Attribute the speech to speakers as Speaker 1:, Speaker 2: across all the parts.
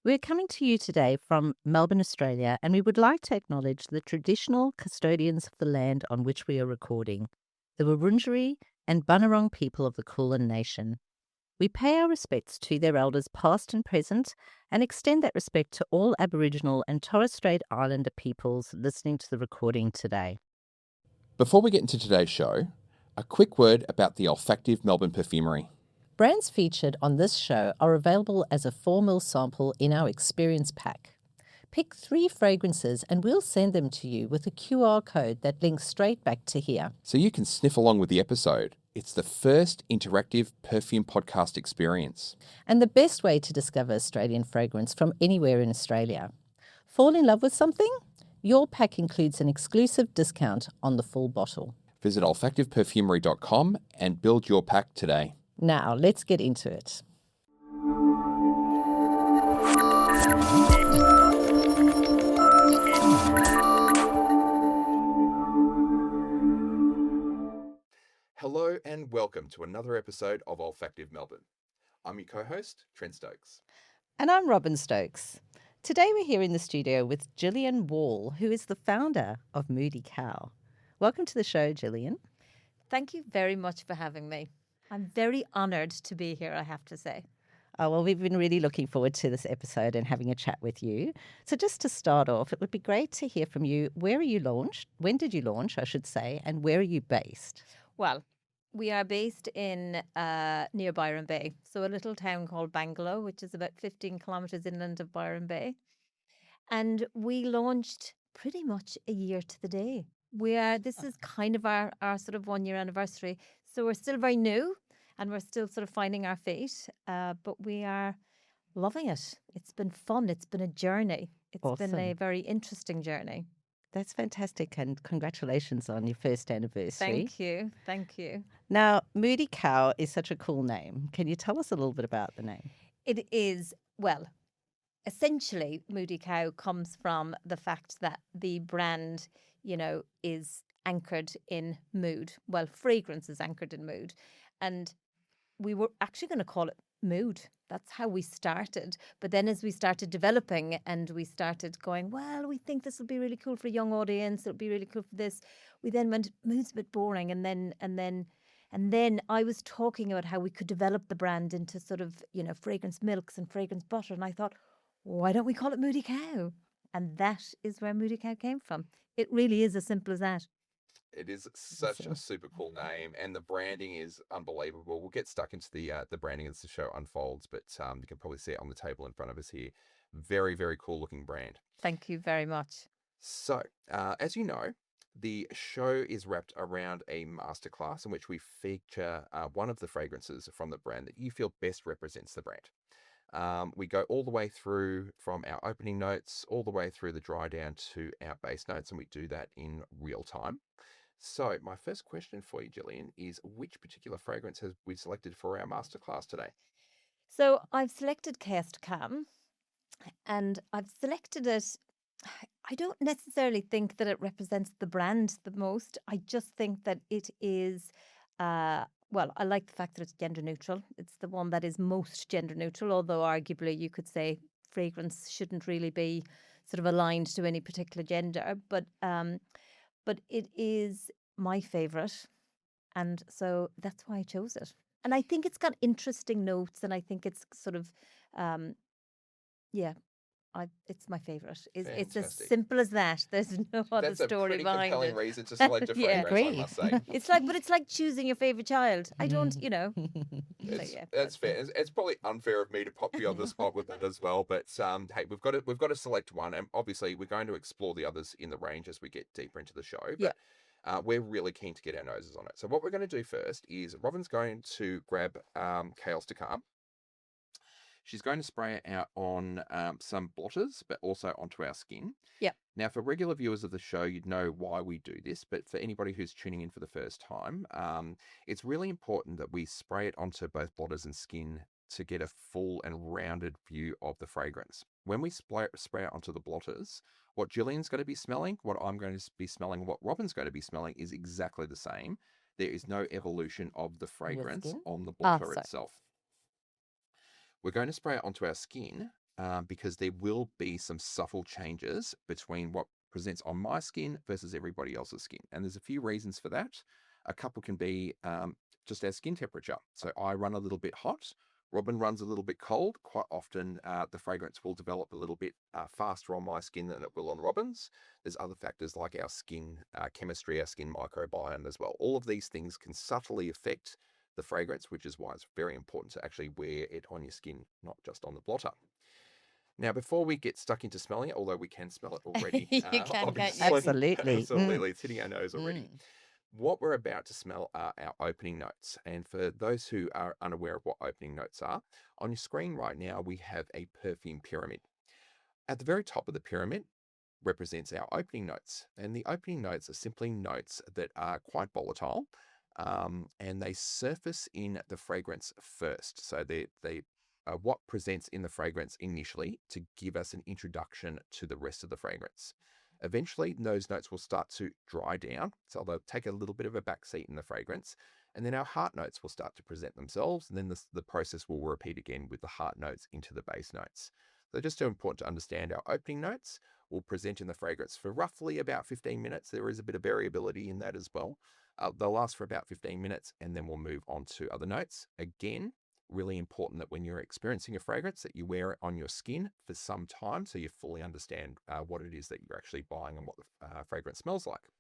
Speaker 1: We're coming to you today from Melbourne, Australia, and we would like to acknowledge the traditional custodians of the land on which we are recording, the Wurundjeri and Bunurong people of the Kulin Nation. We pay our respects to their elders past and present and extend that respect to all Aboriginal and Torres Strait Islander peoples listening to the recording today.
Speaker 2: Before we get into today's show, a quick word about the Olfactive Melbourne Perfumery.
Speaker 1: Brands featured on this show are available as a 4ml sample in our experience pack. Pick 3 fragrances and we'll send them to you with a QR code that links straight back to here.
Speaker 2: So you can sniff along with the episode. It's the first interactive perfume podcast experience.
Speaker 1: And the best way to discover Australian fragrance from anywhere in Australia. Fall in love with something? Your pack includes an exclusive discount on the full bottle.
Speaker 2: Visit olfactiveperfumery.com and build your pack today.
Speaker 1: Now, let's get into it.
Speaker 2: Hello and welcome to another episode of Olfactive Melbourne. I'm your co-host, Trent Stokes.
Speaker 1: And I'm Robin Stokes. Today we're here in the studio with Gillian Wall, who is the founder of Mudie Cow. Welcome to the show, Gillian.
Speaker 3: Thank you very much for having me. I'm very honoured to be here, I have to say.
Speaker 1: Oh, well, we've been really looking forward to this episode and having a chat with you. So just to start off, it would be great to hear from you. Where are you launched? When did you launch, I should say, and where are you based?
Speaker 3: Well, we are based in near Byron Bay, so a little town called Bangalow, which is about 15 kilometres inland of Byron Bay. And we launched pretty much a year to the day. This is kind of our sort of 1 year anniversary. So we're still very new and we're still sort of finding our feet, but we are loving it. It's been fun. It's been a journey. It's been a
Speaker 1: Awesome.
Speaker 3: very interesting journey.
Speaker 1: That's fantastic, and congratulations on your first anniversary.
Speaker 3: Thank you. Thank you.
Speaker 1: Now, Mudie Cow is such a cool name. Can you tell us a little bit about the name?
Speaker 3: It is, well, essentially, Mudie Cow comes from the fact that the brand, is anchored in mood. Well, fragrance is anchored in mood. And we were actually going to call it mood. That's how we started. But then as we started developing and we started going, well, we think this will be really cool for a young audience. It'll be really cool for this. We then went, mood's a bit boring. And then I was talking about how we could develop the brand into sort of, fragrance milks and fragrance butter. And I thought, why don't we call it Mudie Cow? And that is where Mudie Cow came from. It really is as simple as that.
Speaker 2: It is such a super cool name, and the branding is unbelievable. We'll get stuck into the branding as the show unfolds, but you can probably see it on the table in front of us here. Very, very cool looking brand.
Speaker 3: Thank you very much.
Speaker 2: So, as you know, the show is wrapped around a masterclass in which we feature one of the fragrances from the brand that you feel best represents the brand. We go all the way through from our opening notes, all the way through the dry down to our base notes, and we do that in real time. So my first question for you, Gillian, is which particular fragrance has we selected for our masterclass today?
Speaker 3: So I've selected Chaos to Calm, and I've selected it. I don't necessarily think that it represents the brand the most. I just think that it is, well, I like the fact that it's gender neutral. It's the one that is most gender neutral, although arguably you could say fragrance shouldn't really be sort of aligned to any particular gender. But it is my favourite, and so that's why I chose it. And I think it's got interesting notes, and I think it's sort of, yeah, it's my favourite. It's as
Speaker 2: Fantastic.
Speaker 3: simple as that. There's no other
Speaker 2: That's a
Speaker 3: story
Speaker 2: pretty
Speaker 3: behind
Speaker 2: compelling
Speaker 3: it.
Speaker 2: reason to select a
Speaker 3: Yeah.
Speaker 2: fragrance, I
Speaker 1: Agree.
Speaker 2: must say.
Speaker 3: It's like choosing your favourite child. I don't, So
Speaker 2: It's,
Speaker 3: yeah,
Speaker 2: that's fair. It's probably unfair of me to pop you on the spot with that as well. But hey, we've got to select one, and obviously we're going to explore the others in the range as we get deeper into the show.
Speaker 3: Yeah.
Speaker 2: But we're really keen to get our noses on it. So what we're going to do first is Robin's going to grab Chaos to Calm. She's going to spray it out on some blotters, but also onto our skin.
Speaker 3: Yep.
Speaker 2: Now, for regular viewers of the show, you'd know why we do this, but for anybody who's tuning in for the first time, it's really important that we spray it onto both blotters and skin to get a full and rounded view of the fragrance. When we spray it onto the blotters, what Gillian's going to be smelling, what I'm going to be smelling, what Robin's going to be smelling is exactly the same. There is no evolution of the fragrance
Speaker 1: skin?
Speaker 2: on the blotter
Speaker 3: sorry.
Speaker 2: itself. We're going to spray it onto our skin. because there will be some subtle changes between what presents on my skin versus everybody else's skin. And there's a few reasons for that. A couple can be just our skin temperature. So I run a little bit hot. Robin runs a little bit cold. Quite often, the fragrance will develop a little bit faster on my skin than it will on Robin's. There's other factors like our skin chemistry, our skin microbiome as well. All of these things can subtly affect the fragrance, which is why it's very important to actually wear it on your skin, not just on the blotter. Now, before we get stuck into smelling it, although we can smell it already,
Speaker 3: You can, can't
Speaker 2: obviously,
Speaker 3: you?
Speaker 1: Absolutely.
Speaker 2: absolutely, it's hitting our nose already. What we're about to smell are our opening notes. And for those who are unaware of what opening notes are, on your screen right now, we have a perfume pyramid. At the very top of the pyramid represents our opening notes. And the opening notes are simply notes that are quite volatile, and they surface in the fragrance first. So they what presents in the fragrance initially to give us an introduction to the rest of the fragrance. Eventually, those notes will start to dry down, so they'll take a little bit of a backseat in the fragrance, and then our heart notes will start to present themselves, and then the process will repeat again with the heart notes into the base notes. So just so important to understand, our opening notes will present in the fragrance for roughly about 15 minutes. There is a bit of variability in that as well. They'll last for about 15 minutes, and then we'll move on to other notes. Again, really important that when you're experiencing a fragrance that you wear it on your skin for some time so you fully understand what it is that you're actually buying and what the fragrance smells like.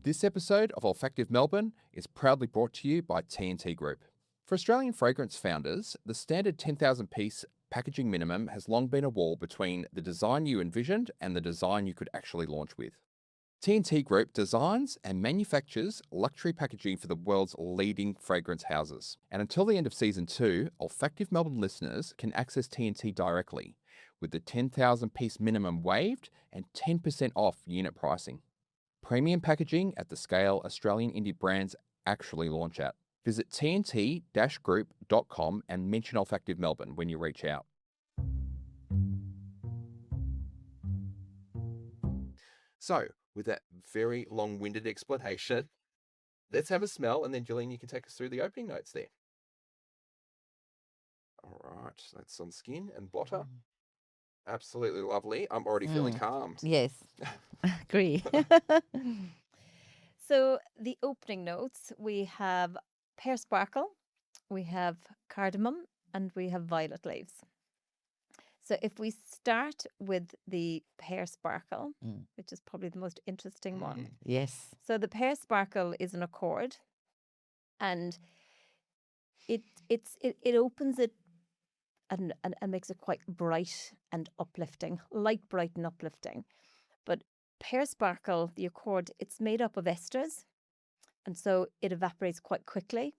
Speaker 2: This episode of Olfactive Melbourne is proudly brought to you by T&T Group. For Australian fragrance founders, the standard 10,000 piece packaging minimum has long been a wall between the design you envisioned and the design you could actually launch with. T&T Group designs and manufactures luxury packaging for the world's leading fragrance houses. And until the end of Season 2, Olfactive Melbourne listeners can access T&T directly, with the 10,000 piece minimum waived and 10% off unit pricing. Premium packaging at the scale Australian indie brands actually launch at. Visit tnt-group.com and mention Olfactive Melbourne when you reach out. So, with that very long-winded explanation, let's have a smell, and then Gillian, you can take us through the opening notes there. All right, that's on skin and blotter. Absolutely lovely. I'm already feeling calm.
Speaker 1: Yes, agree.
Speaker 3: So the opening notes, we have pear sparkle, we have cardamom, and we have violet leaves. So if we start with the pear sparkle, which is probably the most interesting one.
Speaker 1: Yes.
Speaker 3: So the pear sparkle is an accord, and it opens it and makes it quite bright and uplifting, light, bright and uplifting. But pear sparkle, the accord, it's made up of esters, and so it evaporates quite quickly.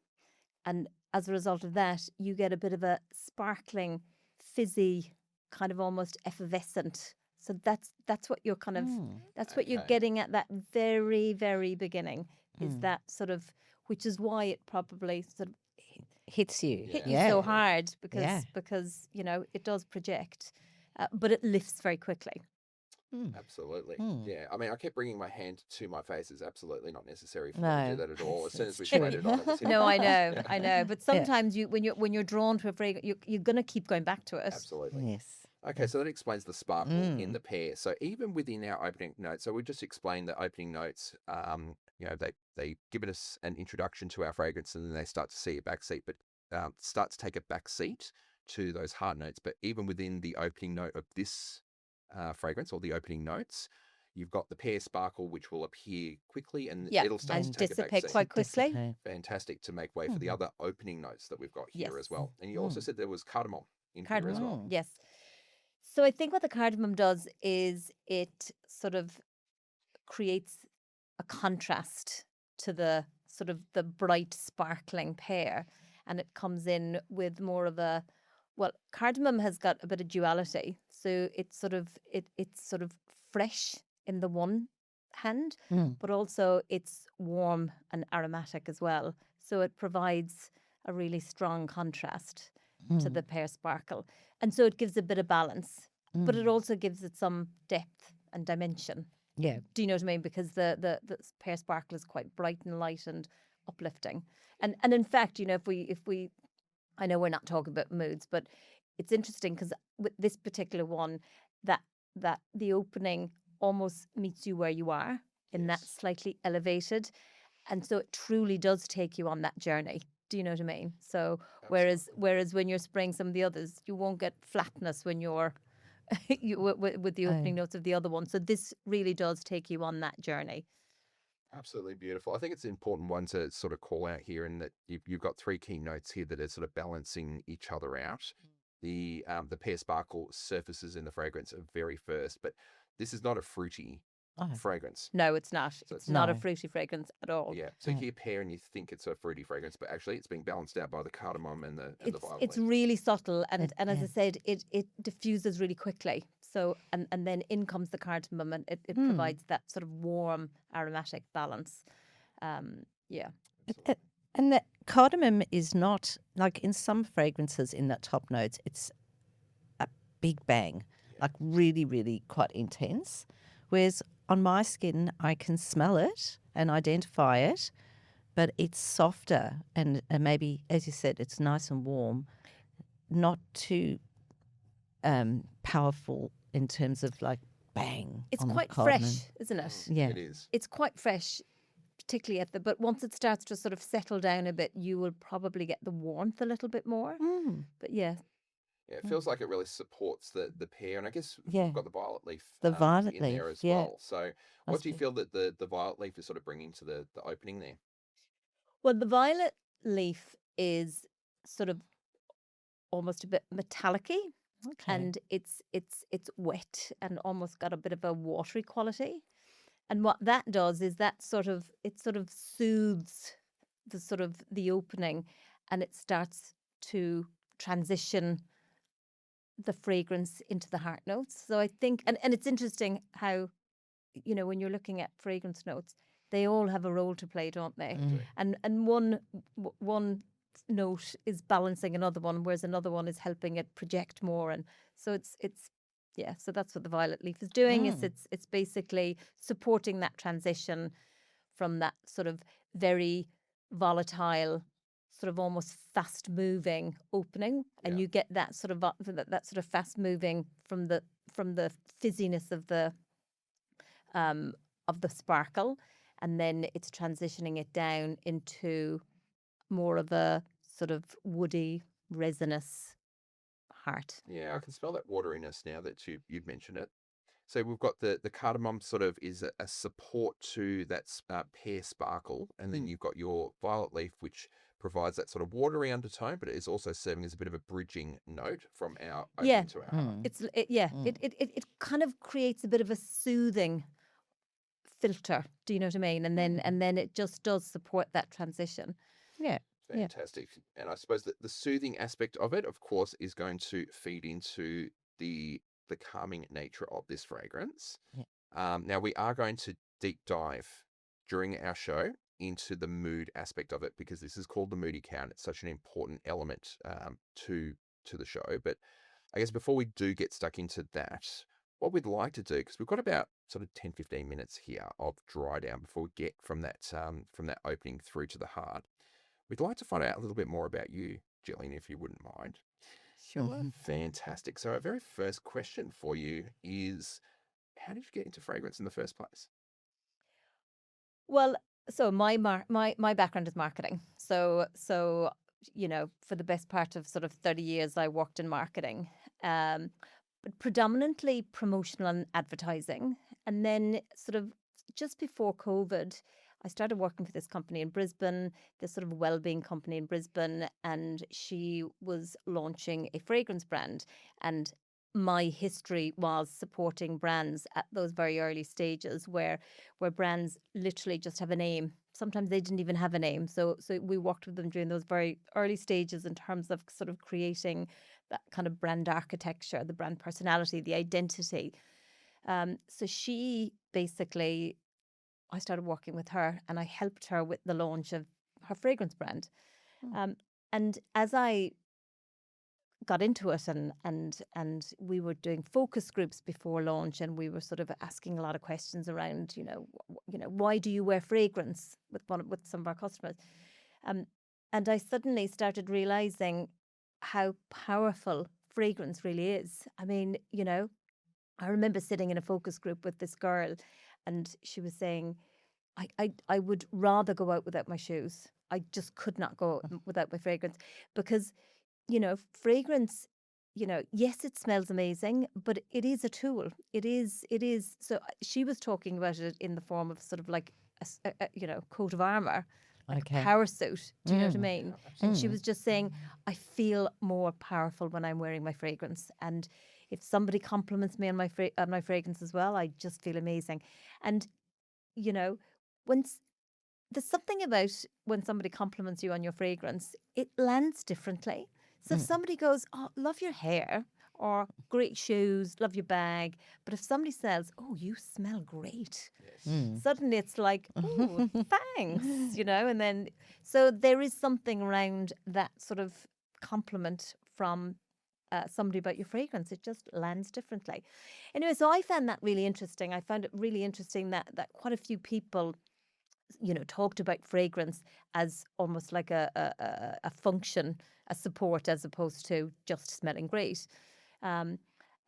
Speaker 3: And as a result of that, you get a bit of a sparkling, fizzy, kind of almost effervescent. So that's what you're kind of that's what you're getting at that very, very beginning, is that sort of, which is why it probably sort of
Speaker 1: hits you.
Speaker 3: hit you so hard, because you know it does project, but it lifts very quickly.
Speaker 2: Absolutely. Yeah. I mean, I kept bringing my hand to my face. It's absolutely not necessary for me to do that at all. As soon as we sprayed it on, it was
Speaker 3: No, I know. But sometimes when you're drawn to a fragrance, you're going to keep going back to it.
Speaker 2: Absolutely.
Speaker 1: Yes.
Speaker 2: Okay, so that explains the sparkle in the pear. So even within our opening notes, so we just explained the opening notes. They give us an introduction to our fragrance, and then they start to see a backseat, but start to take a backseat to those heart notes. But even within the opening note of this fragrance, or the opening notes, you've got the pear sparkle, which will appear quickly, and it'll start to take a
Speaker 3: dissipate
Speaker 2: backseat
Speaker 3: quite quickly.
Speaker 2: Fantastic, to make way for the other opening notes that we've got here as well. And you also said there was cardamom in here as well.
Speaker 3: Yes. So I think what the cardamom does is it sort of creates a contrast to the sort of the bright, sparkling pear, and it comes in with more of a, well, cardamom has got a bit of duality, so it's sort of fresh in the one hand, but also it's warm and aromatic as well. So it provides a really strong contrast to the pear sparkle, and so it gives a bit of balance, but it also gives it some depth and dimension.
Speaker 1: Yeah.
Speaker 3: Do you know what I mean? Because the pear sparkle is quite bright and light and uplifting, and in fact, you know, if we I know we're not talking about moods, but it's interesting because with this particular one, that the opening almost meets you where you are in that
Speaker 2: Yes,
Speaker 3: slightly elevated, and so it truly does take you on that journey. Do you know what I mean? So
Speaker 2: absolutely.
Speaker 3: whereas when you're spraying some of the others, you won't get flatness when you're with the
Speaker 1: Oh,
Speaker 3: opening notes of the other one. So this really does take you on that journey.
Speaker 2: Absolutely beautiful. I think it's an important one to sort of call out here, in that you've got three key notes here that are sort of balancing each other out. The pear sparkle surfaces in the fragrance are very first, but this is not a fruity
Speaker 1: oh,
Speaker 2: fragrance.
Speaker 3: No, it's not.
Speaker 2: So
Speaker 3: It's
Speaker 2: it's
Speaker 3: not a
Speaker 1: no.
Speaker 3: fruity fragrance at all.
Speaker 2: yeah. So you
Speaker 1: Mm.
Speaker 2: hear pear and you think it's a fruity fragrance, but actually it's being balanced out by the cardamom and the violet
Speaker 3: It's
Speaker 2: leaf.
Speaker 3: really subtle,
Speaker 1: It,
Speaker 3: and as
Speaker 1: yeah.
Speaker 3: I said, it diffuses really quickly. So and then in comes the cardamom, and it
Speaker 1: Mm.
Speaker 3: provides that sort of warm aromatic balance. Yeah.
Speaker 1: It- and the cardamom is not like in some fragrances in that top notes, it's a big bang,
Speaker 2: Yeah.
Speaker 1: like really, really quite intense. Whereas on my skin, I can smell it and identify it, but it's softer and maybe, as you said, it's nice and warm, not too powerful in terms of like bang
Speaker 3: It's
Speaker 1: on the
Speaker 3: quite
Speaker 1: cardamom.
Speaker 3: fresh, isn't it?
Speaker 1: Yeah.
Speaker 2: It is.
Speaker 3: It's quite fresh, particularly but once it starts to sort of settle down a bit, you will probably get the warmth a little bit more.
Speaker 1: Mm.
Speaker 3: But yeah,
Speaker 2: Yeah, it feels like it really supports the pear, and I guess
Speaker 1: Yeah.
Speaker 2: we've got the violet leaf
Speaker 1: The violet
Speaker 2: in there
Speaker 1: leaf.
Speaker 2: as
Speaker 1: Yeah.
Speaker 2: well. So, what
Speaker 1: Must
Speaker 2: do you
Speaker 1: be.
Speaker 2: feel that the violet leaf is sort of bringing to the opening there?
Speaker 3: well, the violet leaf is sort of almost a bit metallic-y,
Speaker 1: Okay.
Speaker 3: and it's wet and almost got a bit of a watery quality. And what that does is that it sort of soothes the opening, and it starts to transition the fragrance into the heart notes. So I think, and it's interesting how, when you're looking at fragrance notes, they all have a role to play, don't they?
Speaker 1: Mm.
Speaker 3: And one note is balancing another one, whereas another one is helping it project more. And so it's yeah. So that's what the violet leaf is doing. Is
Speaker 1: Mm.
Speaker 3: it's basically supporting that transition from that sort of very volatile, sort of almost fast moving opening, and
Speaker 2: Yeah.
Speaker 3: you get that sort of that sort of fast moving from the fizziness of the sparkle, and then it's transitioning it down into more of a sort of woody, resinous heart.
Speaker 2: Yeah, I can smell that wateriness now that you've mentioned it. So we've got the cardamom sort of is a support to that pear sparkle, and then
Speaker 1: Mm.
Speaker 2: you've got your violet leaf, which provides that sort of watery undertone, but it is also serving as a bit of a bridging note from our
Speaker 3: Yeah,
Speaker 2: opening to our heart.
Speaker 1: Mm.
Speaker 3: yeah,
Speaker 1: Mm.
Speaker 3: it kind of creates a bit of a soothing filter. Do you know what I mean? And then it just does support that transition.
Speaker 1: Yeah. Yeah.
Speaker 2: Fantastic. And I suppose that the soothing aspect of it, of course, is going to feed into the calming nature of this fragrance.
Speaker 1: Yeah.
Speaker 2: Now we are going to deep dive during our show into the mood aspect of it, because this is called the Mudie Cow, and it's such an important element to the show. But I guess before we do get stuck into that, what we'd like to do, because we've got about sort of 10-15 minutes here of dry down before we get from that opening through to the heart, we'd like to find out a little bit more about you, Gillian, if you wouldn't mind.
Speaker 3: Sure.
Speaker 1: Mhm.
Speaker 2: Fantastic. So our very first question for you is, how did you get into fragrance in the first place?
Speaker 3: Well, so my background is marketing. So for the best part of sort of 30 years, I worked in marketing, but predominantly promotional and advertising. And then sort of just before COVID, I started working for this company in Brisbane, this sort of well-being company in Brisbane, and she was launching a fragrance brand. And my history was supporting brands at those very early stages where brands literally just have a name. Sometimes they didn't even have a name. So we worked with them during those very early stages in terms of sort of creating that kind of brand architecture, the brand personality, the identity. So she basically, I started working with her and I helped her with the launch of her fragrance brand.
Speaker 1: Mm.
Speaker 3: And as I got into it and we were doing focus groups before launch, and we were sort of asking a lot of questions around why do you wear fragrance with some of our customers, and I suddenly started realizing how powerful fragrance really is. I mean, I remember sitting in a focus group with this girl, and she was saying, I would rather go out without my shoes. I just could not go out without my fragrance because, fragrance, yes, it smells amazing, but it is a tool. It is. So she was talking about it in the form of sort of like coat of armor, like a
Speaker 1: Okay.
Speaker 3: power suit. Do you know what I
Speaker 1: Mm.
Speaker 3: mean?
Speaker 2: Yeah,
Speaker 3: And she was just saying, I feel more powerful when I'm wearing my fragrance. And if somebody compliments me on my fragrance as well, I just feel amazing. And you know, when there's something about when somebody compliments you on your fragrance, it lands differently. So if somebody goes, "Oh, love your hair," or "Great shoes, love your bag," but if somebody says, "Oh, you smell great,"
Speaker 2: yes.
Speaker 3: suddenly it's like, "Oh, thanks," and then so there is something around that sort of compliment from somebody about your fragrance. It just lands differently. Anyway, so I found that really interesting. I found it really interesting that quite a few people talked about fragrance as almost like a function, a support, as opposed to just smelling great. Um,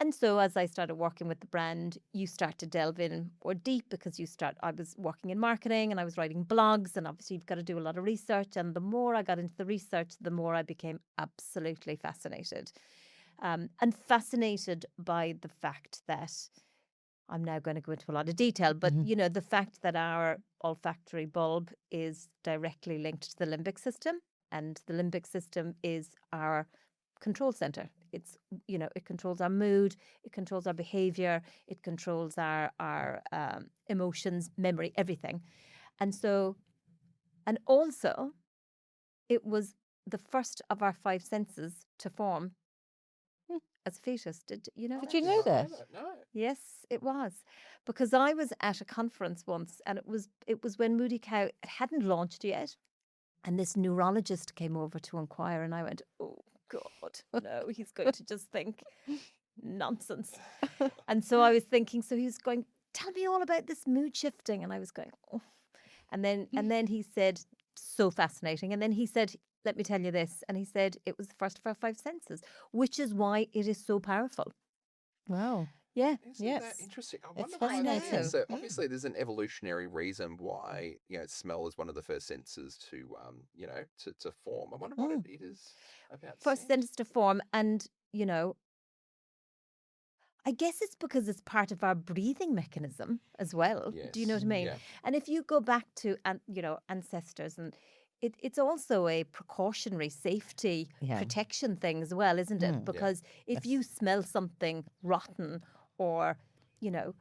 Speaker 3: and so as I started working with the brand, you start to delve in more deep because I was working in marketing and I was writing blogs, and obviously you've got to do a lot of research. And the more I got into the research, the more I became absolutely fascinated. And fascinated by the fact that I'm now going to go into a lot of detail, but the fact that our olfactory bulb is directly linked to the limbic system, and the limbic system is our control center. It controls our mood, it controls our behavior, it controls our emotions, memory, everything. And so, and also, it was the first of our five senses to form as a fetus. Did you know
Speaker 1: Did
Speaker 3: that?
Speaker 1: you
Speaker 2: Did
Speaker 1: know
Speaker 2: not know
Speaker 1: that?
Speaker 2: that. No.
Speaker 3: Yes, it was. Because I was at a conference once, and it was when Mudie Cow, it hadn't launched yet, and this neurologist came over to inquire, and I went, "Oh God, no, he's going to just think nonsense." And so I was thinking, so he was going, "Tell me all about this mood shifting," and I was going, "Oh." And then he said, "So fascinating." And then he said, "Let me tell you this." And he said it was the first of our five senses, which is why it is so powerful.
Speaker 1: Wow.
Speaker 3: Yeah.
Speaker 2: Isn't that
Speaker 1: Yes.
Speaker 2: interesting? I
Speaker 1: It's
Speaker 2: wonder why that
Speaker 1: fascinating.
Speaker 2: is. So
Speaker 3: Mm.
Speaker 2: obviously, there's an evolutionary reason why smell is one of the first senses to to form. I wonder what
Speaker 1: Mm.
Speaker 2: it is about
Speaker 3: First
Speaker 2: scent.
Speaker 3: sentence to form, and I guess it's because it's part of our breathing mechanism as well. Do you know what
Speaker 2: Yes.
Speaker 3: I mean?
Speaker 2: Yeah.
Speaker 3: And if you go back to ancestors, and it's also a precautionary safety
Speaker 1: Yeah.
Speaker 3: protection thing as well, isn't it?
Speaker 1: Mm.
Speaker 2: Yeah.
Speaker 3: Because if you
Speaker 1: Yes.
Speaker 3: smell something rotten, or you know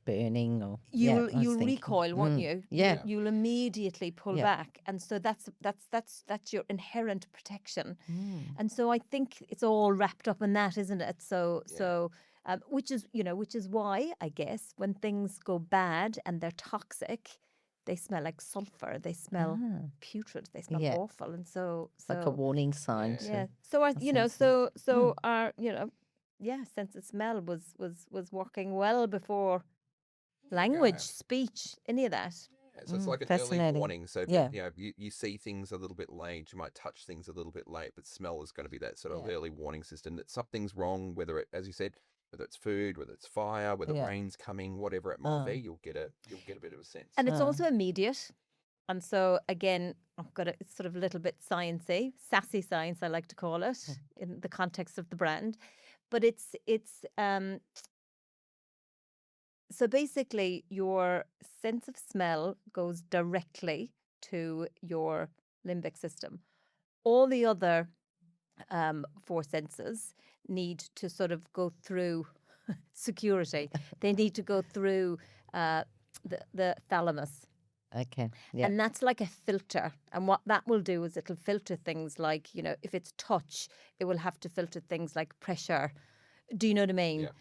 Speaker 1: Burning or
Speaker 3: you'll
Speaker 1: I was
Speaker 3: you'll
Speaker 1: thinking.
Speaker 3: recoil, won't you? You'll
Speaker 1: Yeah.
Speaker 2: Yeah.
Speaker 3: you'll immediately pull
Speaker 1: Yeah.
Speaker 3: back, and so that's your inherent protection.
Speaker 1: Mm.
Speaker 3: And so I think it's all wrapped up in that, isn't it? So
Speaker 2: Yeah.
Speaker 3: so which is why I guess when things go bad and they're toxic, they smell like sulfur. They smell
Speaker 1: Ah.
Speaker 3: putrid. They smell
Speaker 1: Yeah.
Speaker 3: awful. And so
Speaker 1: Like a warning sign
Speaker 2: Yeah.
Speaker 1: to
Speaker 3: yeah. So our
Speaker 1: a senses.
Speaker 3: our sense of smell was working well before
Speaker 2: There you
Speaker 3: language,
Speaker 2: go.
Speaker 3: speech, any of that.
Speaker 2: Yeah, so it's like an early
Speaker 1: Fascinating.
Speaker 2: warning. So that
Speaker 1: Yeah.
Speaker 2: you see things a little bit late, you might touch things a little bit late, but smell is going to be that sort of
Speaker 1: Yeah.
Speaker 2: early warning system that something's wrong. Whether it, as you said, whether it's food, whether it's fire, whether
Speaker 1: Yeah.
Speaker 2: rain's coming, whatever it might be,
Speaker 1: Uh,
Speaker 2: you'll get a bit of a sense.
Speaker 3: And it's
Speaker 1: uh,
Speaker 3: also immediate. And so again, it's sort of a little bit sciencey, sassy science, I like to call it, in the context of the brand. But it's so basically your sense of smell goes directly to your limbic system. All the other four senses need to sort of go through security. They need to go through the thalamus.
Speaker 1: okay. Yeah.
Speaker 3: And that's like a filter. And what that will do is it'll filter things like, if it's touch, it will have to filter things like pressure. Do you know what I mean?
Speaker 2: Yeah.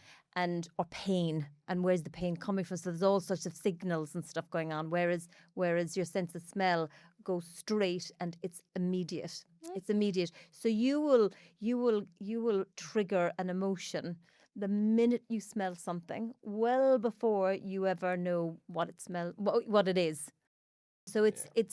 Speaker 3: Or pain. And where's the pain coming from? So there's all sorts of signals and stuff going on. Whereas your sense of smell goes straight and it's immediate. It's immediate. So you will trigger an emotion the minute you smell something, well before you ever know what what it is. So it's
Speaker 2: Yeah.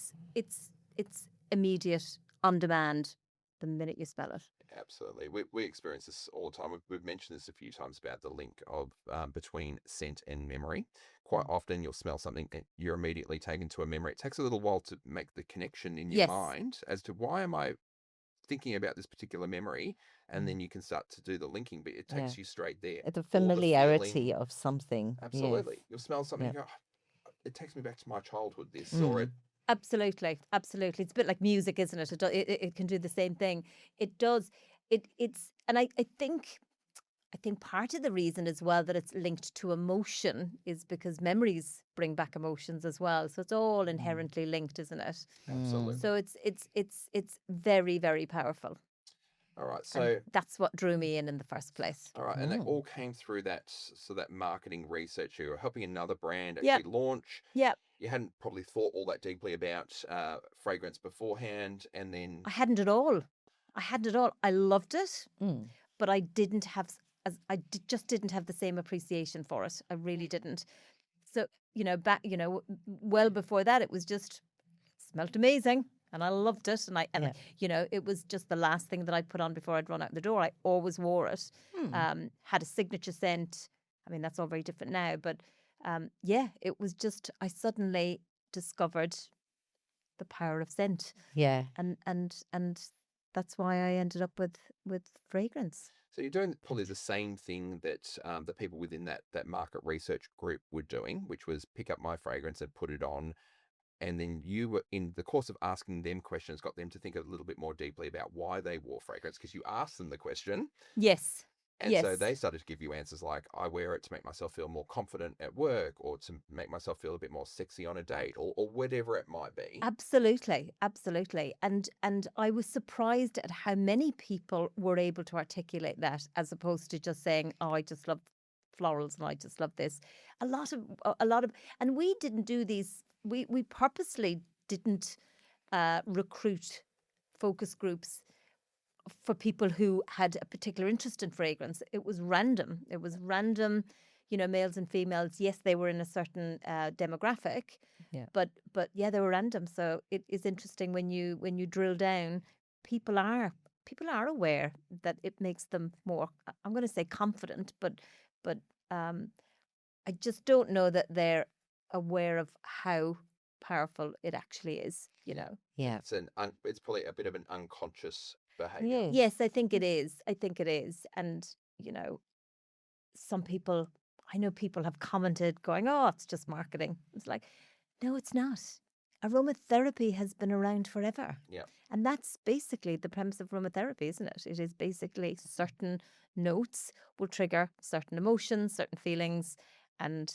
Speaker 3: it's immediate, on demand. the minute you smell it.
Speaker 2: Absolutely. We experience this all the time. We've mentioned this a few times about the link of between scent and memory. Quite often you'll smell something and you're immediately taken to a memory. It takes a little while to make the connection in your
Speaker 3: Yes.
Speaker 2: mind as to why am I thinking about this particular memory, and then you can start to do the linking, but it takes you straight there.
Speaker 1: The
Speaker 2: All
Speaker 1: familiarity
Speaker 2: feeling,
Speaker 1: of something.
Speaker 2: absolutely.
Speaker 1: Yes.
Speaker 2: You'll smell something,
Speaker 1: Yeah.
Speaker 2: you go, "Oh, it takes me back to my childhood, this," or it,
Speaker 3: Absolutely, absolutely. It's a bit like music, isn't it? It can do the same thing. It does. And I think part of the reason as well that it's linked to emotion is because memories bring back emotions as well. So it's all inherently linked, isn't it?
Speaker 2: absolutely.
Speaker 3: So it's very, very powerful.
Speaker 2: All right,
Speaker 3: And
Speaker 2: so
Speaker 3: that's what drew me in the first place.
Speaker 2: all right, and that all came through that marketing research. You were helping another brand
Speaker 3: Yep.
Speaker 2: actually launch.
Speaker 3: Yep.
Speaker 2: You hadn't probably thought all that deeply about fragrance beforehand, and then
Speaker 3: I hadn't at all. I loved it, but I didn't have just didn't have the same appreciation for it. I really didn't. So well before that, it was just smelt amazing, and I loved it, and it was just the last thing that I put on before I'd run out the door. I always wore it. Had a signature scent. I mean, that's all very different now, but it was just I suddenly discovered the power of scent.
Speaker 1: Yeah.
Speaker 3: And that's why I ended up with fragrance.
Speaker 2: so you're doing probably the same thing that the people within that market research group were doing, which was pick up my fragrance and put it on. And then you were, in the course of asking them questions, got them to think a little bit more deeply about why they wore fragrance, because you asked them the question.
Speaker 3: Yes.
Speaker 2: And
Speaker 3: yes.
Speaker 2: so they started to give you answers like, I wear it to make myself feel more confident at work, or to make myself feel a bit more sexy on a date, or whatever it might be.
Speaker 3: Absolutely. And I was surprised at how many people were able to articulate that, as opposed to just saying, oh, I just love florals and I just love this. A lot of, and we didn't do these, we purposely didn't recruit focus groups for people who had a particular interest in fragrance. It was random. Males and females. Yes, they were in a certain demographic, but they were random. So it is interesting when you drill down. People are aware that it makes them more, I'm going to say confident, but I just don't know that they're aware of how powerful it actually is.
Speaker 1: Yeah.
Speaker 2: It's probably a bit of an unconscious behavior.
Speaker 3: Yes, I think it is. And some people, I know people have commented going, oh, it's just marketing. It's like, no, it's not. Aromatherapy has been around forever.
Speaker 2: Yeah.
Speaker 3: And that's basically the premise of aromatherapy, isn't it? It is basically certain notes will trigger certain emotions, certain feelings, and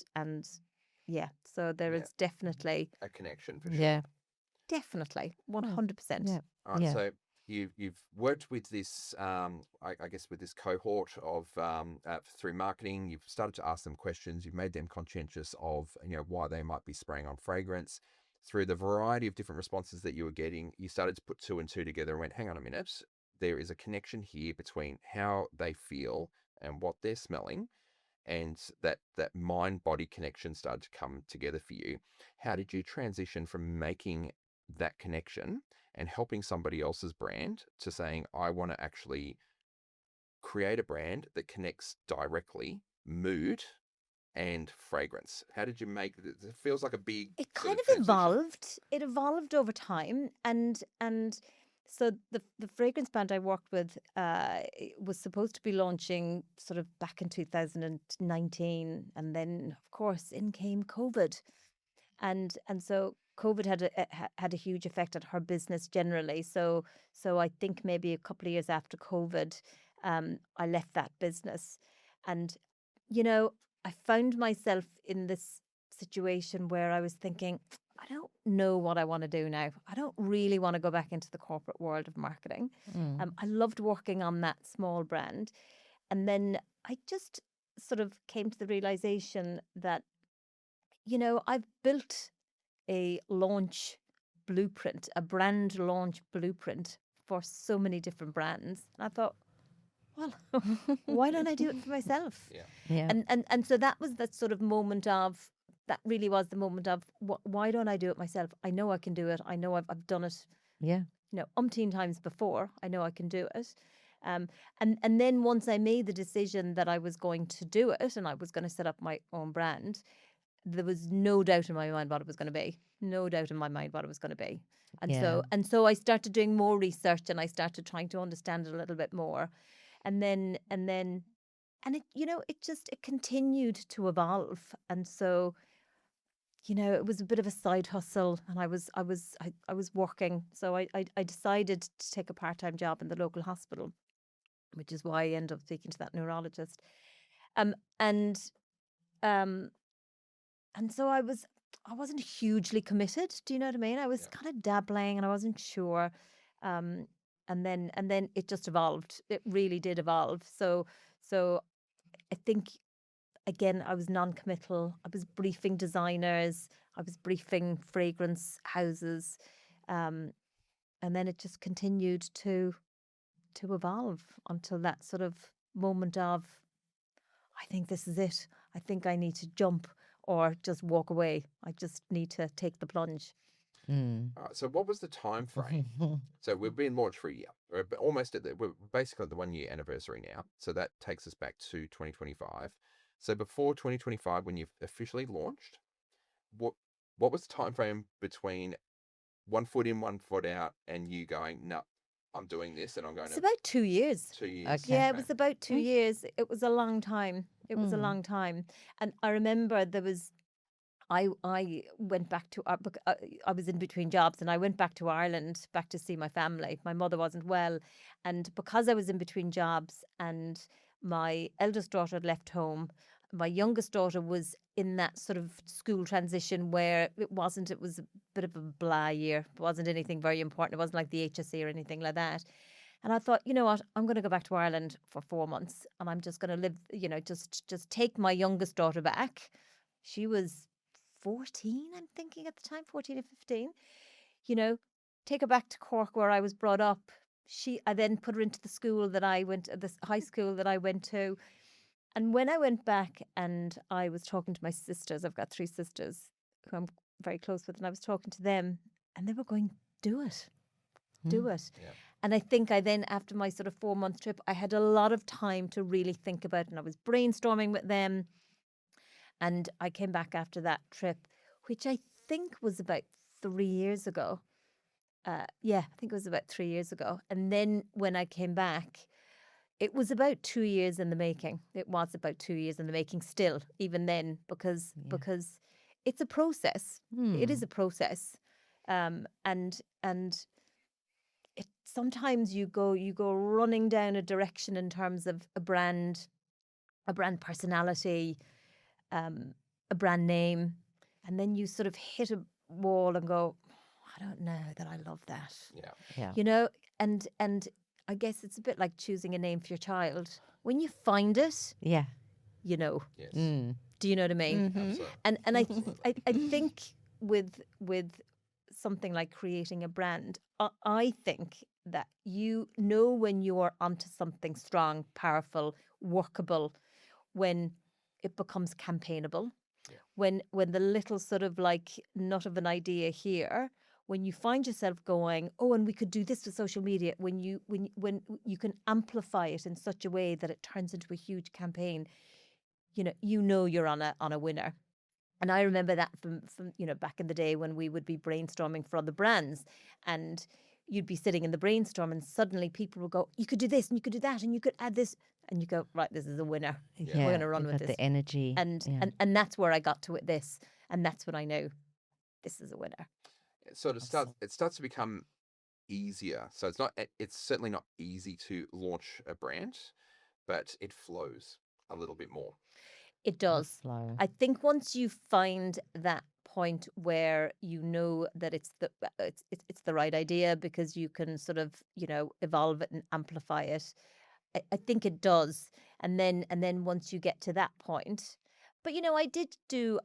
Speaker 3: so there is definitely
Speaker 2: a connection for sure.
Speaker 1: Yeah.
Speaker 3: Definitely 100%.
Speaker 1: Yeah.
Speaker 2: All right, so you've worked with this, I guess, with this cohort of through marketing. You've started to ask them questions. You've made them conscientious of why they might be spraying on fragrance. Through the variety of different responses that you were getting, you started to put two and two together and went, hang on a minute, there is a connection here between how they feel and what they're smelling, and that mind-body connection started to come together for you. How did you transition from making that connection and helping somebody else's brand to saying, I want to actually create a brand that connects directly mood and fragrance? How did you make it? It feels like a big
Speaker 3: It
Speaker 2: sort
Speaker 3: kind of
Speaker 2: transition.
Speaker 3: evolved. It evolved over time, and so the fragrance brand I worked with was supposed to be launching sort of back in 2019, and then of course in came COVID, and so COVID had a huge effect on her business generally. So I think maybe a couple of years after COVID, I left that business, and I found myself in this situation where I was thinking, I don't know what I want to do now. I don't really want to go back into the corporate world of marketing. I loved working on that small brand. And then I just sort of came to the realization that, I've built a launch blueprint, a brand launch blueprint for so many different brands. And I thought, well, why don't I do it for myself?
Speaker 1: Yeah.
Speaker 3: And so that was that sort of moment of, that really was the moment of, why don't I do it myself? I know I can do it. I know I've done it.
Speaker 1: Yeah.
Speaker 3: umpteen times before. I know I can do it. And then once I made the decision that I was going to do it and I was going to set up my own brand, there was no doubt in my mind what it was going to be. No doubt in my mind what it was going to be. And
Speaker 1: Yeah.
Speaker 3: so I started doing more research and I started trying to understand it a little bit more. And then it, it continued to evolve. And so, it was a bit of a side hustle, and I was working. So I decided to take a part-time job in the local hospital, which is why I ended up speaking to that neurologist. Um and um and so I wasn't hugely committed. Do you know what I mean? I was
Speaker 2: Yeah.
Speaker 3: kind of dabbling and I wasn't sure. Um and then it just evolved. It really did evolve. So I think, again, I was non-committal. I was briefing designers. I was briefing fragrance houses. And then it just continued to evolve until that sort of moment of, I think this is it. I think I need to jump or just walk away. I just need to take the plunge.
Speaker 1: Mm.
Speaker 2: So what was the time frame? So we've been launched for a year. We're basically at the 1 year anniversary now. So that takes us back to 2025. So before 2025, when you've officially launched, what was the time frame between 1 foot in, 1 foot out, and you going, no, I'm doing this and I'm going
Speaker 3: It's
Speaker 2: to
Speaker 3: about 2 years.
Speaker 2: 2 years?
Speaker 1: Okay.
Speaker 3: Yeah, it
Speaker 2: Okay.
Speaker 3: was about 2 years. It was a long time. It was a long time. And I remember there was, I went back to, I was in between jobs and I went back to Ireland, back to see my family. My mother wasn't well. And because I was in between jobs and my eldest daughter had left home, my youngest daughter was in that sort of school transition where it was a bit of a blah year. It wasn't anything very important. It wasn't like the HSC or anything like that. And I thought, you know what, I'm going to go back to Ireland for 4 months and I'm just going to live, just take my youngest daughter back. She was 14, I'm thinking at the time, 14 or 15, take her back to Cork where I was brought up. I then put her into the school that I went to, this high school that I went to. And when I went back and I was talking to my sisters, I've got 3 sisters who I'm very close with, and I was talking to them and they were going, do it. Do it.
Speaker 2: Yeah.
Speaker 3: And I think I then, after my sort of 4-month trip, I had a lot of time to really think about it. And I was brainstorming with them. And I came back after that trip, which I think was about 3 years ago. Yeah, I think it was about 3 years ago. And then when I came back, it was about 2 years in the making. It was about 2 years in the making still, even then, because it's a process. It is a process. And it sometimes you go running down a direction in terms of a brand personality, a brand name, and then you sort of hit a wall and go, I don't know that I love that.
Speaker 1: Yeah.
Speaker 3: And I guess it's a bit like choosing a name for your child. When you find it,
Speaker 1: Yeah.
Speaker 3: you know.
Speaker 2: Yes.
Speaker 3: Do you know what I mean?
Speaker 2: Absolutely.
Speaker 3: And I think with something like creating a brand, I think that when you are onto something strong, powerful, workable, when it becomes campaignable, when the little sort of like nut of an idea here, when you find yourself going, oh, and we could do this with social media, when you can amplify it in such a way that it turns into a huge campaign, you're on a winner. And I remember that from back in the day when we would be brainstorming for other brands, and you'd be sitting in the brainstorm and suddenly people would go, you could do this and you could do that and you could add this, and you go, right, this is a winner.
Speaker 1: Yeah.
Speaker 3: We're going to run
Speaker 1: You've
Speaker 3: with
Speaker 1: got
Speaker 3: this.
Speaker 1: the energy.
Speaker 3: And that's where I got to with this, and that's when I knew this is a winner.
Speaker 2: It sort of starts to become easier. So it's certainly not easy to launch a brand, but it flows a little bit more.
Speaker 3: It does.
Speaker 1: Flow.
Speaker 3: I think once you find that point where you know that it's the right idea because you can sort of evolve it and amplify it, I think it does. And then once you get to that point, but I did do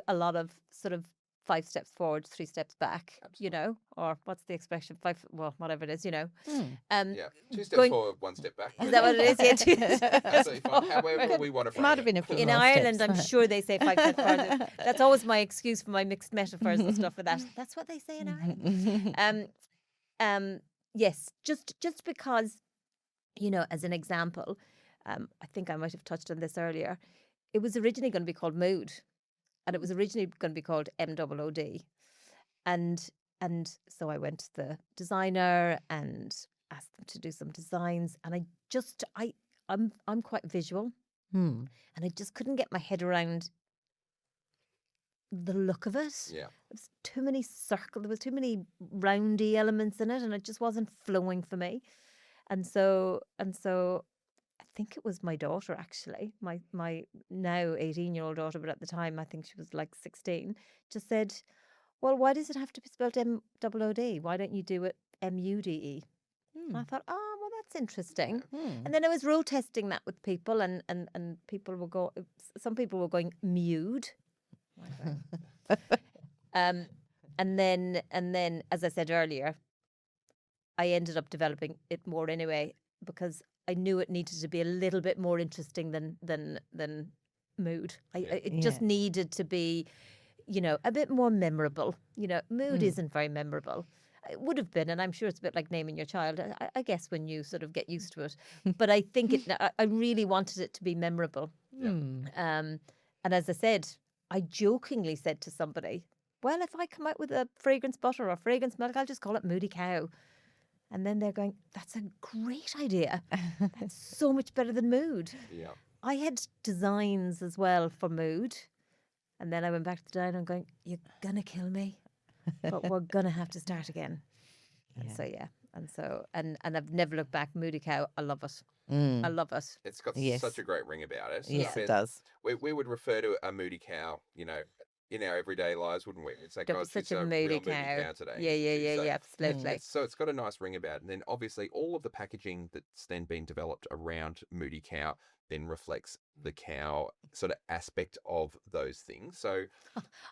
Speaker 3: a lot of sort of 5 steps forward, 3 steps back.
Speaker 2: Absolutely.
Speaker 3: Or what's the expression? Whatever it is.
Speaker 2: Yeah, 2 steps
Speaker 3: going-
Speaker 2: forward, 1 step back.
Speaker 3: Is that what it is? Yeah, 2 steps
Speaker 2: Absolutely fine. However we want to frame
Speaker 1: Might have
Speaker 2: it.
Speaker 1: been a few
Speaker 3: In
Speaker 1: more
Speaker 3: Ireland,
Speaker 1: steps.
Speaker 3: I'm sure they say 5 steps forward. That's always my excuse for my mixed metaphors and stuff like that. That's what they say in Ireland. yes, just because, as an example, I think I might have touched on this earlier. It was originally going to be called Mood, and it was originally going to be called MOOD. And so I went to the designer and asked them to do some designs, and I'm quite visual,
Speaker 1: Hmm.
Speaker 3: and I just couldn't get my head around the look of it.
Speaker 2: Yeah.
Speaker 3: There was too many there was too many roundy elements in it, and it just wasn't flowing for me. And so I think it was my daughter, actually, my now 18-year-old daughter, but at the time I think she was like 16, just said, "Well, why does it have to be spelled MOOD? Why don't you do it MUDE?" And I
Speaker 1: Hmm.
Speaker 3: thought, oh, well, that's interesting.
Speaker 1: Hmm.
Speaker 3: And then I was rule testing that with people, and people were some people were going mewed. Um, and then, as I said earlier, I ended up developing it more anyway, because I knew it needed to be a little bit more interesting than mood. It just
Speaker 1: Yeah.
Speaker 3: needed to be, a bit more memorable. Mood
Speaker 1: Hmm.
Speaker 3: isn't very memorable. It would have been, and I'm sure it's a bit like naming your child. I guess when you sort of get used to it, but I think I really wanted it to be memorable.
Speaker 1: Hmm.
Speaker 3: And as I said, I jokingly said to somebody, "Well, if I come out with a fragrance butter or fragrance milk, I'll just call it Mudie Cow." And then they're going, "That's a great idea. That's so much better than Mood."
Speaker 2: Yeah.
Speaker 3: I had designs as well for Mood. And then I went back to the diner and going, "You're going to kill me, but we're going to have to start again." And
Speaker 1: Yeah.
Speaker 3: so, yeah. And I've never looked back. Moody Cow, I love it. I
Speaker 1: Mm.
Speaker 3: love it.
Speaker 2: It's got
Speaker 1: Yes.
Speaker 2: such a great ring about it.
Speaker 1: Yes,
Speaker 3: Yeah.
Speaker 1: it does.
Speaker 2: We would refer to a moody cow, in our everyday lives, wouldn't we? It's like,
Speaker 3: That
Speaker 2: oh,
Speaker 3: was
Speaker 2: she's
Speaker 3: such a
Speaker 2: a
Speaker 3: moody
Speaker 2: real moody
Speaker 3: cow.
Speaker 2: cow today,
Speaker 3: Yeah,
Speaker 2: isn't
Speaker 3: yeah,
Speaker 2: she?
Speaker 3: yeah,
Speaker 2: So
Speaker 3: yeah, absolutely.
Speaker 2: so it's got a nice ring about it. And then obviously all of the packaging that's then been developed around Moody Cow then reflects the cow sort of aspect of those things. So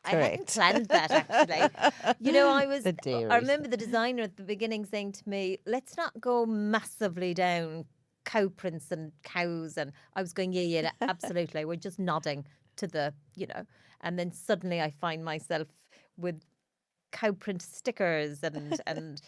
Speaker 3: I hadn't
Speaker 1: Correct.
Speaker 3: planned that, actually. I remember the designer at the beginning saying to me, "Let's not go massively down cow prints and cows." And I was going, yeah, absolutely. We're just nodding to and then suddenly I find myself with cow print stickers and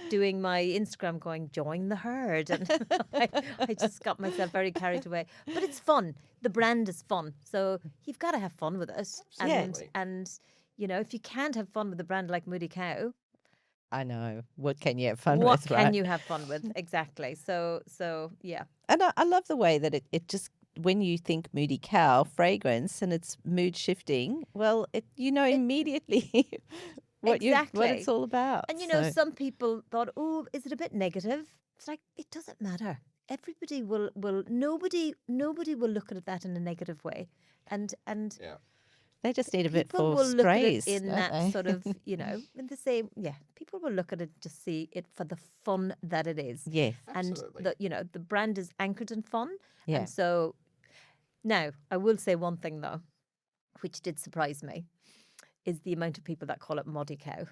Speaker 3: doing my Instagram going, "Join the herd." And I just got myself very carried away. But it's fun. The brand is fun. So you've got to have fun with it.
Speaker 2: Absolutely.
Speaker 3: And if you can't have fun with a brand like Mudie Cow,
Speaker 1: I know. What can you have fun
Speaker 3: what
Speaker 1: with,
Speaker 3: can
Speaker 1: right?
Speaker 3: you have fun with? Exactly. So yeah.
Speaker 1: And I love the way that it just, when you think Moody Cow fragrance and it's mood shifting, well, immediately what
Speaker 3: Exactly.
Speaker 1: it's all about.
Speaker 3: And
Speaker 1: So,
Speaker 3: some people thought, "Oh, is it a bit negative?" It's like, it doesn't matter. Everybody will nobody will look at that in a negative way. And
Speaker 2: yeah.
Speaker 1: they just need a bit
Speaker 3: people
Speaker 1: for
Speaker 3: will look at it
Speaker 1: sprays,
Speaker 3: in
Speaker 1: don't
Speaker 3: that
Speaker 1: they?
Speaker 3: sort of, in the same, yeah, people will look at it to see it for the fun that it is.
Speaker 1: Yes.
Speaker 2: Absolutely.
Speaker 3: And the brand is anchored in fun.
Speaker 1: Yeah.
Speaker 3: And so now I will say one thing though, which did surprise me, is the amount of people that call it Mudie Cow.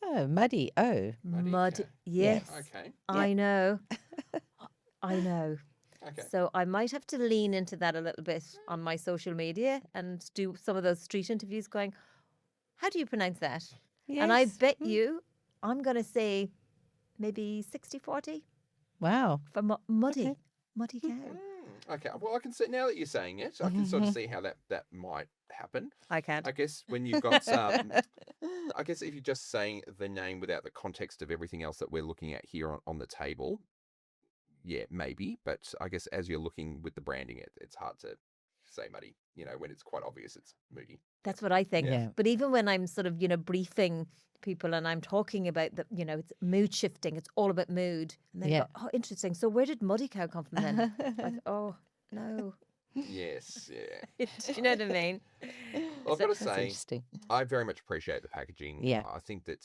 Speaker 1: Oh, muddy. Oh,
Speaker 2: Muddy Cow.
Speaker 3: Yes.
Speaker 2: Okay.
Speaker 3: I know. I know.
Speaker 2: Okay.
Speaker 3: So I might have to lean into that a little bit on my social media and do some of those street interviews going, "How do you pronounce that?" And I
Speaker 1: yes.
Speaker 3: bet you I'm going to say maybe 60-40
Speaker 1: Wow.
Speaker 3: for Muddy.
Speaker 1: Okay.
Speaker 3: Muddy Cow.
Speaker 2: Okay. Well, I can see now that you're saying it, I can sort of see how that might happen.
Speaker 3: I can't.
Speaker 2: I guess when you've got I guess if you're just saying the name without the context of everything else that we're looking at here on the table, yeah, maybe. But I guess as you're looking with the branding, it's hard to say muddy, when it's quite obvious it's moody.
Speaker 3: That's what I think.
Speaker 1: Yeah.
Speaker 3: But even when I'm sort of, briefing people and I'm talking about it's mood shifting, it's all about mood. And they
Speaker 1: Yeah.
Speaker 3: go, "Oh, interesting. So where did Muddy Cow come from then?" Like, oh, no.
Speaker 2: Yes, yeah.
Speaker 3: Do you know what I mean?
Speaker 2: Well, I've got to
Speaker 1: That's
Speaker 2: say,
Speaker 1: interesting.
Speaker 2: I very much appreciate the packaging.
Speaker 1: Yeah.
Speaker 2: I think that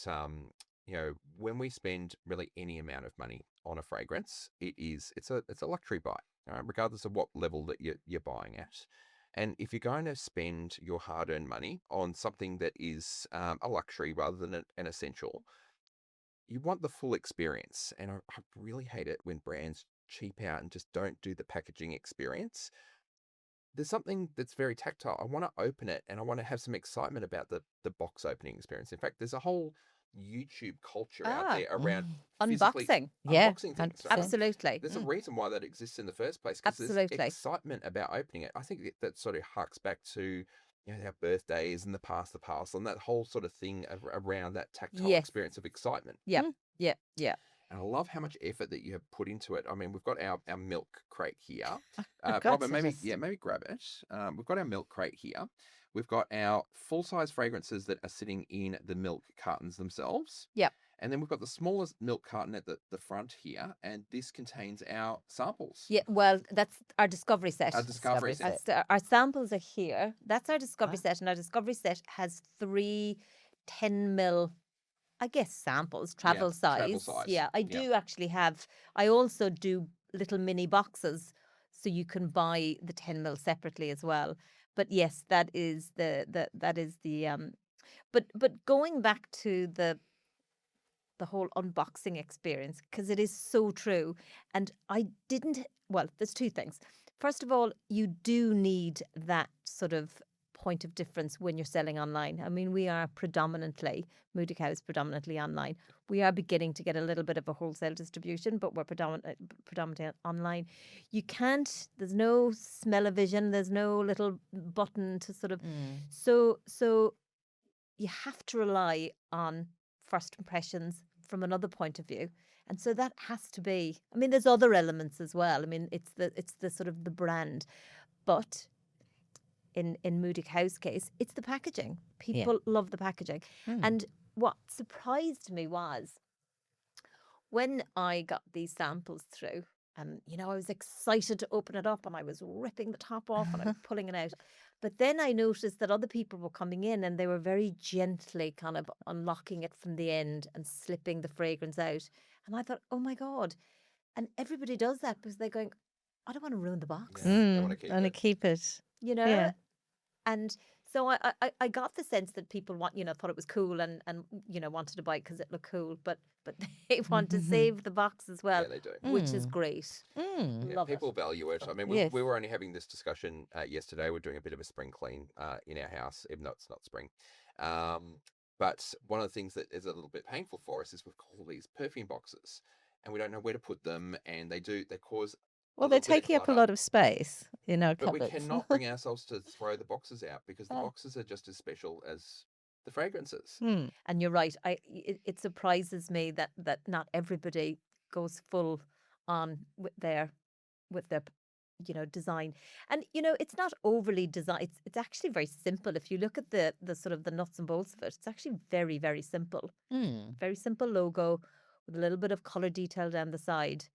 Speaker 2: when we spend really any amount of money on a fragrance, it's a luxury buy, regardless of what level that you're buying at. And if you're going to spend your hard-earned money on something that is a luxury rather than an essential, you want the full experience. And I really hate it when brands cheap out and just don't do the packaging experience. There's something that's very tactile. I want to open it and I want to have some excitement about the box opening experience. In fact, there's a whole YouTube culture out there around
Speaker 1: Mm.
Speaker 2: physically
Speaker 3: Unboxing.
Speaker 1: Yeah,
Speaker 2: unboxing things, right?
Speaker 1: 100%.
Speaker 3: Absolutely.
Speaker 2: There's a reason why that exists in the first place, because there's
Speaker 3: Absolutely.
Speaker 2: excitement about opening it. I think that sort of harks back to our birthdays and the parcel and that whole sort of thing around that tactile
Speaker 3: Yes.
Speaker 2: experience of excitement.
Speaker 3: Yeah.
Speaker 1: Mm.
Speaker 3: Yeah. Yeah.
Speaker 2: And I love how much effort that you have put into it. I mean, we've got our milk crate here.
Speaker 1: I've got
Speaker 2: Robin,
Speaker 1: to
Speaker 2: maybe
Speaker 1: just-
Speaker 2: maybe grab it. We've got our milk crate here. We've got our full-size fragrances that are sitting in the milk cartons themselves.
Speaker 3: Yep.
Speaker 2: And then we've got the smallest milk carton at the front here, and this contains our samples.
Speaker 3: Yeah. Well, that's our discovery set.
Speaker 2: Our discovery set.
Speaker 3: Our samples are here. That's our discovery set, and our discovery set has 3 10 ml, I guess, samples, travel size.
Speaker 2: size.
Speaker 3: Yeah, I
Speaker 2: Yep.
Speaker 3: do actually have. I also do little mini boxes, so you can buy the 10 ml separately as well. But yes, that is the. But going back to the whole unboxing experience, because it is so true. And I didn't, well, there's 2 things. First of all, you do need that sort of point of difference when you're selling online. I mean, we are predominantly, Mudie Cow is predominantly online. We are beginning to get a little bit of a wholesale distribution, but we're predominantly online. You can't, there's no smell-o-vision, there's no little button to sort of, so you have to rely on first impressions from another point of view. And so that has to be, I mean, there's other elements as well. I mean, it's the sort of the brand. But in Mudie Cow's case, it's the packaging. People love the packaging. And what surprised me was when I got these samples through, and, I was excited to open it up, and I was ripping the top off and I was pulling it out. But then I noticed that other people were coming in and they were very gently kind of unlocking it from the end and slipping the fragrance out. And I thought, oh my God. And everybody does that because they're going, I don't want to ruin the box,
Speaker 2: Yeah, I want to keep
Speaker 1: and
Speaker 2: it.
Speaker 1: keep it.
Speaker 3: Yeah. And so I got the sense that people thought it was cool and wanted to buy it because it looked cool, but they want to save the box as well,
Speaker 2: Yeah, they do.
Speaker 3: which is great.
Speaker 2: Yeah,
Speaker 3: Love
Speaker 2: people
Speaker 3: it.
Speaker 2: value it. I mean,
Speaker 1: Yes.
Speaker 2: we were only having this discussion yesterday. We're doing a bit of a spring clean in our house, even though it's not spring. But one of the things that is a little bit painful for us is we've got all these perfume boxes, and we don't know where to put them, and they cause.
Speaker 1: Well, they're taking up a lot of space in our
Speaker 2: But we
Speaker 1: cupboards.
Speaker 2: cannot bring ourselves to throw the boxes out because the boxes are just as special as the fragrances.
Speaker 3: And you're right. It surprises me that not everybody goes full on with their design. And it's not overly designed. It's actually very simple. If you look at the sort of the nuts and bolts of it, it's actually very, very simple. Very simple logo with a little bit of color detail down the side.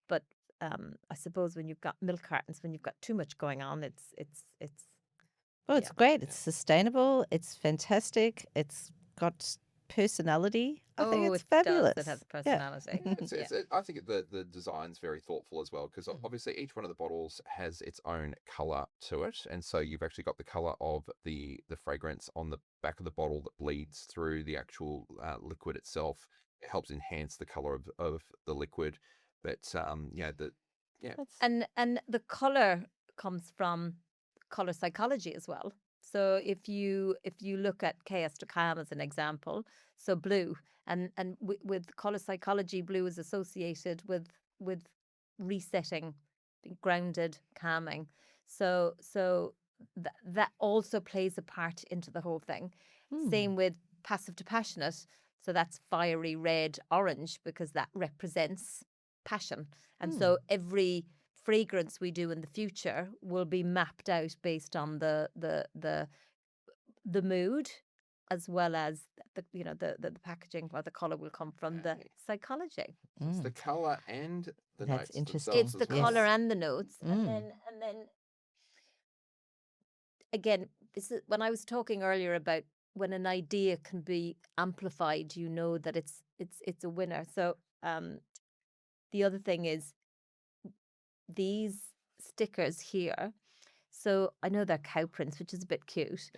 Speaker 3: But I suppose when you've got milk cartons, when you've got too much going on, it's
Speaker 1: Well, it's great. It's sustainable. It's fantastic. It's got personality. I think it's fabulous.
Speaker 3: It has personality.
Speaker 2: I think the design's very thoughtful as well, because obviously each one of the bottles has its own color to it, and so you've actually got the color of the fragrance on the back of the bottle that bleeds through the actual liquid itself. It helps enhance the color of the liquid, but
Speaker 3: and the color comes from color psychology as well. So if you look at chaos to calm as an example, so blue and with color psychology, blue is associated with resetting, being grounded, calming. So that also plays a part into the whole thing. Same with passive to passionate. So that's fiery red, orange, because that represents passion. And so every fragrance we do in the future will be mapped out based on the mood, as well as the packaging, or the color will come from the psychology.
Speaker 2: It's the color and the
Speaker 1: That's
Speaker 2: notes
Speaker 1: interesting.
Speaker 2: themselves
Speaker 3: It's the
Speaker 2: as well.
Speaker 3: color and the notes, and then again, this is when I was talking earlier about when an idea can be amplified, that it's a winner. So the other thing is these stickers here. So I know they're cow prints, which is a bit cute,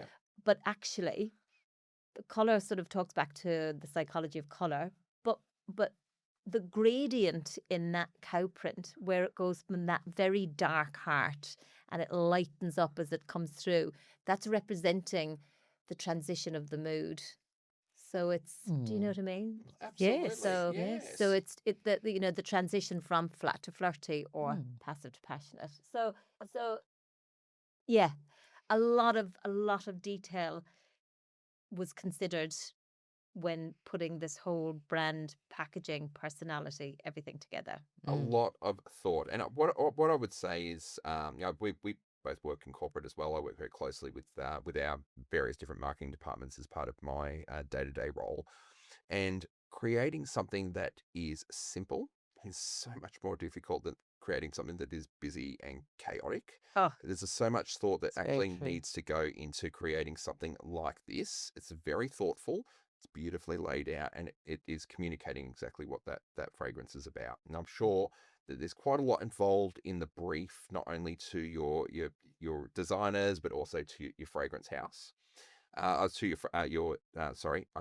Speaker 3: but actually the color sort of talks back to the psychology of color, but the gradient in that cow print, where it goes from that very dark heart and it lightens up as it comes through, that's representing the transition of the mood. So it's, do you know what I mean?
Speaker 2: Absolutely.
Speaker 3: So
Speaker 2: Yes.
Speaker 3: so it's the transition from flat to flirty or passive to passionate. So yeah, a lot of detail was considered when putting this whole brand, packaging, personality, everything together.
Speaker 2: A lot of thought. And what I would say is, we both work in corporate as well. I work very closely with our various different marketing departments as part of my day-to-day role. And creating something that is simple is so much more difficult than creating something that is busy and chaotic.
Speaker 3: Oh,
Speaker 2: There's so much thought that
Speaker 1: It's very
Speaker 2: actually
Speaker 1: true.
Speaker 2: needs to go into creating something like this. It's very thoughtful. It's beautifully laid out, and it is communicating exactly what that fragrance is about. And I'm sure that there's quite a lot involved in the brief, not only to your designers, but also to your fragrance house. To I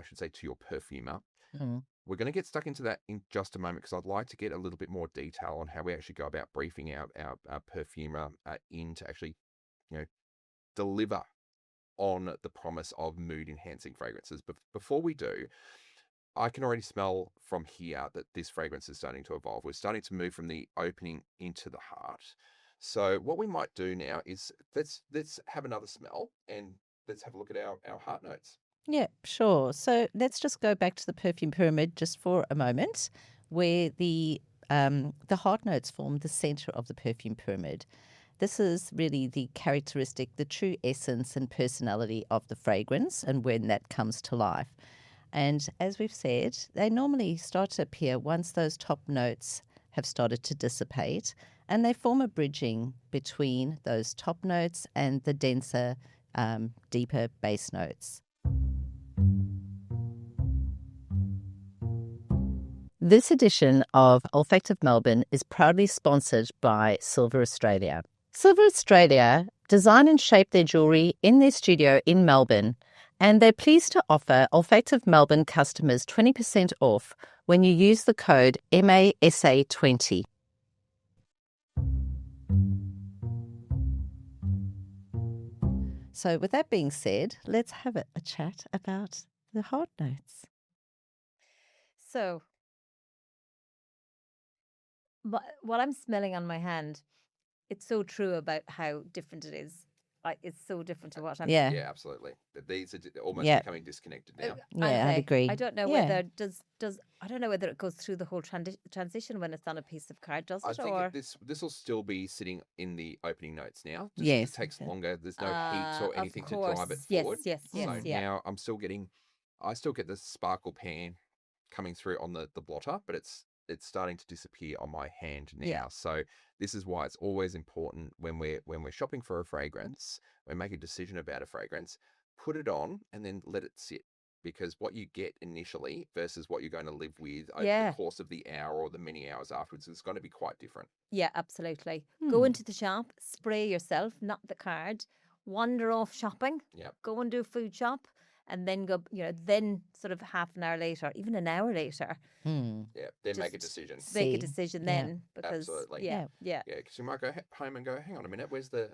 Speaker 2: should say to your perfumer.
Speaker 1: Mm.
Speaker 2: We're going to get stuck into that in just a moment because I'd like to get a little bit more detail on how we actually go about briefing our perfumer in to actually, deliver on the promise of mood enhancing fragrances. But before we do, I can already smell from here that this fragrance is starting to evolve. We're starting to move from the opening into the heart. So what we might do now is let's have another smell and let's have a look at our heart notes.
Speaker 1: Yeah, sure. So let's just go back to the perfume pyramid just for a moment, where the heart notes form the center of the perfume pyramid. This is really the characteristic, the true essence and personality of the fragrance and when that comes to life. And as we've said, they normally start to appear once those top notes have started to dissipate, and they form a bridging between those top notes and the denser, deeper bass notes. This edition of Olfactive Melbourne is proudly sponsored by Silver Australia. Silver Australia design and shape their jewellery in their studio in Melbourne, and they're pleased to offer Olfactive Melbourne customers 20% off when you use the code MASA20. So with that being said, let's have a chat about the heart notes.
Speaker 3: so what I'm smelling on my hand, it's so true about how different it is. Like, it's so different to what I'm.
Speaker 1: Yeah.
Speaker 2: Yeah, absolutely. These are almost
Speaker 1: Yeah.
Speaker 2: becoming disconnected now.
Speaker 1: Yeah, I'd agree.
Speaker 3: I don't know
Speaker 1: Yeah.
Speaker 3: whether I don't know whether it goes through the whole transition when it's on a piece of card, does
Speaker 2: I
Speaker 3: it?
Speaker 2: think
Speaker 3: Or
Speaker 2: this will still be sitting in the opening notes now. Just
Speaker 1: Yes.
Speaker 2: it takes longer. There's no heat or
Speaker 3: of
Speaker 2: anything to drive it
Speaker 3: course. Yes,
Speaker 2: forward.
Speaker 3: yes,
Speaker 2: So
Speaker 3: yes, yeah.
Speaker 2: now I still get the sparkle pan coming through on the blotter, but it's starting to disappear on my hand now.
Speaker 3: Yeah.
Speaker 2: So this is why it's always important when we're shopping for a fragrance, we make a decision about a fragrance, put it on and then let it sit. Because what you get initially versus what you're going to live with over
Speaker 3: Yeah.
Speaker 2: the course of the hour or the many hours afterwards is going to be quite different.
Speaker 3: Yeah, absolutely. Go into the shop, spray yourself, not the card, wander off shopping,
Speaker 2: Yep.
Speaker 3: go and do a food shop, and then go, then sort of half an hour later, even an hour later,
Speaker 1: Mm.
Speaker 2: Yeah, then make a
Speaker 3: Just
Speaker 2: decision.
Speaker 3: make
Speaker 1: See.
Speaker 3: a decision
Speaker 1: Yeah.
Speaker 3: then. Because,
Speaker 2: Absolutely.
Speaker 3: yeah.
Speaker 2: Yeah, because you might go home and go, hang on a minute, where's the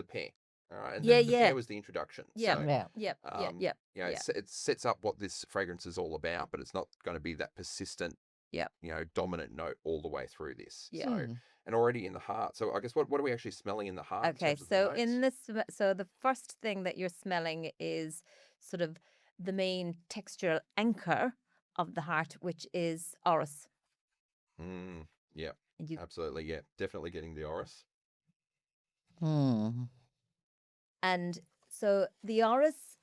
Speaker 2: pair? All right, and
Speaker 3: Yeah,
Speaker 2: the
Speaker 3: yeah.
Speaker 2: pair was the introduction.
Speaker 3: Yeah.
Speaker 2: So,
Speaker 1: Yeah.
Speaker 3: Yep,
Speaker 2: yeah, it sets up what this fragrance is all about, but it's not going to be that persistent,
Speaker 3: Yep.
Speaker 2: dominant note all the way through this.
Speaker 3: Yeah.
Speaker 2: So, and already in the heart. So, I guess what are we actually smelling in the heart?
Speaker 3: Okay,
Speaker 2: in terms of the
Speaker 3: so
Speaker 2: notes?
Speaker 3: in this, so the first thing that you're smelling is sort of the main textural anchor of the heart, which is orris.
Speaker 2: Yeah,
Speaker 3: And you
Speaker 2: absolutely. Yeah, definitely getting the orris.
Speaker 1: Mm.
Speaker 3: And so the orris,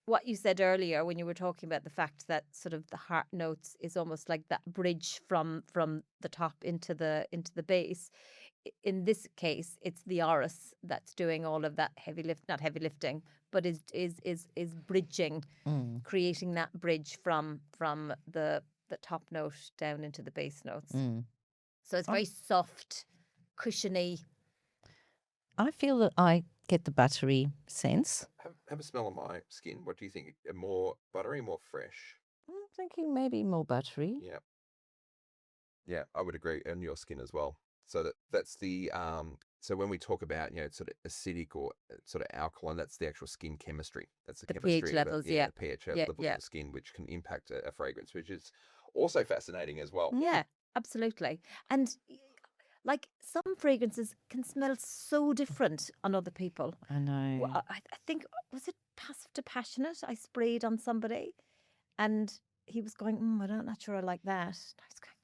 Speaker 3: what you said earlier when you were talking about the fact that sort of the heart notes is almost like that bridge from the top into the base. In this case, it's the orris that's doing all of that not heavy lifting, but is bridging, creating that bridge from the top note down into the base notes. So it's very soft, cushiony.
Speaker 1: I feel that I get the buttery sense.
Speaker 2: Have a smell on my skin. What do you think? More buttery, more fresh?
Speaker 1: I'm thinking maybe more buttery.
Speaker 2: Yeah. Yeah, I would agree. And your skin as well. That's the so when we talk about, sort of acidic or sort of alkaline, that's the actual skin chemistry. That's the
Speaker 3: The pH
Speaker 2: chemistry of
Speaker 3: levels, yeah.
Speaker 2: the pH
Speaker 3: Yeah,
Speaker 2: levels
Speaker 3: yeah.
Speaker 2: of the skin, which can impact a fragrance, which is also fascinating as well.
Speaker 3: Yeah, absolutely. And like some fragrances can smell so different on other people.
Speaker 1: I know.
Speaker 3: I think, was it Passive to Passionate I sprayed on somebody, and he was going, I'm not sure I like that. And I was going,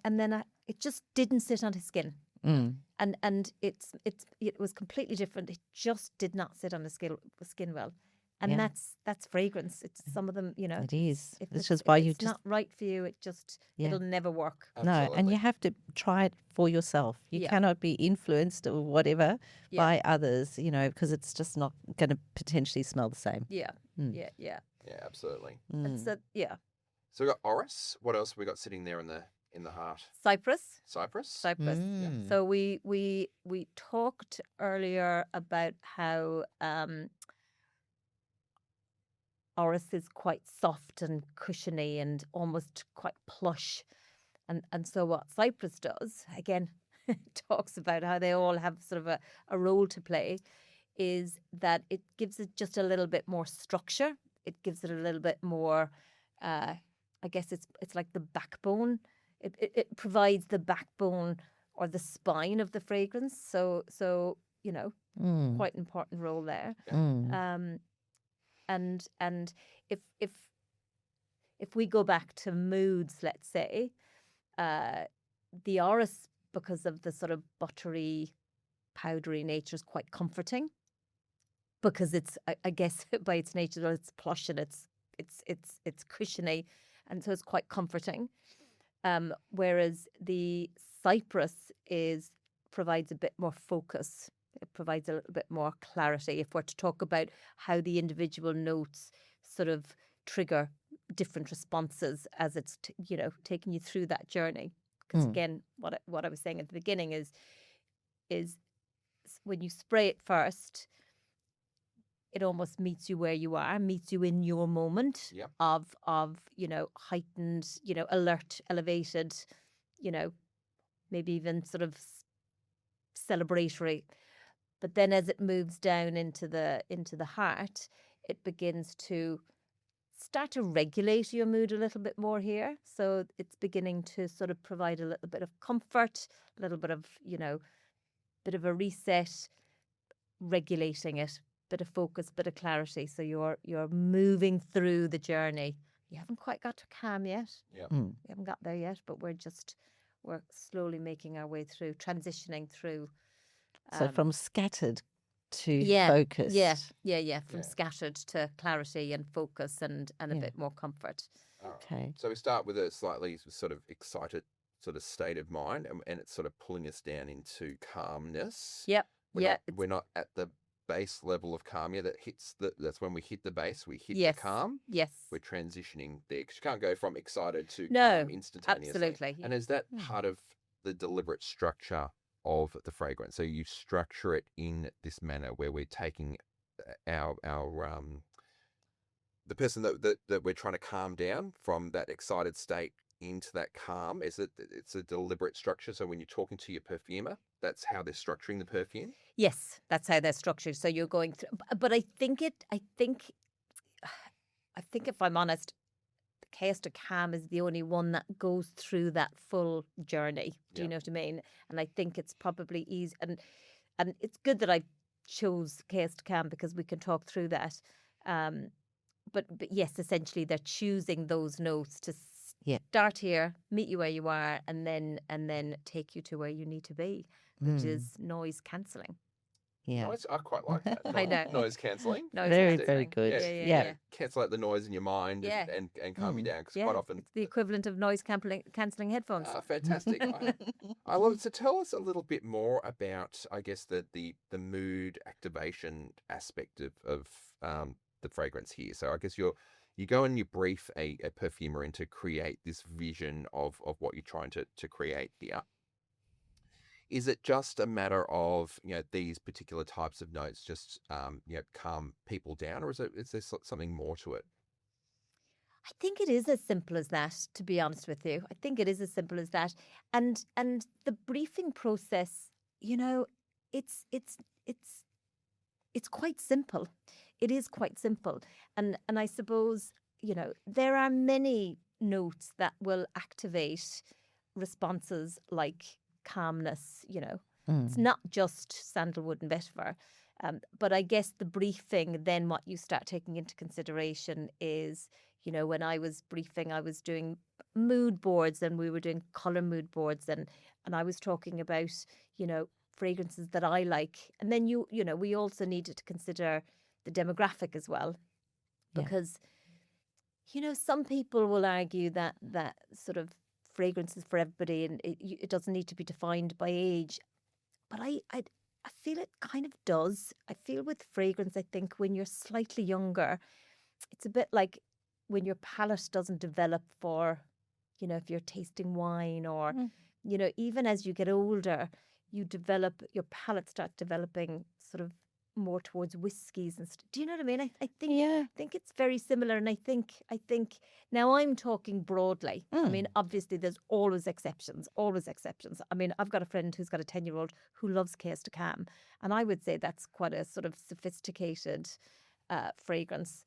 Speaker 3: and then it just didn't sit on his skin.
Speaker 1: Mm.
Speaker 3: And it was completely different. It just did not sit on the skin well. And
Speaker 1: Yeah.
Speaker 3: that's fragrance. It's some of them,
Speaker 1: It is.
Speaker 3: If
Speaker 1: This
Speaker 3: it's,
Speaker 1: is why
Speaker 3: if
Speaker 1: you
Speaker 3: it's
Speaker 1: just
Speaker 3: not right for you, it'll never work.
Speaker 1: No, and
Speaker 2: Absolutely.
Speaker 1: you have to try it for yourself. You
Speaker 3: Yeah.
Speaker 1: cannot be influenced or whatever
Speaker 3: Yeah.
Speaker 1: by others, because it's just not going to potentially smell the same.
Speaker 3: Yeah,
Speaker 1: Mm.
Speaker 3: yeah.
Speaker 2: Yeah, absolutely.
Speaker 3: And
Speaker 1: Mm.
Speaker 3: so
Speaker 2: So we got Oris. What else have we got sitting there in the heart?
Speaker 3: Cyprus.
Speaker 2: Cyprus.
Speaker 1: Mm.
Speaker 3: So we talked earlier about how Oris is quite soft and cushiony and almost quite plush. And so what Cyprus does, again, talks about how they all have sort of a role to play, is that it gives it just a little bit more structure. It gives it a little bit more, I guess it's like the backbone. It provides the backbone or the spine of the fragrance. So
Speaker 1: Mm.
Speaker 3: quite an important role there.
Speaker 1: Mm.
Speaker 3: And if we go back to moods, let's say, the Oris, because of the sort of buttery, powdery nature, is quite comforting. Because it's, I guess, by its nature, it's plush and it's cushiony, and so it's quite comforting. Whereas the Cyprus provides a bit more focus. It provides a little bit more clarity. If we're to talk about how the individual notes sort of trigger different responses as it's taking you through that journey. Because again, what I was saying at the beginning is when you spray it first, it almost meets you where you are, meets you in your moment of heightened, alert, elevated, maybe even sort of celebratory. But then as it moves down into the heart, it begins to start to regulate your mood a little bit more here. So it's beginning to sort of provide a little bit of comfort, a little bit of, bit of a reset, regulating it, bit of focus, bit of clarity. So you're moving through the journey. You haven't quite got to calm yet.
Speaker 2: Yeah.
Speaker 1: Mm.
Speaker 3: We haven't got there yet, but we're slowly making our way through, transitioning through.
Speaker 1: So from scattered to focused.
Speaker 3: Yeah. From scattered to clarity and focus and a bit more comfort.
Speaker 1: Okay.
Speaker 2: So we start with a slightly sort of excited sort of state of mind, and it's sort of pulling us down into calmness.
Speaker 3: Yep.
Speaker 2: We're not at the base level of calm yet. That's when we hit the base. We hit the calm.
Speaker 3: Yes.
Speaker 2: We're transitioning there, because you can't go from excited to
Speaker 3: No,
Speaker 2: calm instantaneously.
Speaker 3: absolutely.
Speaker 2: And is that part of the deliberate structure of the fragrance? So you structure it in this manner where we're taking our the person that we're trying to calm down from that excited state into that calm. It's a deliberate structure. So when you're talking to your perfumer, that's how they're structuring the perfume.
Speaker 3: Yes, that's how they're structured. So you're going through, but I think if I'm honest, the Chaos to Calm is the only one that goes through that full journey. Do you know what I mean? And I think it's probably easy, and it's good that I chose Chaos to Calm, because we can talk through that. But yes, essentially they're choosing those notes to start here, meet you where you are, and then take you to where you need to be, which is noise cancelling.
Speaker 1: Yeah.
Speaker 2: I quite like that.
Speaker 3: I know.
Speaker 2: Noise cancelling.
Speaker 1: Very, very good. Yeah.
Speaker 2: Cancel out the noise in your mind and calm you down, because quite often
Speaker 3: it's the equivalent of noise cancelling headphones.
Speaker 2: Fantastic. I love it. So tell us a little bit more about, I guess, the mood activation aspect of the fragrance here. So I guess you go and you brief a perfumer in to create this vision of what you're trying to create here. Is it just a matter of, these particular types of notes just calm people down, or is there something more to it?
Speaker 3: I I think it is as simple as that, to be honest with you. I think it is as simple as that. And the briefing process, you know, it's it's it's it's quite simple. It is quite simple. And I suppose, you know, there are many notes that will activate responses like calmness, you know. It's not just sandalwood and vetiver. But I guess the briefing, then what you start taking into consideration is, you know, when I was briefing, I was doing mood boards and we were doing color mood boards and I was talking about, you know, fragrances that I like. And then you know, we also needed to consider the demographic as well,
Speaker 1: Yeah.
Speaker 3: because, you know, some people will argue that sort of fragrance is for everybody and it doesn't need to be defined by age. But I feel it kind of does. I feel with fragrance, I think when you're slightly younger, it's a bit like when your palate doesn't develop for, you know, if you're tasting wine or, you know, even as you get older, you develop, your palate starts developing sort of more towards whiskies and stuff. Do you know what I mean? I think
Speaker 1: Yeah.
Speaker 3: I think it's very similar, and I think now I'm talking broadly. I mean, obviously there's always exceptions, always exceptions. I mean, I've got a friend who's got a 10-year-old who loves Case de Cam, and I would say that's quite a sort of sophisticated fragrance.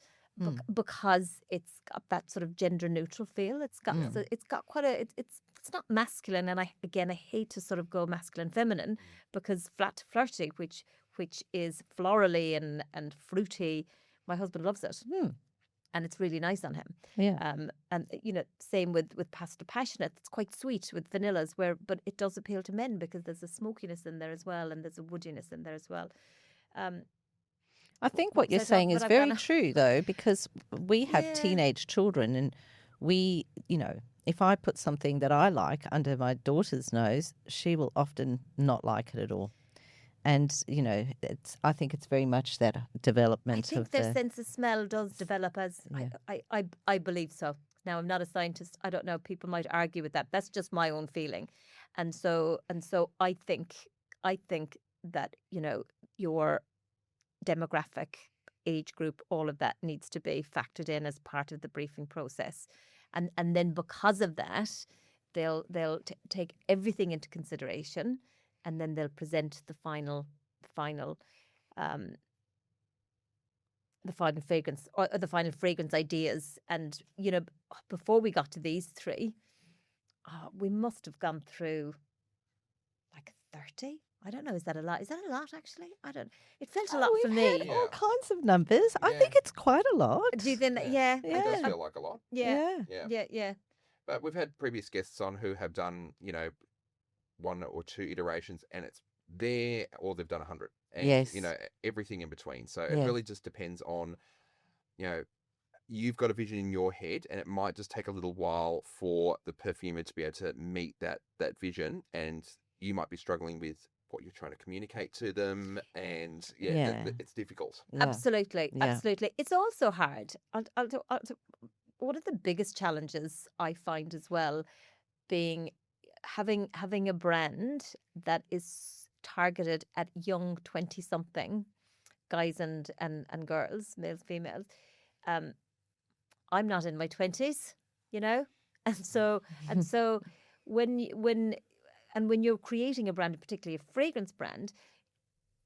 Speaker 3: Because it's got that sort of gender neutral feel. It's got it's got quite a it's not masculine, and I hate to sort of go masculine feminine, because flirty, which is florally and fruity, my husband loves it. And it's really nice on him.
Speaker 1: Yeah.
Speaker 3: And you know, same with Pastel Passionate. It's quite sweet with vanillas, but it does appeal to men because there's a smokiness in there as well, and there's a woodiness in there as well.
Speaker 1: I think
Speaker 3: What
Speaker 1: what
Speaker 3: was
Speaker 1: you're
Speaker 3: I
Speaker 1: saying
Speaker 3: talking
Speaker 1: is
Speaker 3: about?
Speaker 1: very true, though, because we have
Speaker 3: Yeah.
Speaker 1: teenage children, and we, you know, if I put something that I like under my daughter's nose, she will often not like it at all. And, you know, I think it's very much that development
Speaker 3: I think
Speaker 1: of
Speaker 3: their
Speaker 1: the.
Speaker 3: sense of smell does develop as
Speaker 1: Yeah.
Speaker 3: I believe so. Now I'm not a scientist. I don't know. People might argue with that. That's just my own feeling, and so I think that, you know, your demographic, age group, all of that needs to be factored in as part of the briefing process, and then because of that, they'll take everything into consideration, and then they'll present the final um, the final fragrance or the final fragrance ideas. And you know, before we got to these three, we must have gone through like 30. I don't know. Is that a lot? Is that a lot, actually? I don't. It felt a lot for
Speaker 1: We've
Speaker 3: me.
Speaker 1: had all kinds of numbers. I
Speaker 2: Yeah.
Speaker 1: think it's quite a lot.
Speaker 3: Do you think that?
Speaker 2: Yeah.
Speaker 3: Yeah.
Speaker 2: It does
Speaker 1: Yeah.
Speaker 2: feel like a lot.
Speaker 3: Yeah.
Speaker 1: Yeah.
Speaker 2: Yeah.
Speaker 3: Yeah.
Speaker 2: But we've had previous guests on who have done, you know, 1 or 2 iterations, and it's there, or they've done 100, and
Speaker 1: Yes.
Speaker 2: you know, everything in between. So
Speaker 1: Yes.
Speaker 2: it really just depends on, you know, you've got a vision in your head, and it might just take a little while for the perfumer to be able to meet that vision, and you might be struggling with what you're trying to communicate to them, and
Speaker 1: Yeah.
Speaker 2: it's difficult.
Speaker 1: Yeah.
Speaker 3: Absolutely.
Speaker 1: Yeah.
Speaker 3: Absolutely. It's also hard. One of the biggest challenges I find as well, being having a brand that is targeted at young 20 something guys and girls, males, females. I'm not in my 20s, you know, and so when you're creating a brand, particularly a fragrance brand,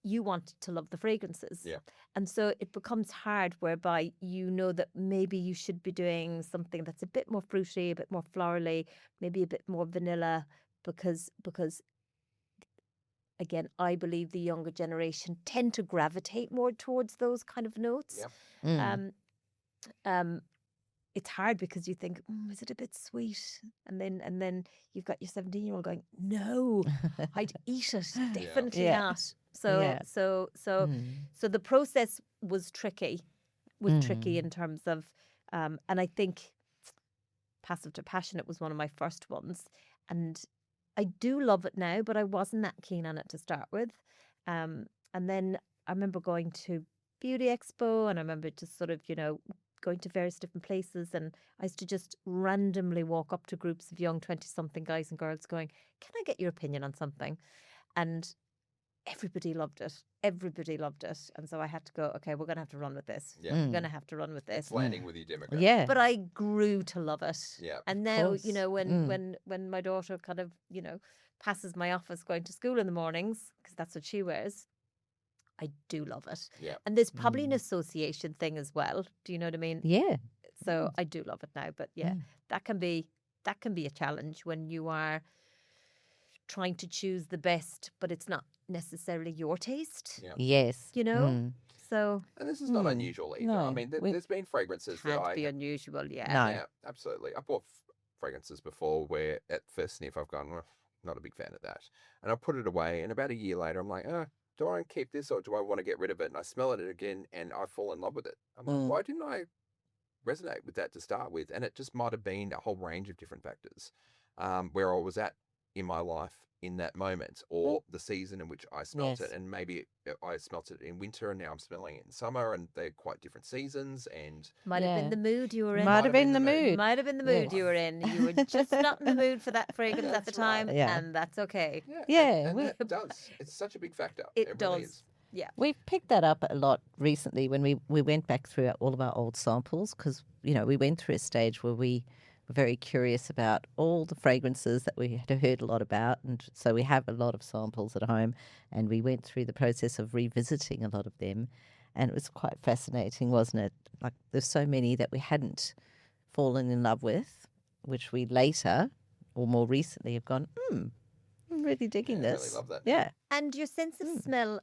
Speaker 3: you want to love the fragrances.
Speaker 2: Yeah.
Speaker 3: And so it becomes hard, whereby you know that maybe you should be doing something that's a bit more fruity, a bit more florally, maybe a bit more vanilla, because again, I believe the younger generation tend to gravitate more towards those kind of notes.
Speaker 2: Yeah.
Speaker 3: It's hard because you think, is it a bit sweet? And then you've got your 17-year-old going, no, I'd eat it, definitely
Speaker 1: Yeah.
Speaker 3: not. So
Speaker 1: Yeah.
Speaker 3: so the process was tricky, in terms of, and I think Passive to Passionate was one of my first ones, and I do love it now, but I wasn't that keen on it to start with. And then I remember going to Beauty Expo, and I remember just sort of, you know, going to various different places, and I used to just randomly walk up to groups of young 20-something guys and girls going, can I get your opinion on something? And everybody loved it. Everybody loved it. And so I had to go, okay, we're going to have to run with this.
Speaker 2: Yeah.
Speaker 3: We're going to have to run with this.
Speaker 2: It's landing with your demographic.
Speaker 1: Yeah.
Speaker 3: But I grew to love it.
Speaker 2: Yeah.
Speaker 3: And now,
Speaker 1: course.
Speaker 3: when my daughter kind of, passes my office going to school in the mornings, because that's what she wears, I do love it.
Speaker 2: Yeah.
Speaker 3: And there's probably an association thing as well. Do you know what I mean?
Speaker 1: Yeah.
Speaker 3: So I do love it now. But yeah, that can be a challenge when you are trying to choose the best, but it's not necessarily your taste.
Speaker 2: Yeah.
Speaker 1: Yes.
Speaker 3: So
Speaker 2: And this is not unusual either.
Speaker 1: No,
Speaker 2: I mean, there's been fragrances that
Speaker 3: can't
Speaker 2: I
Speaker 3: be unusual. Yeah.
Speaker 1: No.
Speaker 2: Yeah, absolutely. I bought fragrances before where at first sniff I've gone, well, not a big fan of that. And I put it away, and about a year later I'm like, do I want to keep this or do I want to get rid of it? And I smell it again and I fall in love with it. I'm like, why didn't I resonate with that to start with? And it just might have been a whole range of different factors where I was at in my life in that moment, or the season in which I smelt it. And maybe I smelt it in winter and now I'm smelling it in summer, and they're quite different seasons. And
Speaker 3: Might have been the mood you were in.
Speaker 1: Might have been the mood.
Speaker 3: Might have been the mood you were in. You were just not in the mood for that fragrance at the time, and that's okay.
Speaker 2: And that does. It's such a big factor.
Speaker 3: It does.
Speaker 2: Really is.
Speaker 3: Yeah.
Speaker 1: We've picked that up a lot recently when we went back through all of our old samples, because, we went through a stage where we were very curious about all the fragrances that we had heard a lot about. And so we have a lot of samples at home, and we went through the process of revisiting a lot of them. And it was quite fascinating, wasn't it? Like, there's so many that we hadn't fallen in love with, which we later or more recently have gone, I'm really digging this.
Speaker 2: I really love that.
Speaker 1: Yeah.
Speaker 3: And your sense of smell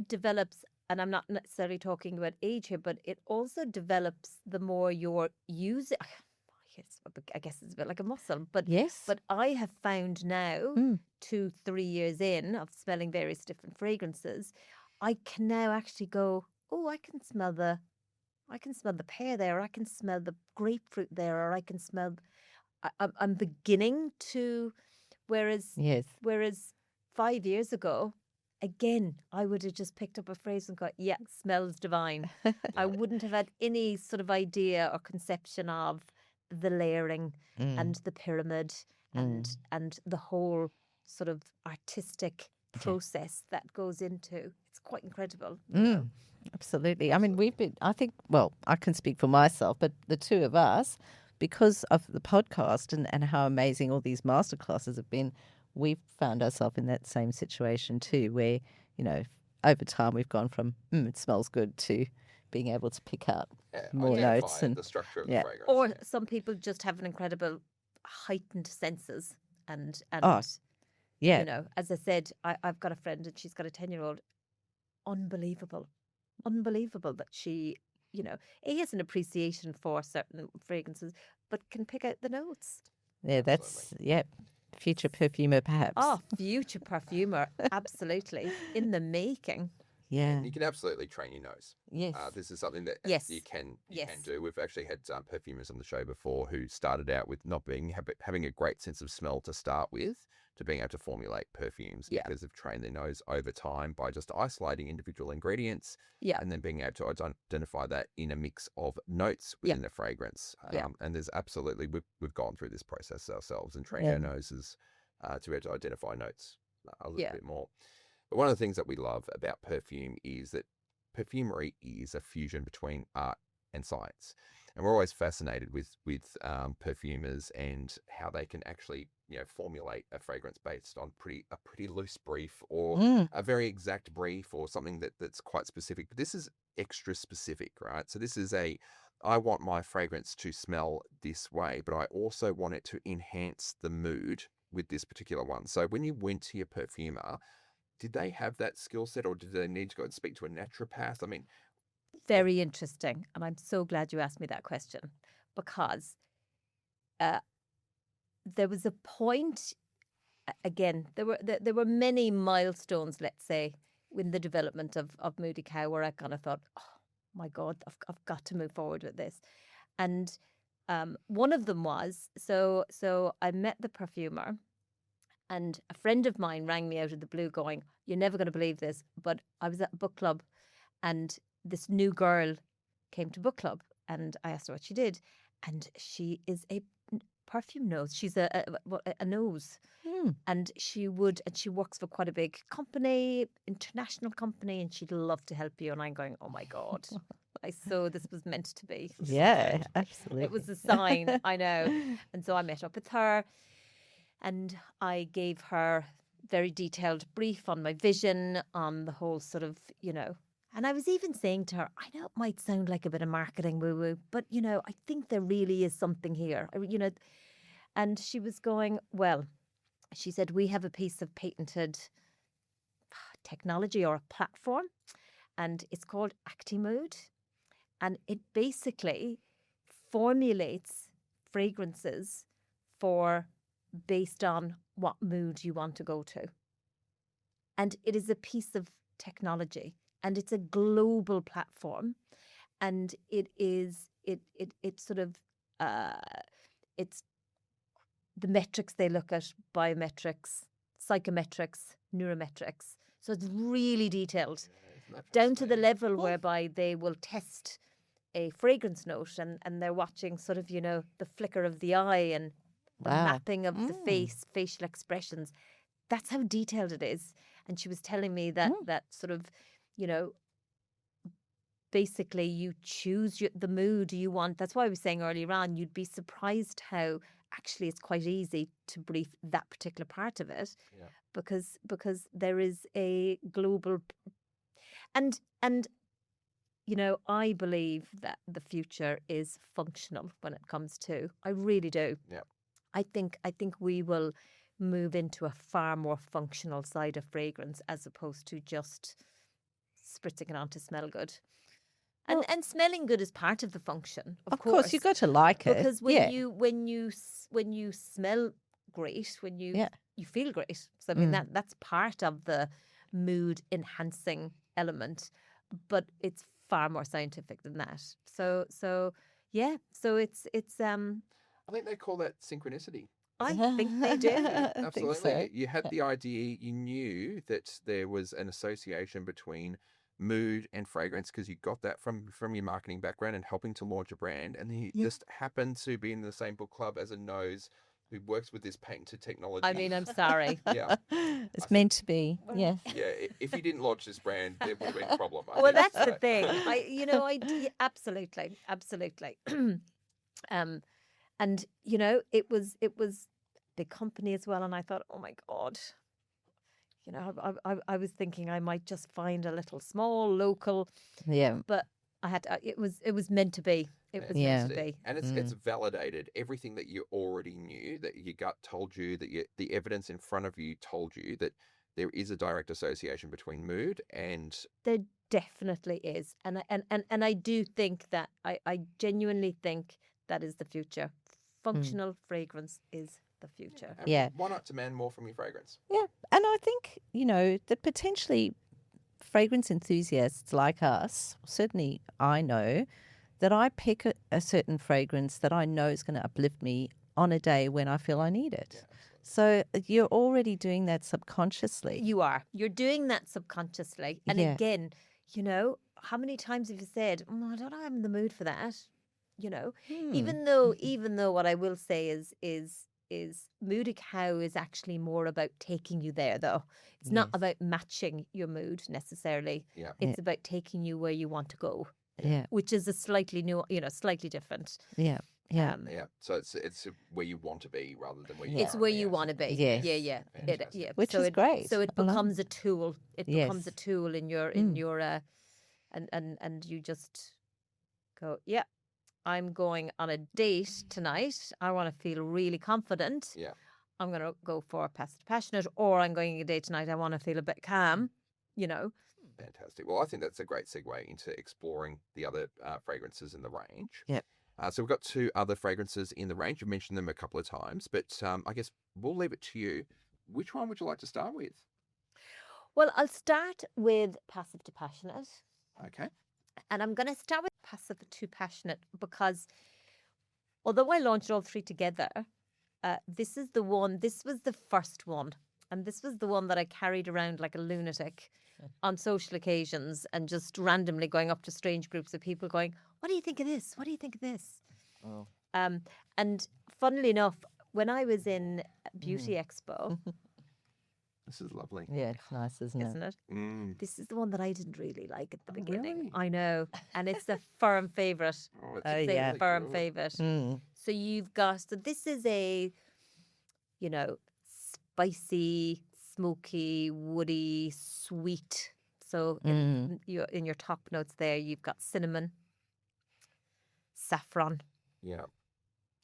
Speaker 3: develops, and I'm not necessarily talking about age here, but it also develops the more you're using. I guess it's a bit like a muscle, but
Speaker 1: Yes.
Speaker 3: But I have found now, 2-3 years in of smelling various different fragrances, I can now actually go, I can smell the pear there, or I can smell the grapefruit there, or I can smell. I'm beginning to, whereas 5 years ago, again, I would have just picked up a phrase and got, smells divine. I wouldn't have had any sort of idea or conception of the layering and the pyramid and the whole sort of artistic process that goes into. It's quite incredible.
Speaker 1: Absolutely. I mean, I can speak for myself, but the two of us, because of the podcast and how amazing all these masterclasses have been, we've found ourselves in that same situation too, where, over time we've gone from, it smells good, to being able to pick up more notes and
Speaker 2: the structure of
Speaker 1: yeah.
Speaker 2: the fragrance.
Speaker 3: Or some people just have an incredible heightened senses and as I said, I've got a friend and she's got a 10-year-old. Unbelievable that she, A, has an appreciation for certain fragrances, but can pick out the notes.
Speaker 1: Yeah, that's future perfumer perhaps.
Speaker 3: Oh, future perfumer, absolutely, in the making.
Speaker 1: Yeah.
Speaker 2: And you can absolutely train your nose.
Speaker 1: Yes.
Speaker 2: This is something that you can do. We've actually had perfumers on the show before who started out with not having a great sense of smell to start with, to being able to formulate perfumes because they've trained their nose over time by just isolating individual ingredients and then being able to identify that in a mix of notes within a fragrance. And there's absolutely, we've gone through this process ourselves and trained our noses to be able to identify notes a little bit more. But one of the things that we love about perfume is that perfumery is a fusion between art and science. And we're always fascinated with perfumers and how they can actually, formulate a fragrance based on a pretty loose brief or a very exact brief or something that's quite specific. But this is extra specific, right? So this is I want my fragrance to smell this way, but I also want it to enhance the mood with this particular one. So when you went to your perfumer, did they have that skill set, or did they need to go and speak to a naturopath? I mean,
Speaker 3: very interesting. And I'm so glad you asked me that question, because there was a point, again, there were many milestones, let's say, in the development of Mudie Cow, where I kind of thought, oh my God, I've got to move forward with this. And one of them was, so I met the perfumer, and a friend of mine rang me out of the blue going, you're never going to believe this, but I was at a book club and this new girl came to book club, and I asked her what she did, and she is a perfume nose. She's a nose. And she works for quite a big company, international company, and she'd love to help you. And I'm going, oh my God, I saw this was meant to be.
Speaker 1: Yeah, absolutely.
Speaker 3: It was a sign, I know. And so I met up with her and I gave her very detailed brief on my vision, on the whole sort of, and I was even saying to her, I know it might sound like a bit of marketing woo-woo, but, I think there really is something here, and she was going, well, she said, we have a piece of patented technology or a platform, and it's called ActiMood, and it basically formulates fragrances based on what mood you want to go to. And it is a piece of technology, and it's a global platform, and it's the metrics they look at: biometrics, psychometrics, neurometrics. So it's really detailed, down to the level whereby they will test a fragrance note and they're watching sort of, the flicker of the eye and the mapping of the face, facial expressions. That's how detailed it is. And she was telling me that sort of, basically you choose the mood you want. That's why I was saying earlier on, you'd be surprised how actually it's quite easy to brief that particular part of it, because there is a global and I believe that the future is functional when it comes to. I really do.
Speaker 2: Yeah.
Speaker 3: I think we will move into a far more functional side of fragrance as opposed to just spritzing it on to smell good. And smelling good is part of the function, of course.
Speaker 1: You've got to like it.
Speaker 3: Because when you smell great, when you feel great. So I mean that's part of the mood enhancing element, but it's far more scientific than that. So it's
Speaker 2: I think they call that synchronicity.
Speaker 3: I think they do.
Speaker 2: Absolutely.
Speaker 1: so.
Speaker 2: You had the idea, you knew that there was an association between mood and fragrance because you got that from your marketing background and helping to launch a brand, and then you just happened to be in the same book club as a nose who works with this patented technology.
Speaker 3: I mean, I'm sorry.
Speaker 2: Yeah.
Speaker 1: It's meant to be. Yeah.
Speaker 2: Yeah, if you didn't launch this brand, there would have been a problem. I
Speaker 3: Well,
Speaker 2: think.
Speaker 3: that's the thing. Absolutely. And it was big company as well, and I thought, oh my God, I was thinking I might just find a little small local, but I had it was meant to be. It was meant to be.
Speaker 2: And it's validated everything that you already knew, that your gut told you, that the evidence in front of you told you that there is a direct association between mood and.
Speaker 3: There definitely is, and I do think that I genuinely think that is the future. Functional fragrance is the future.
Speaker 2: And why not demand more from your fragrance?
Speaker 1: Yeah. And I think, that potentially fragrance enthusiasts like us, certainly I know, that I pick a certain fragrance that I know is going to uplift me on a day when I feel I need it.
Speaker 2: Yeah,
Speaker 1: so you're already doing that subconsciously.
Speaker 3: You are. You're doing that subconsciously. And again, how many times have you said, I don't know, I'm in the mood for that. Even though what I will say is Mudie Cow is actually more about taking you there, though. It's not about matching your mood necessarily.
Speaker 2: Yeah.
Speaker 3: It's about taking you where you want to go.
Speaker 1: Yeah.
Speaker 3: Which is a slightly slightly different.
Speaker 1: Yeah. Yeah.
Speaker 2: So it's where you want to be rather than where you
Speaker 3: It's
Speaker 2: are.
Speaker 3: where you want to be.
Speaker 1: Yes.
Speaker 3: Yeah.
Speaker 1: Which is great.
Speaker 3: So it becomes a tool. It becomes a
Speaker 1: Yes.
Speaker 3: tool in your and you just go, I'm going on a date tonight. I want to feel really confident.
Speaker 2: Yeah.
Speaker 3: I'm going to go for passive to passionate, or I'm going on a date tonight. I want to feel a bit calm,
Speaker 2: Fantastic. Well, I think that's a great segue into exploring the other fragrances in the range.
Speaker 1: Yep.
Speaker 2: So we've got 2 other fragrances in the range. You've mentioned them a couple of times, but I guess we'll leave it to you. Which one would you like to start with?
Speaker 3: Well, I'll start with passive to passionate.
Speaker 2: Okay.
Speaker 3: And I'm going to start with passive to passionate because although I launched all 3 together, this was the first one. And this was the one that I carried around like a lunatic on social occasions and just randomly going up to strange groups of people going, what do you think of this? What do you think of this?
Speaker 2: Oh.
Speaker 3: And funnily enough, when I was in Beauty Expo,
Speaker 2: This is lovely.
Speaker 1: Yeah, it's nice, isn't it?
Speaker 3: isn't it?
Speaker 2: Mm.
Speaker 3: This is the one that I didn't really like at the beginning.
Speaker 1: really?
Speaker 3: I know. And it's a firm favourite.
Speaker 2: Oh, it's
Speaker 1: Oh,
Speaker 2: really
Speaker 1: yeah.
Speaker 3: Firm
Speaker 2: good.
Speaker 3: favourite.
Speaker 1: Mm.
Speaker 3: So you've got, so this is a, you know, spicy, smoky, woody, sweet. So in your top notes there, you've got cinnamon, saffron,
Speaker 2: Yeah.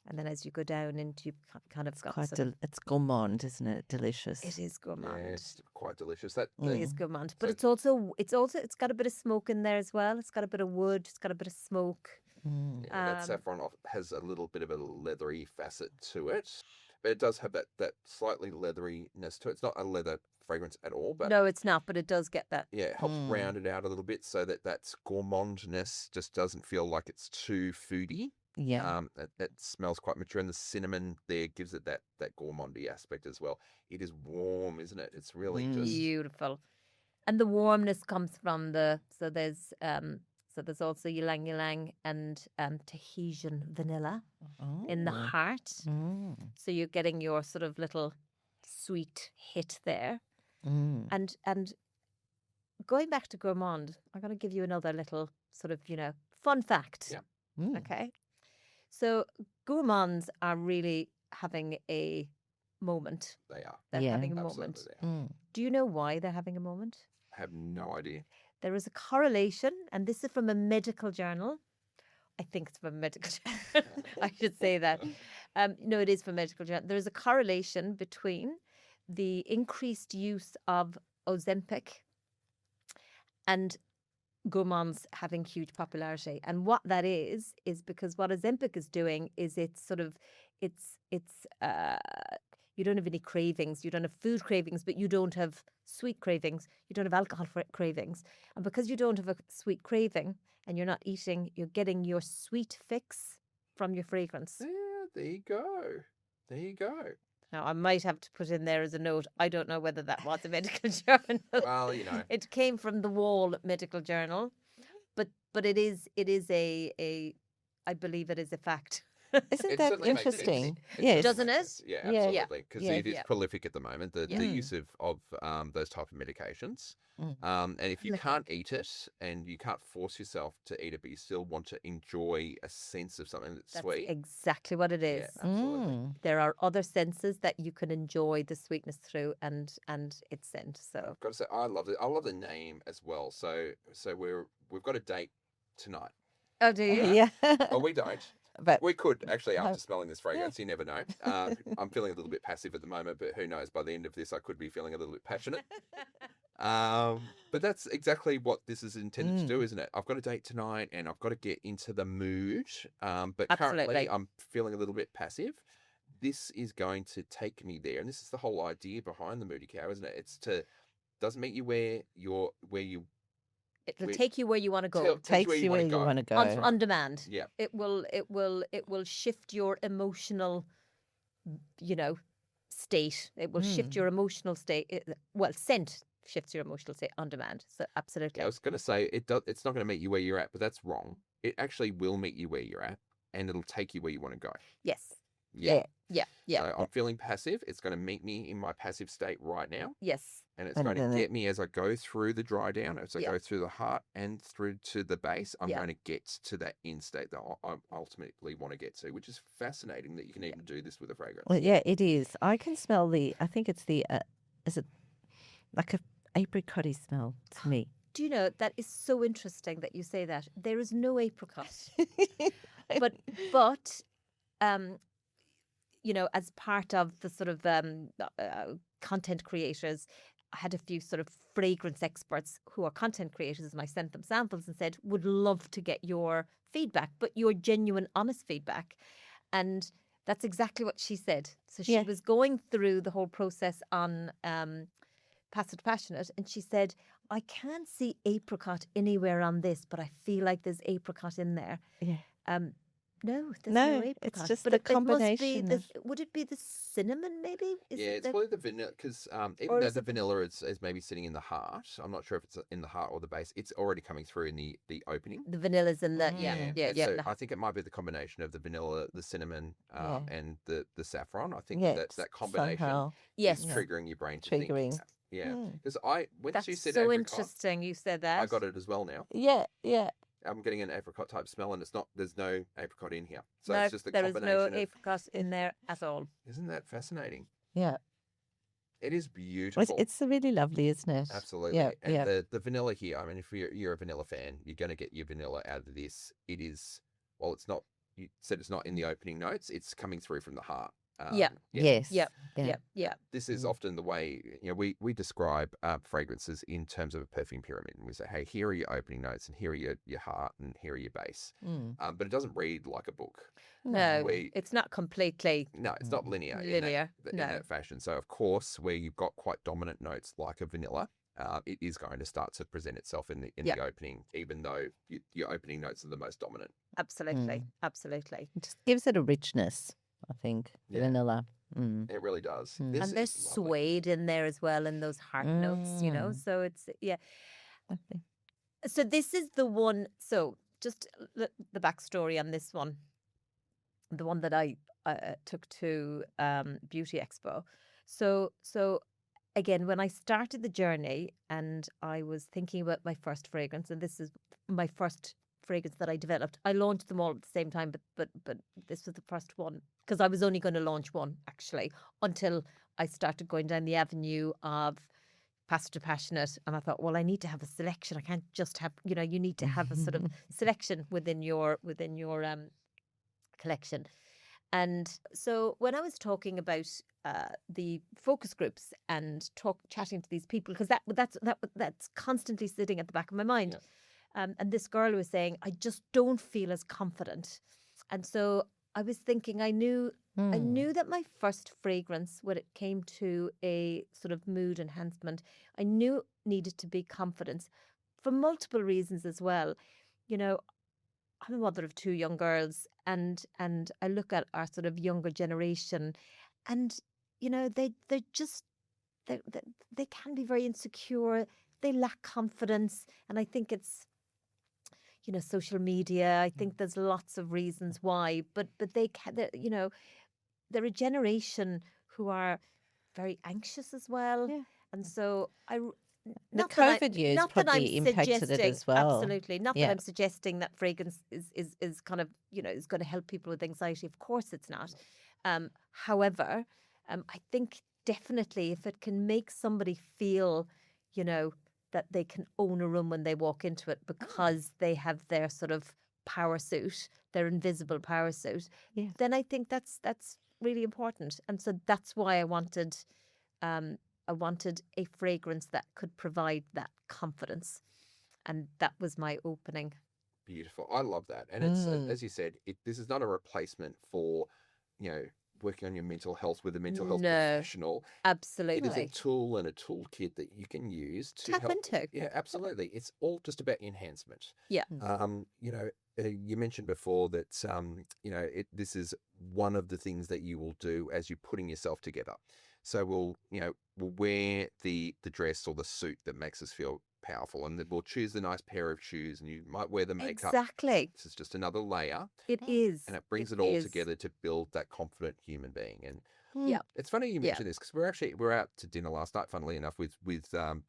Speaker 3: and then as you go down into, you've kind of got
Speaker 1: Quite
Speaker 3: some,
Speaker 1: it's gourmand, isn't it? Delicious.
Speaker 3: it is
Speaker 2: Yeah,
Speaker 3: gourmand.
Speaker 2: it's quite delicious. That
Speaker 3: It is gourmand, but
Speaker 2: So-
Speaker 3: it's got a bit of smoke in there as well. It's got a bit of wood. It's got a bit of smoke.
Speaker 2: yeah, that saffron has a little bit of a leathery facet to it, but it does have that slightly leatheriness to it. It's not a leather fragrance at all, but
Speaker 3: No, it's not, but it does get that.
Speaker 2: yeah, it helps round it out a little bit so that gourmandness just doesn't feel like it's too foody.
Speaker 1: Yeah.
Speaker 2: That smells quite mature, and the cinnamon there gives it that gourmandy aspect as well. It is warm, isn't it? It's really just
Speaker 3: Beautiful. And the warmness comes from so there's also ylang ylang and Tahitian vanilla in the heart. So you're getting your sort of little sweet hit there. And going back to gourmand, I'm going to give you another little sort of, fun fact.
Speaker 2: Yeah.
Speaker 3: Okay. So gourmands are really having a moment.
Speaker 2: they are.
Speaker 3: They're
Speaker 1: Yeah.
Speaker 3: having a
Speaker 2: Absolutely,
Speaker 3: moment.
Speaker 2: they are.
Speaker 3: Do you know why they're having a moment?
Speaker 2: I have no idea.
Speaker 3: There is a correlation, and this is from a medical journal. I think it's from a medical journal. I should say that. No, it is from a medical journal. There is a correlation between the increased use of Ozempic and gourmands having huge popularity. And what that is because what Ozempic is doing is it's you don't have any cravings. You don't have food cravings, but you don't have sweet cravings. You don't have alcohol cravings. And because you don't have a sweet craving and you're not eating, you're getting your sweet fix from your fragrance.
Speaker 2: Yeah, there you go. There you go.
Speaker 3: Now, I might have to put in there as a note, I don't know whether that was a medical journal.
Speaker 2: Well,
Speaker 3: It came from the Wall medical journal, but it is a I believe it is a fact.
Speaker 1: Isn't
Speaker 2: It
Speaker 1: that
Speaker 2: certainly makes sense.
Speaker 1: interesting?
Speaker 2: It
Speaker 1: Yes.
Speaker 3: Doesn't
Speaker 2: makes
Speaker 3: it?
Speaker 2: sense. Yeah,
Speaker 1: Yeah.
Speaker 2: absolutely. Because
Speaker 1: Yeah.
Speaker 2: it is
Speaker 3: Yeah.
Speaker 2: prolific at the moment, the use of those type of medications. And if you can't eat it and you can't force yourself to eat it, but you still want to enjoy a sense of something that's sweet.
Speaker 3: Exactly what it is.
Speaker 2: Yeah, absolutely.
Speaker 3: There are other senses that you can enjoy the sweetness through and its scent. So
Speaker 2: I've got to say, I love it. I love the name as well. So we've got a date tonight.
Speaker 3: oh, do you?
Speaker 1: Yeah.
Speaker 2: Oh, we don't.
Speaker 1: But
Speaker 2: We could actually after smelling this fragrance. You never know. I'm feeling a little bit passive at the moment, but who knows? By the end of this, I could be feeling a little bit passionate. But that's exactly what this is intended to do, isn't it? I've got a date tonight, and I've got to get into the mood. But currently,
Speaker 3: Absolutely.
Speaker 2: I'm feeling a little bit passive. This is going to take me there, and this is the whole idea behind the Mudie Cow, isn't it? It's to doesn't meet you where you
Speaker 3: It'll
Speaker 2: We-
Speaker 3: take you where you want to go.
Speaker 2: tell-
Speaker 1: takes
Speaker 2: where you
Speaker 1: you where
Speaker 2: wanna
Speaker 1: you
Speaker 2: go.
Speaker 1: want to go.
Speaker 3: On demand.
Speaker 2: yeah.
Speaker 3: It will shift your emotional, state. It will shift your emotional state. Scent shifts your emotional state on demand. So absolutely.
Speaker 2: I was going to say it's not going to meet you where you're at, but that's wrong. It actually will meet you where you're at, and it'll take you where you want to go.
Speaker 3: Yes.
Speaker 2: Yeah.
Speaker 3: Yeah.
Speaker 2: So I'm feeling passive. It's going to meet me in my passive state right now,
Speaker 3: Yes.
Speaker 2: and it's
Speaker 1: And
Speaker 2: going to
Speaker 1: then
Speaker 2: get me as I go through the dry down, as I
Speaker 3: Yeah.
Speaker 2: go through the heart and through to the base. I'm
Speaker 3: Yeah.
Speaker 2: going to get to that end state that I ultimately want to get to, which is fascinating that you can even do this with a fragrance.
Speaker 1: Well, yeah, it is. I can smell I think it's is it like a apricotty smell to me?
Speaker 3: Do you know that is so interesting that you say that? There is no apricot, but as part of the sort of content creators, I had a few sort of fragrance experts who are content creators, and I sent them samples and said, would love to get your feedback, but your genuine, honest feedback. And that's exactly what she said. So she
Speaker 1: Yeah.
Speaker 3: was going through the whole process on Passive to Passionate, and she said, I can't see apricot anywhere on this, but I feel like there's apricot in there.
Speaker 1: Yeah.
Speaker 3: No, there's
Speaker 1: No,
Speaker 3: no
Speaker 1: it's
Speaker 3: apricot.
Speaker 1: just
Speaker 3: But
Speaker 1: the
Speaker 3: it must be
Speaker 1: combination
Speaker 3: the.
Speaker 1: of.
Speaker 3: Would it be the cinnamon? Maybe is
Speaker 2: Yeah,
Speaker 3: it
Speaker 2: it's
Speaker 3: the
Speaker 2: probably the vanilla because even
Speaker 3: or
Speaker 2: though
Speaker 3: is
Speaker 2: the
Speaker 3: it the
Speaker 2: vanilla is maybe sitting in the heart, I'm not sure if it's in the heart or the base. It's already coming through in the opening.
Speaker 3: the vanillas in the yeah
Speaker 1: Mm,
Speaker 3: yeah
Speaker 2: And
Speaker 3: yeah
Speaker 2: so
Speaker 3: the-
Speaker 2: I think it might be the combination of the vanilla, the cinnamon,
Speaker 1: Yeah.
Speaker 2: and the saffron. I think
Speaker 1: Yeah,
Speaker 2: that combination
Speaker 1: somehow.
Speaker 3: yes.
Speaker 2: is
Speaker 1: Yeah.
Speaker 2: triggering your brain to think.
Speaker 1: Triggering.
Speaker 2: Yeah,
Speaker 1: Mm.
Speaker 2: because once you
Speaker 3: That's
Speaker 2: said
Speaker 3: so
Speaker 2: apricot,
Speaker 3: interesting. You said
Speaker 2: I
Speaker 3: that.
Speaker 2: got it as well now.
Speaker 1: Yeah, yeah.
Speaker 2: I'm getting an apricot type smell, and it's not. There's no apricot in here, so
Speaker 3: No,
Speaker 2: it's just a
Speaker 3: there is no
Speaker 2: combination of.
Speaker 3: apricot in there at all.
Speaker 2: Isn't that fascinating?
Speaker 1: Yeah.
Speaker 2: It is
Speaker 1: It's,
Speaker 2: beautiful.
Speaker 1: it's really lovely, isn't it?
Speaker 2: Absolutely.
Speaker 1: Yeah,
Speaker 2: And
Speaker 1: yeah.
Speaker 2: the vanilla here, I mean, if you're a vanilla fan, you're going to get your vanilla out of this. It is, well, it's not, you said it's not in the opening notes, it's coming through from the heart.
Speaker 3: Yeah.
Speaker 1: Yes.
Speaker 3: Yep.
Speaker 1: Yeah.
Speaker 3: Yep. Yep.
Speaker 2: This is
Speaker 1: Mm.
Speaker 2: often the way, we describe fragrances in terms of a perfume pyramid. And we say, hey, here are your opening notes, and here are your heart, and here are your base.
Speaker 1: Mm.
Speaker 2: But it doesn't read like a book.
Speaker 3: No,
Speaker 2: We-
Speaker 3: it's not completely
Speaker 2: No, it's not linear,
Speaker 3: linear.
Speaker 2: in
Speaker 3: No.
Speaker 2: that fashion. So, of course, where you've got quite dominant notes like a vanilla, it is going to start to present itself in
Speaker 3: Yeah.
Speaker 2: the opening, even though your opening notes are the most dominant.
Speaker 3: Absolutely.
Speaker 1: Mm.
Speaker 3: Absolutely.
Speaker 1: It just gives it a richness, I think. The
Speaker 2: Yeah.
Speaker 1: vanilla. Mm.
Speaker 2: It really does.
Speaker 1: Mm.
Speaker 2: This
Speaker 3: And there's
Speaker 2: is lovely.
Speaker 3: suede in there as well in those heart notes,
Speaker 1: Mm.
Speaker 3: So it's yeah.
Speaker 1: Lovely.
Speaker 3: So this is the one. So just the backstory on this one, the one that I took to Beauty Expo. So again, when I started the journey and I was thinking about my first fragrance, and this is my first fragrance that I developed. I launched them all at the same time, but this was the first one because I was only going to launch one actually until I started going down the avenue of Pastor to Passionate, and I thought, well, I need to have a selection. I can't just have, you need to have a sort of selection within your collection. And so when I was talking about the focus groups and chatting to these people, because that's constantly sitting at the back of my mind. And this girl was saying, I just don't feel as confident. And so I was thinking, I knew that my first fragrance, when it came to a sort of mood enhancement, I knew it needed to be confidence for multiple reasons as well. I'm a mother of two young girls, and I look at our sort of younger generation, and they can be very insecure. They lack confidence, and I think it's social media. I think there's lots of reasons why, but they're a generation who are very anxious as well,
Speaker 1: Yeah.
Speaker 3: and so
Speaker 1: The
Speaker 3: not that I-
Speaker 1: COVID years
Speaker 3: not that I'm
Speaker 1: probably impacted it
Speaker 3: suggesting-
Speaker 1: as well.
Speaker 3: Absolutely, not
Speaker 1: Yeah.
Speaker 3: that I'm suggesting that fragrance is kind of is going to help people with anxiety. Of course, it's not. However, I think definitely if it can make somebody feel, that they can own a room when they walk into it because they have their sort of power suit, their invisible power suit,
Speaker 1: Yeah.
Speaker 3: then I think that's really important. And so that's why I wanted a fragrance that could provide that confidence. And that was my opening.
Speaker 2: Beautiful. I love that. And it's, as you said, this is not a replacement for, working on your mental health with a mental health
Speaker 3: No.
Speaker 2: professional. It is
Speaker 3: Absolutely.
Speaker 2: a tool and a toolkit that you can use to
Speaker 3: Tap
Speaker 2: help.
Speaker 3: into.
Speaker 2: Yeah, absolutely. It's all just about enhancement.
Speaker 3: Yeah.
Speaker 2: You mentioned before that, this is one of the things that you will do as you're putting yourself together. So we'll wear the dress or the suit that makes us feel powerful, and then we'll choose a nice pair of shoes, and you might wear the makeup.
Speaker 3: Exactly.
Speaker 2: This is just another layer,
Speaker 3: It is.
Speaker 2: and it brings it all together to build that confident human being. And
Speaker 3: Yeah.
Speaker 2: it's funny you mentioned this because we're out to dinner last night, funnily enough, with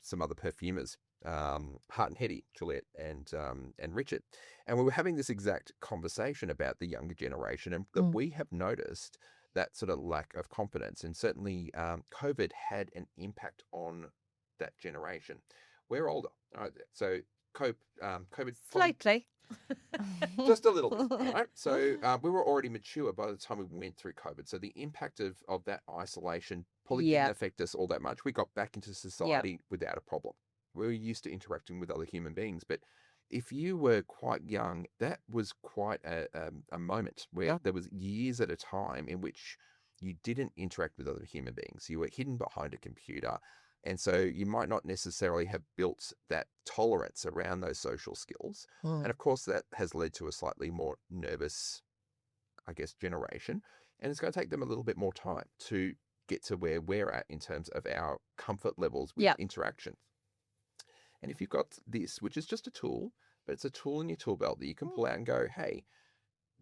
Speaker 2: some other perfumers, Hart and Hetty, Juliet and Richard, and we were having this exact conversation about the younger generation, and that we have noticed that sort of lack of confidence, and certainly COVID had an impact on that generation. We're older, so COVID
Speaker 3: Slightly.
Speaker 2: just a little bit, right? So we were already mature by the time we went through COVID. So the impact of that isolation probably didn't affect us all that much. We got back into society without a problem. We were used to interacting with other human beings. But if you were quite young, that was quite a moment where there was years at a time in which you didn't interact with other human beings. You were hidden behind a computer. And so you might not necessarily have built that tolerance around those social skills. And of course, that has led to a slightly more nervous I guess, generation, and it's going to take them a little bit more time to get to where we're at in terms of our comfort levels with
Speaker 3: Yeah.
Speaker 2: interactions. And if you've got this, which is just a tool, but it's a tool in your tool belt that you can pull out and go, hey,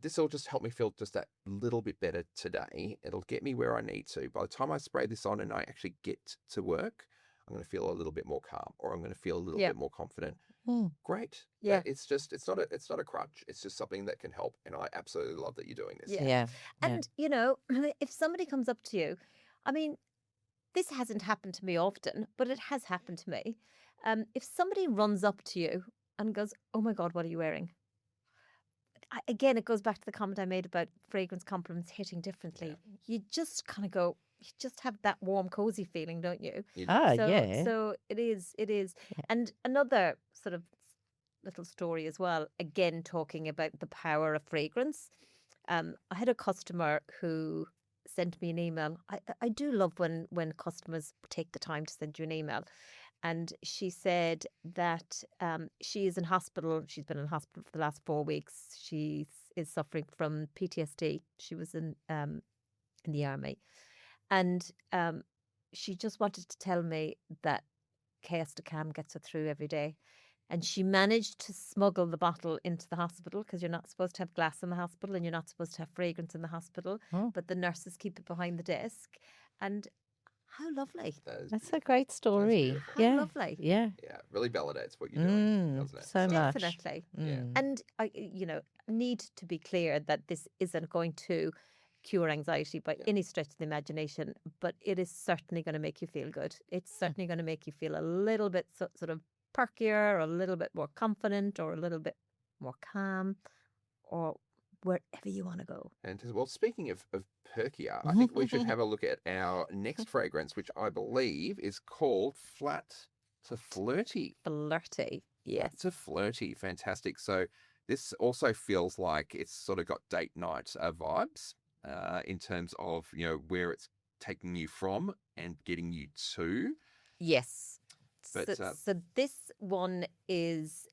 Speaker 2: this will just help me feel just that little bit better today. It'll get me where I need to. By the time I spray this on and I actually get to work, I'm going to feel a little bit more calm, or I'm going to feel a little
Speaker 3: Yeah.
Speaker 2: bit more confident.
Speaker 1: Mm.
Speaker 2: Great.
Speaker 3: Yeah.
Speaker 2: It's not a crutch. It's just something that can help. And I absolutely love that you're doing this.
Speaker 3: Yeah.
Speaker 1: Yeah.
Speaker 3: And, if somebody comes up to you, I mean, this hasn't happened to me often, but it has happened to me. If somebody runs up to you and goes, "Oh my God, what are you wearing?" Again, it goes back to the comment I made about fragrance compliments hitting differently. You just kind of go, you just have that warm, cozy feeling, don't you?
Speaker 1: Yeah.
Speaker 3: So it is.
Speaker 1: Yeah.
Speaker 3: And another sort of little story as well, again, talking about the power of fragrance. I had a customer who sent me an email. I do love when customers take the time to send you an email. And she said that she is in hospital. She's been in hospital for the last 4 weeks. She is suffering from PTSD. She was in the army. And she just wanted to tell me that Chaos to Cam gets her through every day. And she managed to smuggle the bottle into the hospital, because you're not supposed to have glass in the hospital and you're not supposed to have fragrance in the hospital.
Speaker 1: Oh.
Speaker 3: But the nurses keep it behind the desk. And how lovely.
Speaker 1: That's a great story.
Speaker 2: beautiful.
Speaker 3: How
Speaker 1: Yeah.
Speaker 3: lovely.
Speaker 1: Yeah.
Speaker 2: Yeah, it really validates what you're doing,
Speaker 1: Mm,
Speaker 2: doesn't it?
Speaker 1: so much.
Speaker 3: Definitely.
Speaker 2: Yeah.
Speaker 1: Mm.
Speaker 3: And I, need to be clear that this isn't going to cure anxiety by any stretch of the imagination, but it is certainly going to make you feel good. It's certainly going to make you feel a little bit sort of perkier, or a little bit more confident, or a little bit more calm, or wherever you want to go.
Speaker 2: And well, speaking of perkier, I think we should have a look at our next fragrance, which I believe is called Flat to Flirty.
Speaker 3: Flirty. Yes.
Speaker 2: Flat to Flirty. Fantastic. So this also feels like it's sort of got date night vibes in terms of, where it's taking you from and getting you to.
Speaker 3: Yes.
Speaker 2: But,
Speaker 3: So this one is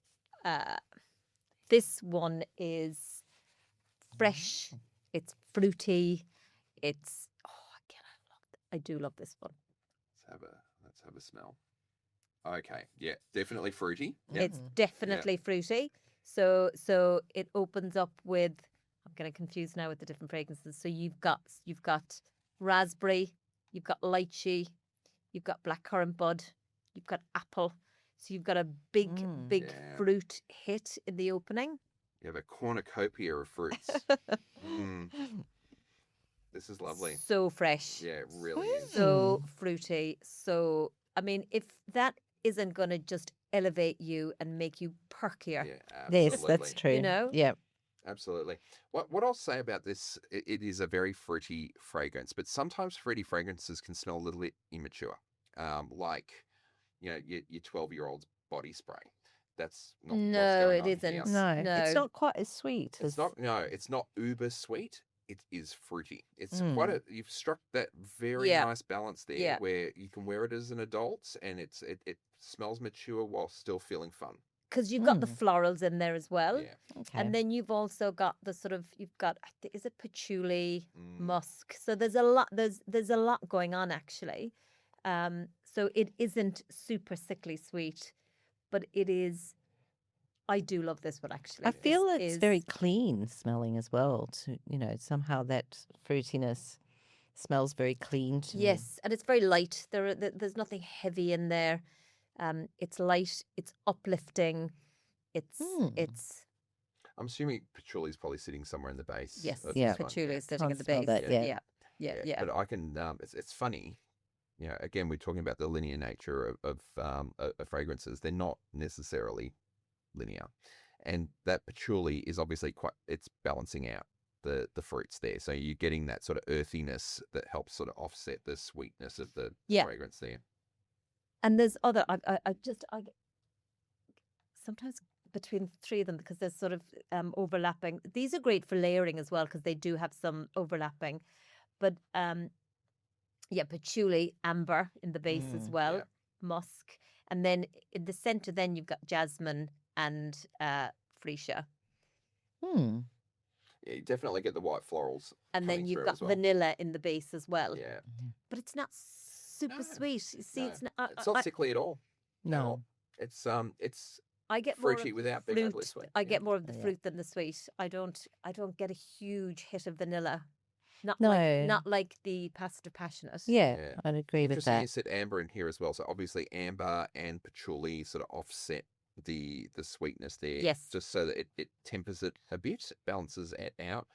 Speaker 3: fresh. It's fruity. It's again, I do love this one.
Speaker 2: Let's have a smell. Okay, yeah, definitely fruity. Yep.
Speaker 3: It's definitely fruity. So it opens up with, I'm getting confused now with the different fragrances. So you've got raspberry, you've got lychee, you've got blackcurrant bud, you've got apple. So you've got a big fruit hit in the opening.
Speaker 2: You have a cornucopia of fruits. This is lovely.
Speaker 3: So fresh.
Speaker 2: Yeah, it really is.
Speaker 3: So fruity. So, I mean, if that isn't going to just elevate you and make you perkier.
Speaker 2: Yeah, absolutely.
Speaker 1: Yes, that's true. Yeah.
Speaker 2: Absolutely. What I'll say about this, it is a very fruity fragrance, but sometimes fruity fragrances can smell a little bit immature. Like, your 12-year-old's body spray. That's not what's going on
Speaker 3: it isn't.
Speaker 2: here.
Speaker 1: No, it's not quite as sweet.
Speaker 2: It's not uber sweet. It is fruity. It's quite you've struck that very nice balance there where you can wear it as an adult and it smells mature while still feeling fun.
Speaker 3: Because you've got the florals in there as well.
Speaker 2: Yeah.
Speaker 1: Okay.
Speaker 3: And then you've also got is it patchouli, musk. So there's a lot going on actually. So it isn't super sickly sweet, but it is. I do love this one actually.
Speaker 1: I feel it's very clean smelling as well. Somehow that fruitiness smells very clean to me.
Speaker 3: Yes, and it's very light. There's nothing heavy in there. It's light. It's uplifting. It's.
Speaker 2: I'm assuming patchouli is probably sitting somewhere in the base.
Speaker 3: Yes,
Speaker 2: of
Speaker 3: patchouli is sitting in the
Speaker 1: Can't smell
Speaker 3: base.
Speaker 1: that,
Speaker 3: Yeah.
Speaker 2: But I can. It's funny. Again, we're talking about the linear nature of fragrances. They're not necessarily linear, and that patchouli is obviously it's balancing out the fruits there, so you're getting that sort of earthiness that helps sort of offset the sweetness of the fragrance there.
Speaker 3: And there's other I sometimes between three of them, because there's sort of overlapping. These are great for layering as well because they do have some overlapping, but patchouli, amber in the base as well, musk, and then in the center then you've got jasmine and freesia.
Speaker 2: You definitely get the white florals
Speaker 3: And then
Speaker 2: coming
Speaker 3: you've
Speaker 2: through
Speaker 3: got
Speaker 2: as well.
Speaker 3: vanilla in the base as well.
Speaker 2: Yeah.
Speaker 3: But it's not super
Speaker 2: No,
Speaker 3: sweet. You see,
Speaker 2: no.
Speaker 3: it's not.
Speaker 2: It's not sickly at all. At
Speaker 1: No.
Speaker 2: all. It's
Speaker 3: I get more of
Speaker 2: fruity
Speaker 3: the
Speaker 2: without being overly
Speaker 3: fruit.
Speaker 2: sweet.
Speaker 3: I
Speaker 2: Yeah.
Speaker 3: get more of the
Speaker 1: Yeah.
Speaker 3: fruit than the sweet. I don't get a huge hit of vanilla. Not
Speaker 1: No.
Speaker 3: like the pasta passionate.
Speaker 1: Yeah,
Speaker 2: Yeah.
Speaker 1: I'd agree with
Speaker 2: Interesting you
Speaker 1: that.
Speaker 2: said amber in here as well. So obviously amber and patchouli sort of offset the sweetness there.
Speaker 3: Yes.
Speaker 2: Just so that it tempers it a bit, balances it out,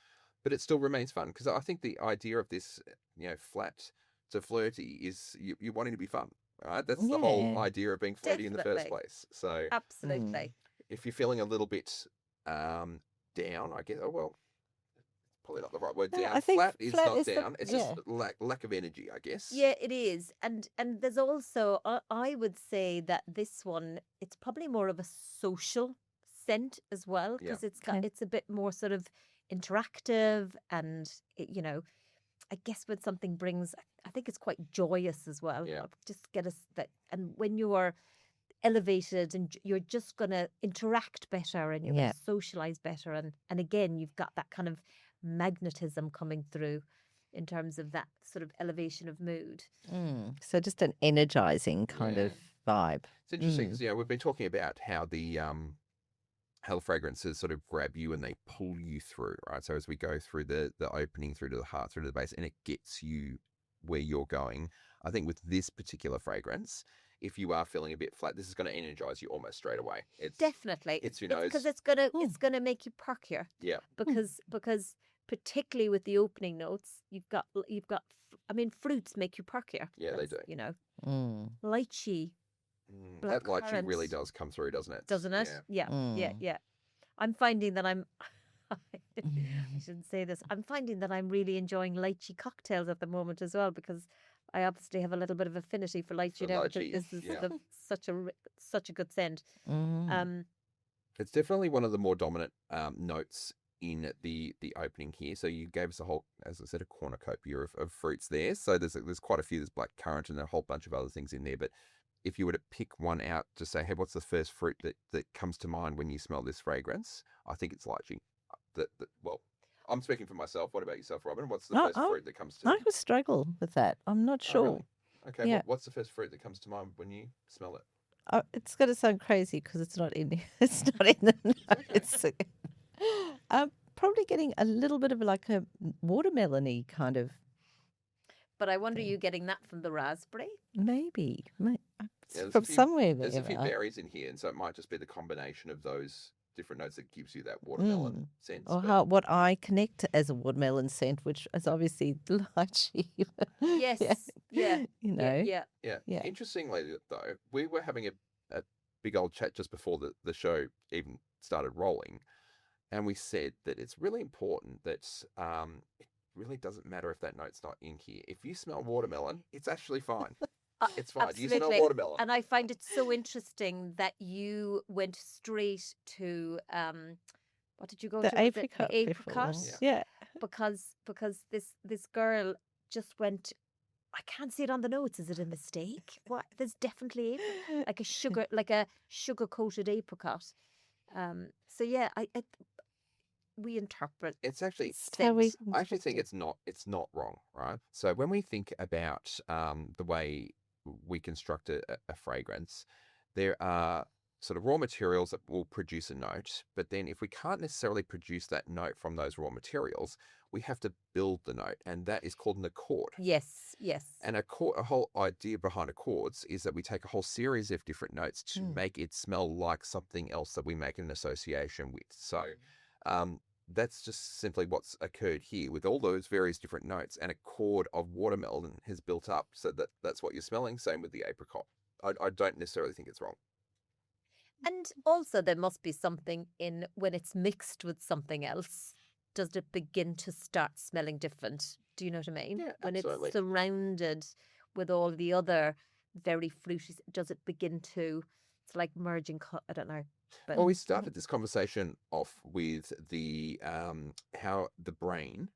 Speaker 2: but it still remains fun. Because I think the idea of this, flat to flirty is you're wanting to be fun, right? That's the whole
Speaker 1: Yeah.
Speaker 2: idea of being flirty in the first
Speaker 3: Definitely.
Speaker 2: place. So
Speaker 3: Absolutely.
Speaker 2: if you're feeling a little bit down, I guess, probably not the right word,
Speaker 1: No,
Speaker 2: down.
Speaker 1: I think
Speaker 2: Flat is
Speaker 1: flat
Speaker 2: not
Speaker 1: is the-
Speaker 2: down. It's
Speaker 1: yeah.
Speaker 2: just lack of energy, I guess.
Speaker 3: Yeah, it is. And there's also I would say that this one, it's probably more of a social scent as well,
Speaker 2: Yeah.
Speaker 3: because
Speaker 1: Okay.
Speaker 3: it's a bit more sort of interactive, and I guess when something brings, I think it's quite joyous as well.
Speaker 2: Yeah.
Speaker 3: Just get us that, and when you are elevated and you're just going to interact better and you're going
Speaker 1: Yeah.
Speaker 3: to socialize better, and again you've got that kind of magnetism coming through in terms of that sort of elevation of mood.
Speaker 1: So just an energizing kind
Speaker 2: Yeah.
Speaker 1: of vibe.
Speaker 2: It's interesting because we've been talking about how the fragrances sort of grab you and they pull you through, right? So as we go through the opening, through to the heart, through to the base, and it gets you where you're going. I think with this particular fragrance, if you are feeling a bit flat, this is going to energize you almost straight away. It's
Speaker 3: Definitely,
Speaker 2: it's your nose.
Speaker 3: because it's gonna make you perkier.
Speaker 2: Yeah.
Speaker 3: Because particularly with the opening notes, you've got I mean, fruits make you perkier.
Speaker 2: Yeah, they
Speaker 3: That's,
Speaker 1: Mm.
Speaker 3: lychee,
Speaker 2: That lychee
Speaker 3: blackcurrant.
Speaker 2: really does come through, doesn't it?
Speaker 3: doesn't it?
Speaker 2: Yeah.
Speaker 3: Yeah. I'm finding that I shouldn't say this. I'm finding that I'm really enjoying lychee cocktails at the moment as well, because I obviously have a little bit of affinity for lychee
Speaker 2: For
Speaker 3: now, because
Speaker 2: lychee,
Speaker 3: this is
Speaker 2: yeah.
Speaker 3: such a good scent.
Speaker 1: Mm.
Speaker 2: It's definitely one of the more dominant notes in the opening here. So you gave us a whole, as I said, a cornucopia of fruits there. So there's quite a few. There's blackcurrant and a whole bunch of other things in there. But if you were to pick one out to say, hey, what's the first fruit that comes to mind when you smell this fragrance? I think it's lychee. Well, I'm speaking for myself. What about yourself, Robin? What's the first fruit that comes to
Speaker 1: I would struggle with that. I'm not
Speaker 2: Oh,
Speaker 1: sure.
Speaker 2: really? Okay,
Speaker 1: Yeah.
Speaker 2: what's the first fruit that comes to mind when you smell it?
Speaker 1: It's going to sound crazy because it's not in it's not in the notes. I'm probably getting a little bit of like a watermelony kind of
Speaker 3: But I wonder, you getting that from the raspberry?
Speaker 1: maybe
Speaker 2: Yeah, there's
Speaker 1: from
Speaker 2: a few-
Speaker 1: somewhere
Speaker 2: There's a few
Speaker 1: there.
Speaker 2: berries in here, and so it might just be the combination of those different notes that gives you that watermelon sense.
Speaker 1: Or
Speaker 2: but-
Speaker 1: what I connect as a watermelon scent, which is obviously lychee.
Speaker 3: Yes. Yeah.
Speaker 1: Yeah.
Speaker 3: Yeah.
Speaker 2: Interestingly, though, we were having a big old chat just before the show even started rolling, and we said that it's really important that it really doesn't matter if that note's not in here. If you smell watermelon, it's actually fine. It's fine. You smell
Speaker 3: Absolutely.
Speaker 2: watermelon.
Speaker 3: And I find it so interesting that you went straight to what did you go
Speaker 1: The
Speaker 3: to? Was it
Speaker 1: apricot.
Speaker 3: the
Speaker 1: before.
Speaker 3: apricot?
Speaker 1: Yeah.
Speaker 3: Because this girl just went, I can't see it on the notes. Is it a mistake? What? There's definitely like a sugar coated apricot. So yeah, we interpret.
Speaker 2: It's actually
Speaker 1: It's how we
Speaker 3: scent.
Speaker 2: I actually think it's not wrong, right? So when we think about the way we construct a fragrance, there are sort of raw materials that will produce a note, but then if we can't necessarily produce that note from those raw materials, we have to build the note, and that is called an accord.
Speaker 3: Yes.
Speaker 2: And a whole idea behind accords is that we take a whole series of different notes to make it smell like something else that we make an association with. So that's just simply what's occurred here with all those various different notes. An accord of watermelon has built up so that's what you're smelling. Same with the apricot. I don't necessarily think it's wrong.
Speaker 3: And also there must be something in when it's mixed with something else. Does it begin to start smelling different? Do you know what I mean?
Speaker 2: Yeah,
Speaker 3: When
Speaker 2: absolutely.
Speaker 3: it's surrounded with all the other very fruity, does it begin to, it's like merging, I don't know. But
Speaker 2: Well, we started this conversation off with the how the brain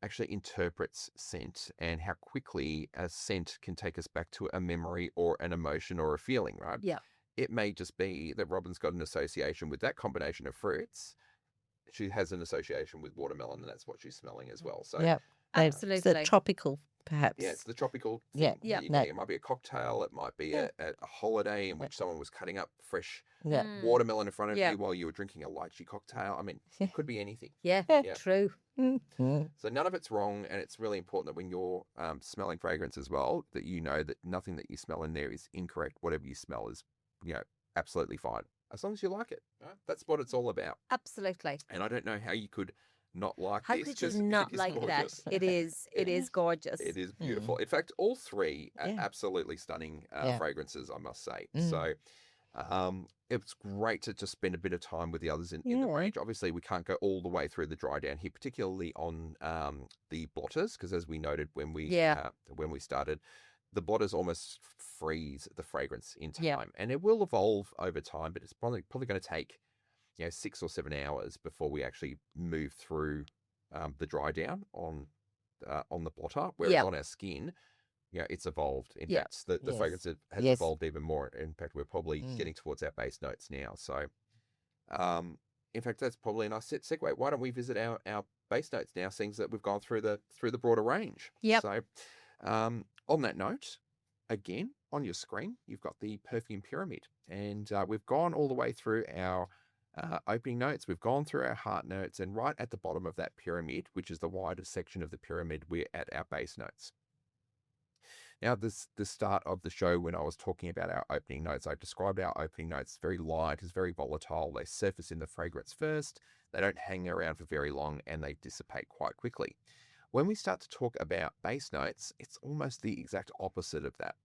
Speaker 2: actually interprets scent and how quickly a scent can take us back to a memory or an emotion or a feeling, right?
Speaker 3: Yeah.
Speaker 2: It may just be that Robin's got an association with that combination of fruits, she has an association with watermelon, and that's what she's smelling as well. So
Speaker 1: Yep. It's the
Speaker 3: Absolutely.
Speaker 1: tropical, perhaps.
Speaker 2: yeah, it's the tropical
Speaker 1: Yeah.
Speaker 2: thing.
Speaker 3: Yeah.
Speaker 2: that you're
Speaker 1: No.
Speaker 2: getting. It might be a cocktail. It might be
Speaker 1: Yeah.
Speaker 2: a holiday in which someone was cutting up fresh
Speaker 1: Yeah.
Speaker 2: watermelon in front of
Speaker 3: Yeah.
Speaker 2: you while you were drinking a lychee cocktail. I mean,
Speaker 1: Yeah.
Speaker 2: it could be anything.
Speaker 3: Yeah,
Speaker 2: Yeah.
Speaker 3: true.
Speaker 1: Mhm.
Speaker 2: So none of it's wrong, and it's really important that when you're smelling fragrance as well, that you know that nothing that you smell in there is incorrect. Whatever you smell is, absolutely fine, as long as you like it. Right? That's what it's all about.
Speaker 3: Absolutely.
Speaker 2: And I don't know how you could not like
Speaker 3: How
Speaker 2: this,
Speaker 3: could you
Speaker 2: 'cause
Speaker 3: not
Speaker 2: it is
Speaker 3: like
Speaker 2: gorgeous.
Speaker 3: that? It is. It is gorgeous.
Speaker 2: It is beautiful. In fact, all three are
Speaker 1: Yeah.
Speaker 2: absolutely stunning
Speaker 1: Yeah.
Speaker 2: fragrances, I must say.
Speaker 1: Mm.
Speaker 2: So it's great to just spend a bit of time with the others in the
Speaker 1: Yeah.
Speaker 2: range. Obviously, we can't go all the way through the dry down here, particularly on the blotters, because as we noted when we started, the blotters almost freeze the fragrance in time,
Speaker 3: Yeah.
Speaker 2: and it will evolve over time, but it's probably going to take 6 or 7 hours before we actually move through the dry down on the blotter, whereas
Speaker 3: Yeah.
Speaker 2: on our skin, it's evolved. In
Speaker 3: Yeah.
Speaker 2: fact, the
Speaker 1: Yes.
Speaker 2: fragrance has
Speaker 1: Yes.
Speaker 2: evolved even more. In fact, we're probably getting towards our base notes now. So, in fact, that's probably a nice segue. Why don't we visit our base notes now, seeing that we've gone through the broader range?
Speaker 3: Yep.
Speaker 2: So, on that note, again on your screen, you've got the perfume pyramid, and we've gone all the way through our opening notes. We've gone through our heart notes, and right at the bottom of that pyramid, which is the widest section of the pyramid, we're at our base notes. Now, the start of the show, when I was talking about our opening notes, I described our opening notes very light, as very volatile. They surface in the fragrance first, they don't hang around for very long, and they dissipate quite quickly. When we start to talk about base notes, it's almost the exact opposite of that.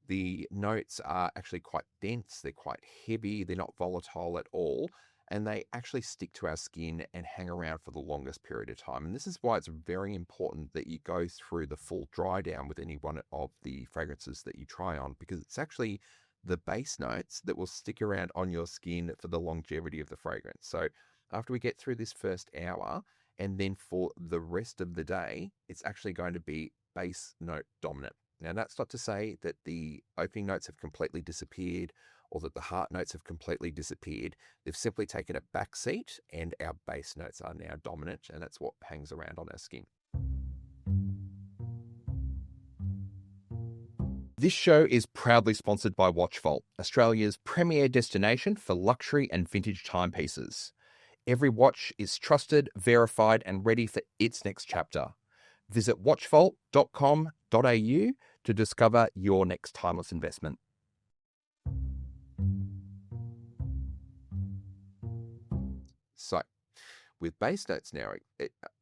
Speaker 2: The notes are actually quite dense, they're quite heavy, they're not volatile at all, and they actually stick to our skin and hang around for the longest period of time. And this is why it's very important that you go through the full dry down with any one of the fragrances that you try on, because it's actually the base notes that will stick around on your skin for the longevity of the fragrance. So after we get through this first hour, and then for the rest of the day, it's actually going to be base note dominant. Now, that's not to say that the opening notes have completely disappeared or that the heart notes have completely disappeared. They've simply taken a back seat, and our base notes are now dominant, and that's what hangs around on our skin. This show is proudly sponsored by Watchvault, Australia's premier destination for luxury and vintage timepieces. Every watch is trusted, verified, and ready for its next chapter. Visit watchvault.com.au to discover your next timeless investment. So, with base notes now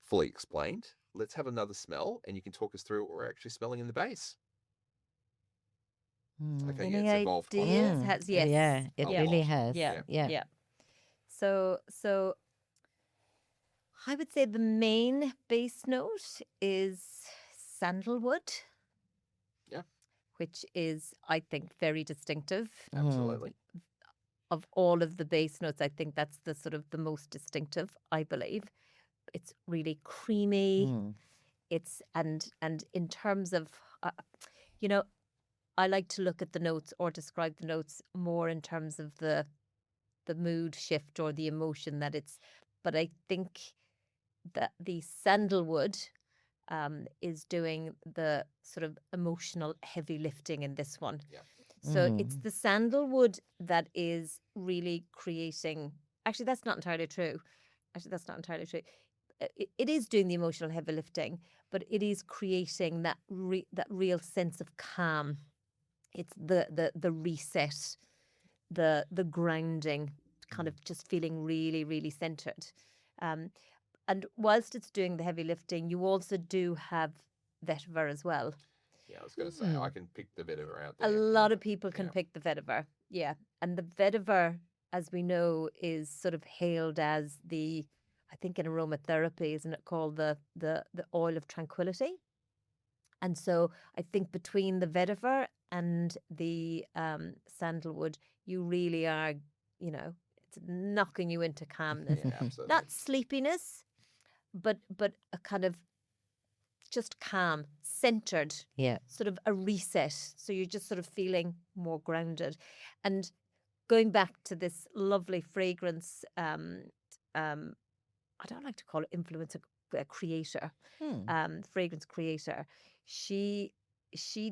Speaker 2: fully explained, let's have another smell, and you can talk us through what we're actually smelling in the base. Okay,
Speaker 3: Any
Speaker 2: it's evolved quite a lot.
Speaker 3: ideas? Has yes.
Speaker 1: Yeah, it
Speaker 2: A
Speaker 1: really
Speaker 2: lot.
Speaker 1: has.
Speaker 3: Yeah.
Speaker 1: Yeah.
Speaker 3: So I would say the main base note is sandalwood.
Speaker 2: Yeah.
Speaker 3: Which is, I think, very distinctive.
Speaker 2: Absolutely.
Speaker 3: Of all of the base notes, I think that's the sort of the most distinctive, I believe. It's really creamy. It's and in terms of, I like to look at the notes or describe the notes more in terms of the mood shift or the emotion that it's. But I think that the sandalwood is doing the sort of emotional heavy lifting in this one.
Speaker 2: Yeah.
Speaker 3: So it's the sandalwood that is really creating. Actually, that's not entirely true. It is doing the emotional heavy lifting, but it is creating that real sense of calm. It's the reset, the grounding, kind of just feeling really, really centered. And whilst it's doing the heavy lifting, you also do have vetiver as well.
Speaker 2: Yeah, I was going to say, I can pick the vetiver out
Speaker 3: A
Speaker 2: there.
Speaker 3: lot of people can pick the vetiver, yeah. And the vetiver, as we know, is sort of hailed as I think in aromatherapy, isn't it called the oil of tranquility? And so I think between the vetiver and the sandalwood, you really are, it's knocking you into calmness.
Speaker 2: Yeah, absolutely.
Speaker 3: Not sleepiness, but a kind of just calm, centered, sort of a reset. So you're just sort of feeling more grounded. And going back to this lovely fragrance I don't like to call it influencer, creator,
Speaker 1: Hmm.
Speaker 3: fragrance creator. She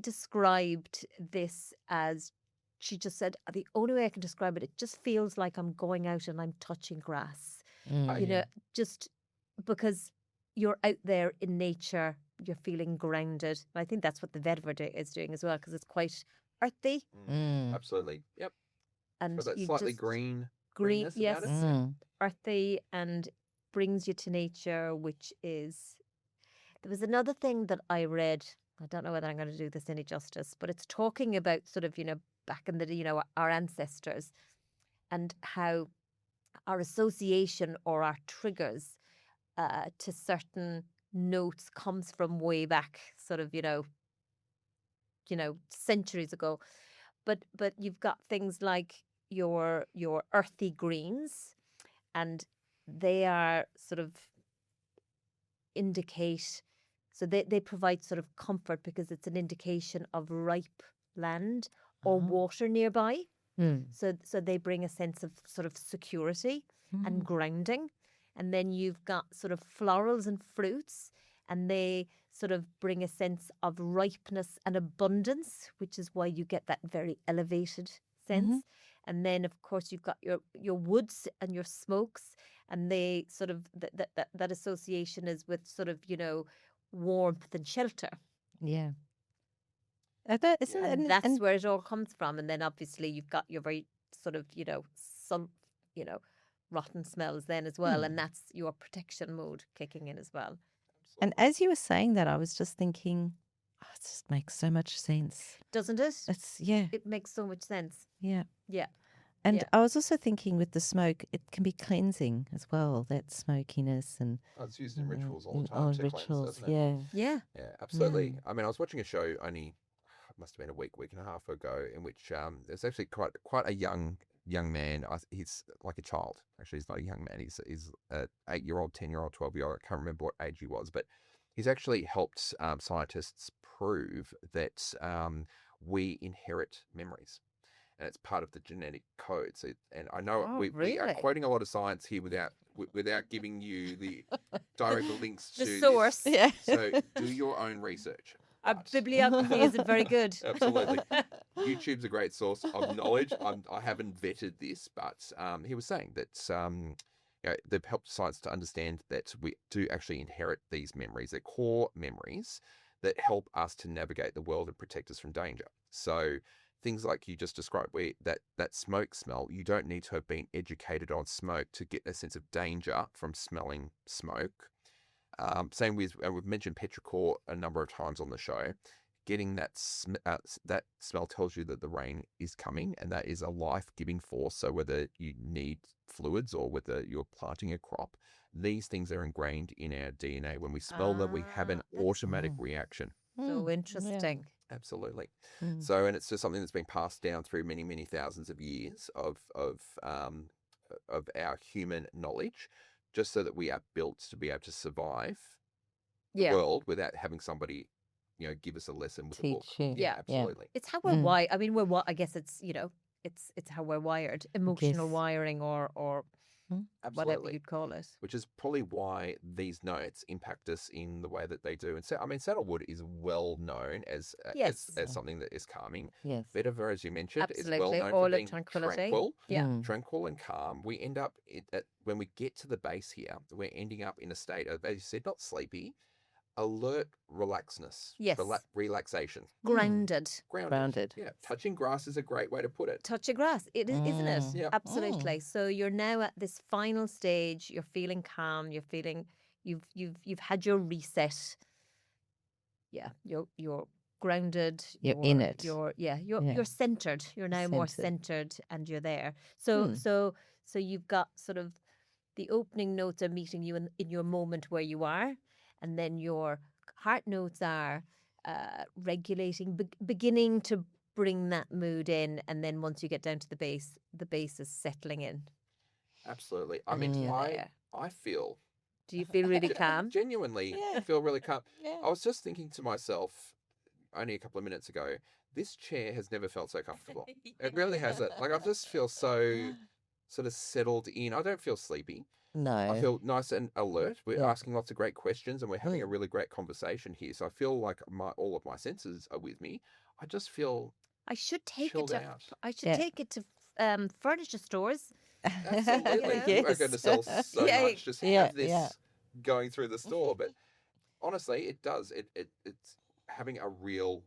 Speaker 3: described this as, she just said, the only way I can describe it, it just feels like I'm going out and I'm touching grass.
Speaker 2: Oh,
Speaker 3: You
Speaker 1: Mm.
Speaker 3: know, just because you're out there in nature, you're feeling grounded. And I think that's what the vetiver is doing as well, because it's quite earthy
Speaker 1: Mm.
Speaker 2: absolutely. Yep.
Speaker 3: and
Speaker 2: Got that
Speaker 3: you
Speaker 2: slightly
Speaker 3: just green,
Speaker 2: greenness about it.
Speaker 3: yes,
Speaker 1: Mm.
Speaker 3: earthy, and brings you to nature, which is. There was another thing that I read. I don't know whether I'm going to do this any justice, but it's talking about sort of, back in the day, our ancestors and how our association or our triggers to certain notes comes from way back, sort of, centuries ago. But you've got things like your earthy greens, and they are sort of indicate, so they provide sort of comfort because it's an indication of ripe land or
Speaker 1: Uh-huh.
Speaker 3: water nearby.
Speaker 1: Mm.
Speaker 3: So they bring a sense of sort of security and
Speaker 1: Mm.
Speaker 3: grounding. And then you've got sort of florals and fruits, and they sort of bring a sense of ripeness and abundance, which is why you get that very elevated sense.
Speaker 1: Mhm.
Speaker 3: And then, of course, you've got your woods and your smokes, and they sort of that association is with sort of warmth and shelter.
Speaker 1: Yeah. That isn't
Speaker 2: Yeah.
Speaker 3: And that's
Speaker 1: and
Speaker 3: where it all comes from. And then obviously you've got your very sort of, sun, you know, rotten smells then as well. And that's your protection mode kicking in as well.
Speaker 1: and
Speaker 2: Absolutely.
Speaker 1: as you were saying that, I was just thinking, oh, it just makes so much sense.
Speaker 3: Doesn't it?
Speaker 1: It's yeah,
Speaker 3: It makes so much sense.
Speaker 1: yeah.
Speaker 3: Yeah.
Speaker 1: And
Speaker 3: Yeah.
Speaker 1: I was also thinking with the smoke, it can be cleansing as well. That smokiness and
Speaker 2: Oh, it's used in rituals all
Speaker 1: in
Speaker 2: the time
Speaker 1: old
Speaker 2: to cleanse,
Speaker 1: rituals.
Speaker 2: doesn't it?
Speaker 1: Yeah.
Speaker 3: Yeah.
Speaker 2: Yeah, absolutely. I mean, I was watching a show only, it must have been a week and a half ago, in which there's actually quite a young man. He's like a child. Actually, he's not a young man. He's a 8-year-old, 10-year-old, 12-year-old. I can't remember what age he was, but he's actually helped scientists prove that we inherit memories. And it's part of the genetic code. So, and I know
Speaker 3: Oh,
Speaker 2: we are
Speaker 3: really?
Speaker 2: quoting a lot of science here without giving you the direct links
Speaker 3: The
Speaker 2: to this.
Speaker 3: source.
Speaker 1: Yeah.
Speaker 2: So do your own research.
Speaker 3: Our
Speaker 2: But
Speaker 3: bibliography isn't very good.
Speaker 2: absolutely, YouTube's a great source of knowledge. I haven't vetted this, but he was saying that they've helped science to understand that we do actually inherit these memories. They're core memories that help us to navigate the world and protect us from danger. So things like you just described, where that smoke smell, you don't need to have been educated on smoke to get a sense of danger from smelling smoke. Same with, we've mentioned petrichor a number of times on the show. Getting that smell tells you that the rain is coming, and that is a life-giving force. So whether you need fluids or whether you're planting a crop, these things are ingrained in our DNA. When we smell them, we have an
Speaker 3: That's
Speaker 2: automatic reaction.
Speaker 3: so
Speaker 1: Yeah.
Speaker 3: interesting.
Speaker 2: Absolutely.
Speaker 1: Mm.
Speaker 2: So, and it's just something that's been passed down through many, many thousands of years of our human knowledge, just so that we are built to be able to survive the
Speaker 3: Yeah.
Speaker 2: world without having somebody, give us a lesson with a book.
Speaker 1: Teach you.
Speaker 3: Yeah.
Speaker 2: Absolutely.
Speaker 3: It's how we're
Speaker 1: Mm.
Speaker 3: wired. I mean, I guess it's, it's how we're wired. Emotional
Speaker 1: Yes.
Speaker 3: wiring or whatever
Speaker 2: Absolutely.
Speaker 3: you'd call it.
Speaker 2: Which is probably why these notes impact us in the way that they do. And so, I mean, sandalwood is well known as
Speaker 3: Yes.
Speaker 2: something that is calming.
Speaker 1: Yes.
Speaker 2: Vetiver, as you mentioned, is well
Speaker 3: Absolutely.
Speaker 2: known
Speaker 3: All
Speaker 2: for
Speaker 3: of
Speaker 2: being
Speaker 3: tranquility.
Speaker 2: tranquil.
Speaker 3: Yeah.
Speaker 1: Mm.
Speaker 2: Tranquil and calm. We end up when we get to the base here, we're ending up in a state of, as you said, not sleepy, alert relaxedness.
Speaker 3: Yes.
Speaker 2: Relaxation.
Speaker 3: Grounded.
Speaker 1: Grounded.
Speaker 2: Yeah, touching grass is a great way to put it.
Speaker 3: Touch of grass. It is, isn't it?
Speaker 1: Mm.
Speaker 2: Yeah.
Speaker 3: Absolutely. So you're now at this final stage. You're feeling calm. You're feeling you've had your reset. Yeah. You're grounded.
Speaker 1: You're in it.
Speaker 3: You're centered. You're now more centered, and you're there. So you've got sort of the opening notes are meeting you in your moment where you are, and then your heart notes are regulating, beginning to bring that mood in, and then once you get down to the base is settling in.
Speaker 2: Absolutely. I
Speaker 3: And
Speaker 2: mean,
Speaker 3: you're there.
Speaker 2: I feel
Speaker 3: Do you feel really calm?
Speaker 2: genuinely feel really calm. I was just thinking to myself only a couple of minutes ago, this chair has never felt so comfortable. It really hasn't. Like, I just feel so sort of settled in. I don't feel sleepy. I
Speaker 1: No.
Speaker 2: feel nice and alert. We're
Speaker 1: Yeah.
Speaker 2: asking lots of great questions and we're having a really great conversation here. So I feel like all of my senses are with me. I just feel
Speaker 3: I should take it
Speaker 2: chilled
Speaker 3: to
Speaker 2: out.
Speaker 3: I should
Speaker 1: Yeah.
Speaker 3: take it to furniture stores.
Speaker 2: Absolutely.
Speaker 3: know?
Speaker 2: You are going to
Speaker 1: Yes.
Speaker 2: sell so
Speaker 3: Yeah,
Speaker 2: much. Just
Speaker 1: Yeah,
Speaker 2: have this
Speaker 1: yeah.
Speaker 2: going through the store. But honestly, it does. It's having a real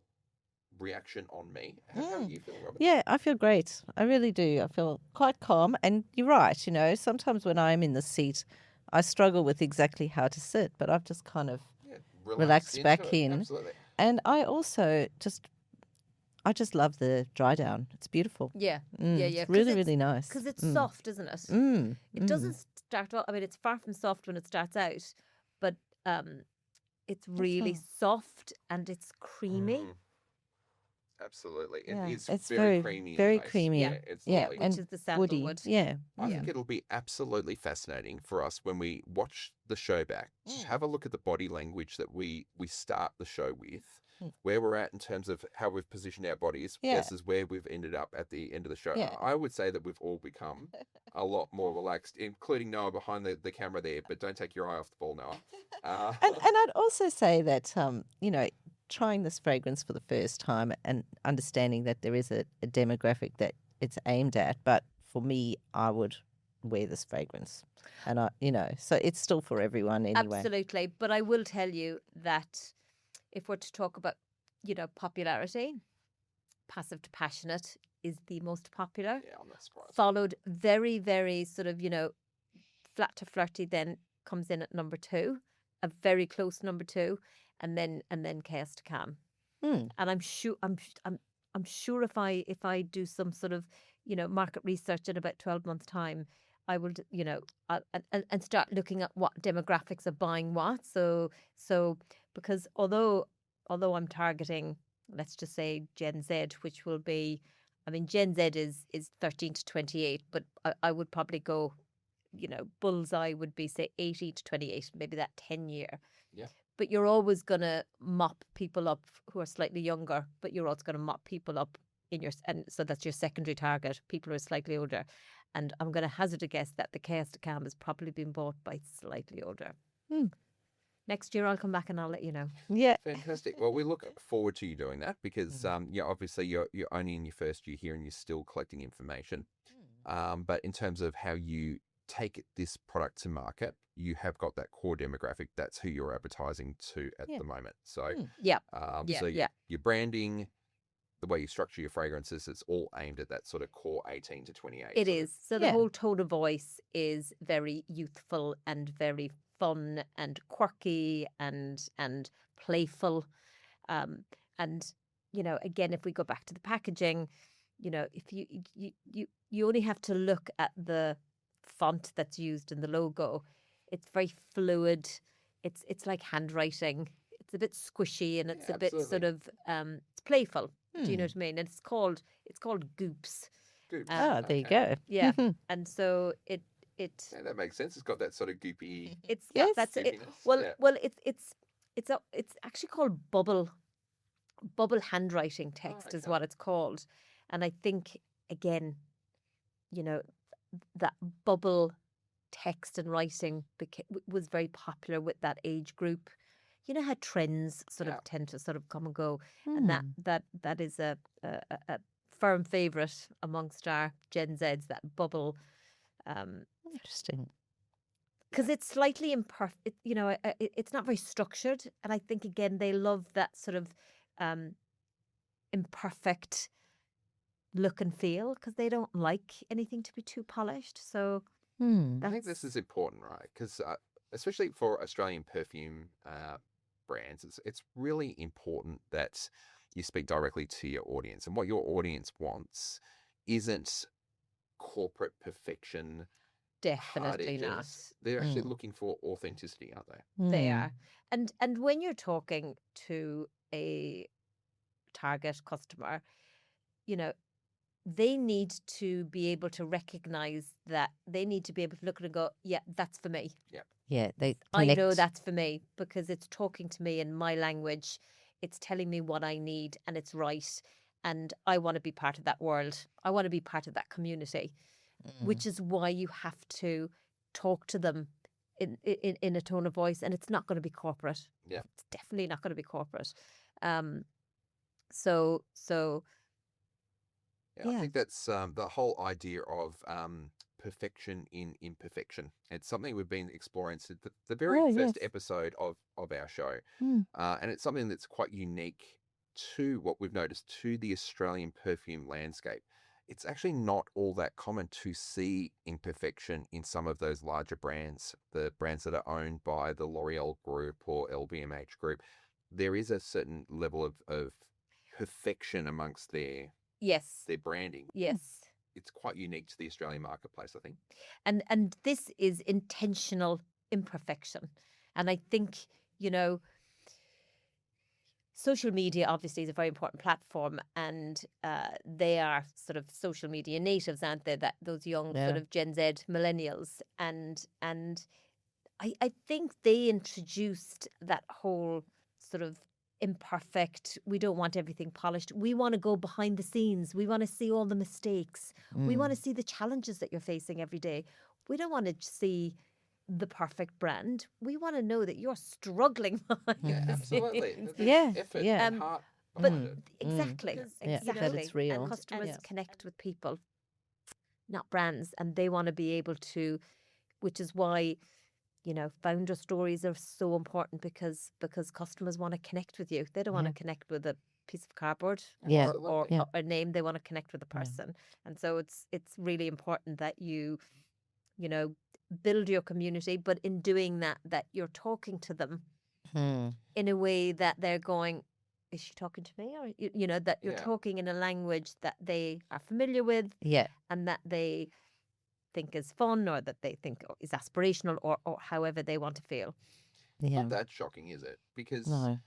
Speaker 2: reaction on me. How are you feeling, Robin?
Speaker 1: Yeah, I feel great. I really do. I feel quite calm. And you're right, sometimes when I'm in the seat, I struggle with exactly how to sit, but I've just kind of
Speaker 2: Yeah,
Speaker 1: relaxed
Speaker 2: into
Speaker 1: back
Speaker 2: it.
Speaker 1: in.
Speaker 2: Absolutely.
Speaker 1: And I also I just love the dry down. It's beautiful.
Speaker 3: Yeah,
Speaker 1: Mm,
Speaker 3: yeah, yeah.
Speaker 1: It's really, really nice.
Speaker 3: Because it's
Speaker 1: Mm.
Speaker 3: soft, isn't it?
Speaker 1: Mm.
Speaker 3: It doesn't start off. I mean, it's far from soft when it starts out, but it's really soft and it's creamy.
Speaker 2: Absolutely. It
Speaker 1: Yeah,
Speaker 2: is
Speaker 1: it's
Speaker 2: very creamy in the
Speaker 1: very
Speaker 2: base.
Speaker 1: creamy.
Speaker 2: Yeah, it's
Speaker 1: Yeah,
Speaker 2: lovely.
Speaker 3: which
Speaker 1: and
Speaker 3: is the
Speaker 1: woody.
Speaker 3: sandalwood.
Speaker 1: Yeah.
Speaker 2: I think it'll be absolutely fascinating for us when we watch the show back. Just have a look at the body language that we start the show with, where we're at in terms of how we've positioned our bodies
Speaker 1: Yeah.
Speaker 2: versus where we've ended up at the end of the show.
Speaker 1: Yeah.
Speaker 2: I would say that we've all become a lot more relaxed, including Noah behind the camera there, but don't take your eye off the ball, Noah.
Speaker 1: And I'd also say that trying this fragrance for the first time and understanding that there is a demographic that it's aimed at, but for me, I would wear this fragrance, and so it's still for everyone anyway.
Speaker 3: Absolutely. But I will tell you that if we're to talk about, popularity, passive to passionate is the most popular.
Speaker 2: Yeah, I'm not surprised.
Speaker 3: Followed very, very sort of, flat to flirty then comes in at number 2, a very close number 2, and then chaos to calm. And I'm sure if I do some sort of market research in about 12 months' time, I will and start looking at what demographics are buying what. So because although I'm targeting, let's just say Gen Z, which will be, I mean Gen Z is 13 to 28, but I would probably go, bullseye would be say 18 to 28, maybe that 10-year.
Speaker 2: Yeah.
Speaker 3: But you're always going to mop people up who are slightly younger, but you're also going to mop people up and so that's your secondary target, people who are slightly older. And I'm going to hazard a guess that the Chaos to Calm has probably been bought by slightly older. Next year I'll come back and I'll let you know.
Speaker 1: Yeah.
Speaker 2: Fantastic. Well, we look forward to you doing that because, obviously you're only in your first year here and you're still collecting information. But in terms of how you take this product to market, you have got that core demographic. That's who you're advertising to at the moment. So, your branding, the way you structure your fragrances, it's all aimed at that sort of core 18 to 28.
Speaker 3: It is. So the whole tone of voice is very youthful and very fun and quirky and playful. And, again, if we go back to the packaging, if you only have to look at the font that's used in the logo. It's very fluid. It's like handwriting. It's a bit squishy and it's a bit sort of it's playful. Do you know what I mean? And it's called Goops.
Speaker 2: Goops.
Speaker 1: There you go.
Speaker 3: Yeah. And so it
Speaker 2: yeah, that makes sense. It's got that sort of goopy.
Speaker 3: It's
Speaker 1: Yes.
Speaker 3: that's it.
Speaker 2: goopiness.
Speaker 3: Well, it's actually called bubble handwriting text is
Speaker 2: okay.
Speaker 3: what it's called. And I think again, that bubble text and writing was very popular with that age group. You know how trends sort of tend to sort of come and go, and that is a firm favourite amongst our Gen Zs. That bubble,
Speaker 1: Interesting.
Speaker 3: because it's slightly imperfect. It's not very structured, and I think again they love that sort of imperfect look and feel because they don't like anything to be too polished. So
Speaker 2: I think this is important, right? Because especially for Australian perfume brands, it's really important that you speak directly to your audience, and what your audience wants isn't corporate perfection.
Speaker 3: definitely not.
Speaker 2: Hard-edges. They're actually looking for authenticity, aren't they?
Speaker 3: They are. And when you're talking to a target customer, they need to be able to recognize that. They need to be able to look at it and go, yeah, that's for me.
Speaker 1: Yeah, they
Speaker 3: I know
Speaker 1: connect.
Speaker 3: that's for me because it's talking to me in my language. It's telling me what I need and it's right. And I want to be part of that world. I want to be part of that community. which is why you have to talk to them in a tone of voice, and it's not going to be corporate.
Speaker 2: Yeah.
Speaker 3: It's definitely not going to be corporate. So
Speaker 2: Yeah, I think that's the whole idea of perfection in imperfection. It's something we've been exploring since the very
Speaker 1: Oh,
Speaker 2: first
Speaker 1: yes.
Speaker 2: episode of our show.
Speaker 1: Mm.
Speaker 2: And it's something that's quite unique to what we've noticed to the Australian perfume landscape. It's actually not all that common to see imperfection in some of those larger brands, the brands that are owned by the L'Oreal Group or LVMH Group. There is a certain level of perfection amongst
Speaker 3: yes,
Speaker 2: their branding.
Speaker 3: yes.
Speaker 2: It's quite unique to the Australian marketplace, I think.
Speaker 3: And this is intentional imperfection. And I think, social media obviously is a very important platform, and they are sort of social media natives, aren't they? That those young sort
Speaker 1: Yeah.
Speaker 3: of Gen Z millennials, and I think they introduced that whole sort of imperfect. We don't want everything polished. We want to go behind the scenes. We want to see all the mistakes. We want to see the challenges that you're facing every day. We don't want to see the perfect brand. We want to know that you're struggling behind
Speaker 2: Yeah,
Speaker 3: the
Speaker 2: absolutely.
Speaker 3: scenes.
Speaker 2: There's
Speaker 1: Yeah,
Speaker 2: effort
Speaker 1: yeah.
Speaker 2: and heart
Speaker 3: But
Speaker 2: behind it.
Speaker 3: exactly,
Speaker 1: Yeah, that it's real.
Speaker 3: And customers
Speaker 1: Yeah.
Speaker 3: connect with people, not brands, and they want to be able to, which is why founder stories are so important, because customers want to connect with you. They don't want to connect with a piece of cardboard
Speaker 1: Yeah.
Speaker 3: or
Speaker 1: Yeah.
Speaker 3: a name. They want to connect with a person. And so it's really important that you build your community, but in doing that you're talking to them in a way that they're going, is she talking to me? Or that you're
Speaker 2: Yeah.
Speaker 3: talking in a language that they are familiar with,
Speaker 1: Yeah.
Speaker 3: and that they think is fun, or that they think is aspirational, or however they want to feel.
Speaker 1: Yeah.
Speaker 2: Not that shocking, is it? Because,
Speaker 1: No.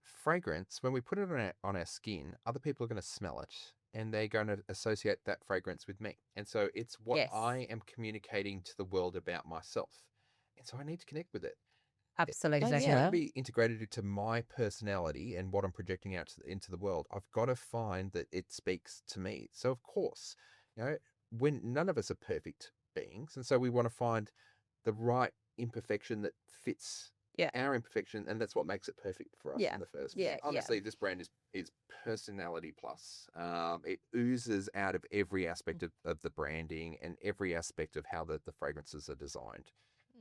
Speaker 2: fragrance, when we put it on our skin, other people are going to smell it and they're going to associate that fragrance with me. And so it's what
Speaker 3: Yes.
Speaker 2: I am communicating to the world about myself. And so I need to connect with it.
Speaker 3: Absolutely.
Speaker 2: It's
Speaker 1: yeah.
Speaker 2: going to be integrated into my personality and what I'm projecting out into the world. I've got to find that it speaks to me. So, of course, when none of us are perfect beings, and so we want to find the right imperfection that fits our imperfection, and that's what makes it perfect for us in the first place. Honestly, this brand is personality plus. It oozes out of every aspect of the branding and every aspect of how the fragrances are designed.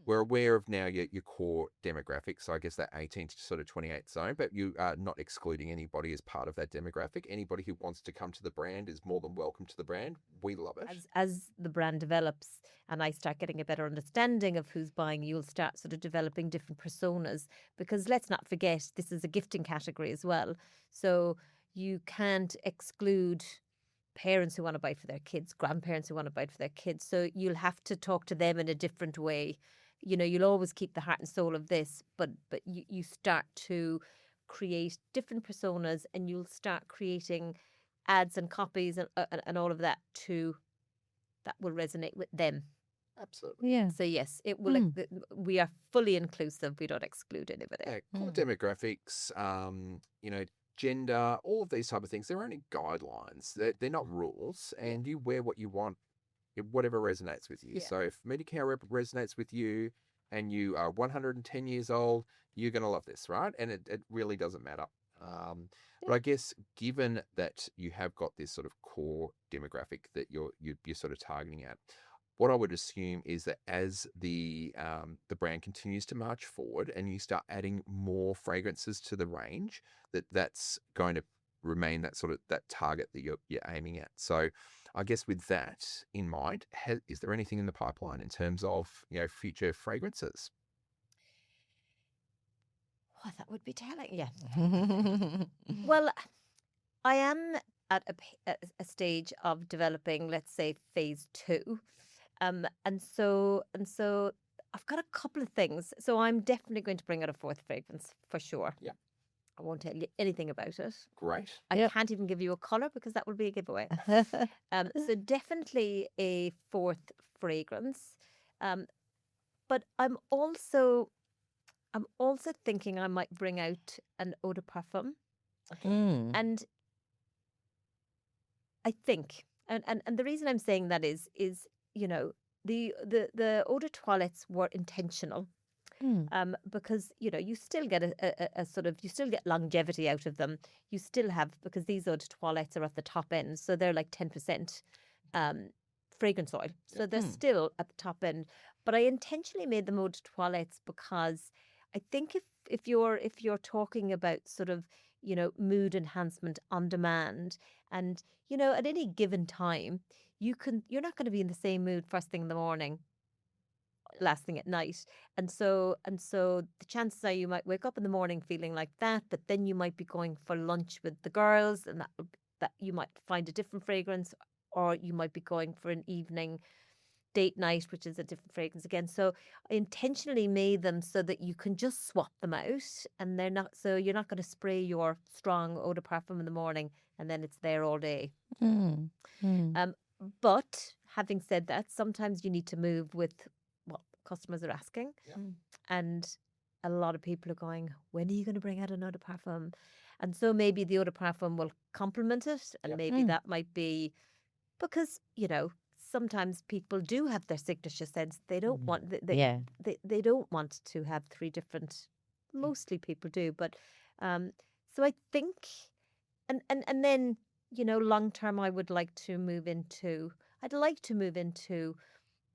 Speaker 2: We're aware of now your core demographic, so I guess that 18 to sort of 28 zone, but you are not excluding anybody as part of that demographic. Anybody who wants to come to the brand is more than welcome to the brand. We love it.
Speaker 3: As the brand develops and I start getting a better understanding of who's buying, you'll start sort of developing different personas, because let's not forget, this is a gifting category as well. So you can't exclude parents who want to buy for their kids, grandparents who want to buy for their kids. So you'll have to talk to them in a different way. You'll always keep the heart and soul of this, but you start to create different personas, and you'll start creating ads and copies and all of that that will resonate with them.
Speaker 2: Absolutely.
Speaker 1: Yeah.
Speaker 3: So yes, it will. We are fully inclusive. We don't exclude anybody.
Speaker 2: Yeah, core demographics, gender, all of these type of things, they're only guidelines. They're not rules, and you wear what you want, whatever resonates with you.
Speaker 3: Yeah.
Speaker 2: So if Mudie Cow resonates with you and you are 110 years old, you're going to love this, right? And it really doesn't matter. But I guess given that you have got this sort of core demographic that you're sort of targeting at, what I would assume is that as the brand continues to march forward and you start adding more fragrances to the range, that's going to remain that sort of that target that you're aiming at. So I guess with that in mind, is there anything in the pipeline in terms of future fragrances?
Speaker 3: Oh, that would be telling. Yeah. Well, I am at a stage of developing, let's say, phase 2. And so I've got a couple of things. So I'm definitely going to bring out a 4th fragrance for sure.
Speaker 2: Yeah.
Speaker 3: I won't tell you anything about it.
Speaker 2: Great.
Speaker 3: I can't even give you a colour, because that would be a giveaway. So definitely a 4th fragrance. But I'm also thinking I might bring out an eau de parfum. And I think And the reason I'm saying that is you know the eau de toilettes were intentional. Because you still get a sort of, you still get longevity out of them. You still have, because these eau de toilettes are at the top end, so they're like 10% fragrance oil, so they're still at the top end. But I intentionally made them eau de toilettes because I think if you're talking about sort of mood enhancement on demand, and at any given time, you're not going to be in the same mood first thing in the morning, last thing at night. And so the chances are you might wake up in the morning feeling like that, but then you might be going for lunch with the girls, and that you might find a different fragrance, or you might be going for an evening date night, which is a different fragrance again. So I intentionally made them so that you can just swap them out, and they're not, so you're not going to spray your strong eau de parfum in the morning and then it's there all day. But having said that, sometimes you need to move with what customers are asking. And a lot of people are going, when are you going to bring out an eau de parfum? And so maybe the eau de parfum will complement it, and maybe that might be because sometimes people do have their signature scents. They don't want they don't want to have three different. Mostly people do, but so I think, and then long term, I'd like to move into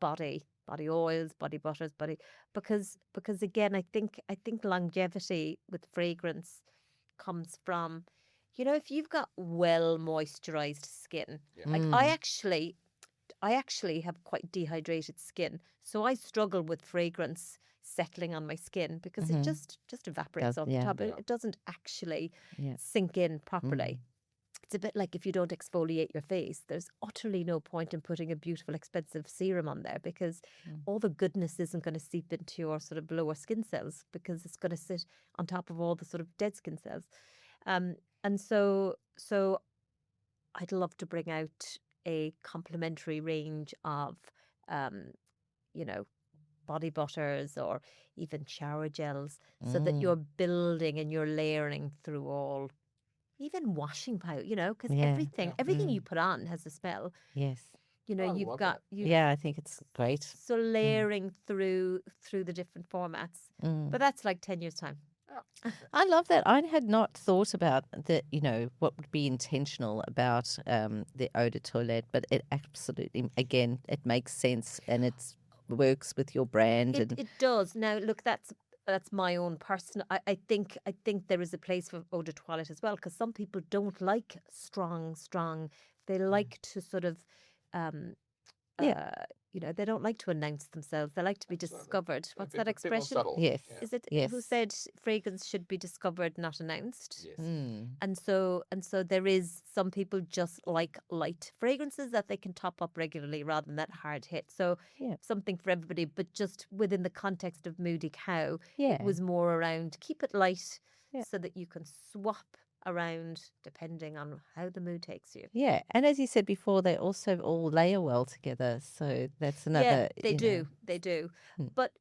Speaker 3: body oils, body butters, because again, I think longevity with fragrance comes from, if you've got well moisturized skin. Like I actually have quite dehydrated skin, so I struggle with fragrance settling on my skin because it just evaporates off the top. It doesn't actually sink in properly. It's a bit like if you don't exfoliate your face, there's utterly no point in putting a beautiful, expensive serum on there, because all the goodness isn't going to seep into your sort of lower skin cells, because it's going to sit on top of all the sort of dead skin cells. And so I'd love to bring out a complementary range of, body butters or even shower gels, so that you're building and you're layering through all. Even washing powder, because everything you put on has a smell.
Speaker 1: Yes.
Speaker 3: You've got.
Speaker 1: I think it's great.
Speaker 3: So layering through the different formats. But that's like 10 years' time.
Speaker 1: I love that. I had not thought about that, what would be intentional about the eau de toilette, but it absolutely, again, it makes sense, and it works with your brand.
Speaker 3: It does. Now, look, that's my own personal. I think there is a place for eau de toilette as well, because some people don't like strong. They like to sort of, they don't like to announce themselves. They like to be discovered. What's that expression?
Speaker 1: Yes.
Speaker 3: Is it who said fragrance should be discovered, not announced?
Speaker 2: Yes.
Speaker 3: And so there is, some people just like light fragrances that they can top up regularly rather than that hard hit. So something for everybody, but just within the context of Mudie Cow, it was more around keep it light so that you can swap around depending on how the mood takes you.
Speaker 1: Yeah, and as you said before, they also all layer well together. So that's another.
Speaker 3: They do. But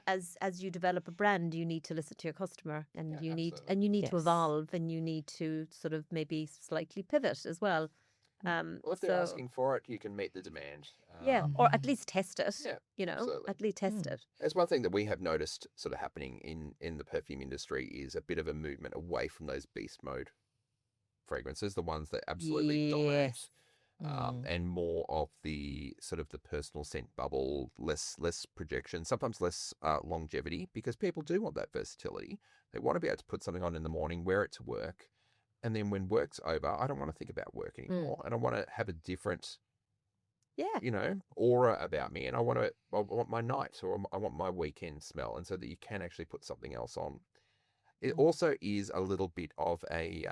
Speaker 3: as you develop a brand, you need to listen to your customer, and you need to evolve, and you need to sort of maybe slightly pivot as well.
Speaker 2: Well, if they're asking for it, you can meet the demand.
Speaker 3: Or at least test it.
Speaker 2: Absolutely.
Speaker 3: At least test it.
Speaker 2: There's one thing that we have noticed sort of happening in the perfume industry is a bit of a movement away from those beast mode fragrances, the ones that absolutely dominate, and more of the sort of the personal scent bubble, less projection, sometimes less longevity, because people do want that versatility. They want to be able to put something on in the morning, wear it to work. And then when work's over, I don't want to think about work anymore. And I want to have a different, aura about me. And I want my night, or I want my weekend smell. And so that you can actually put something else on. It also is a little bit of a,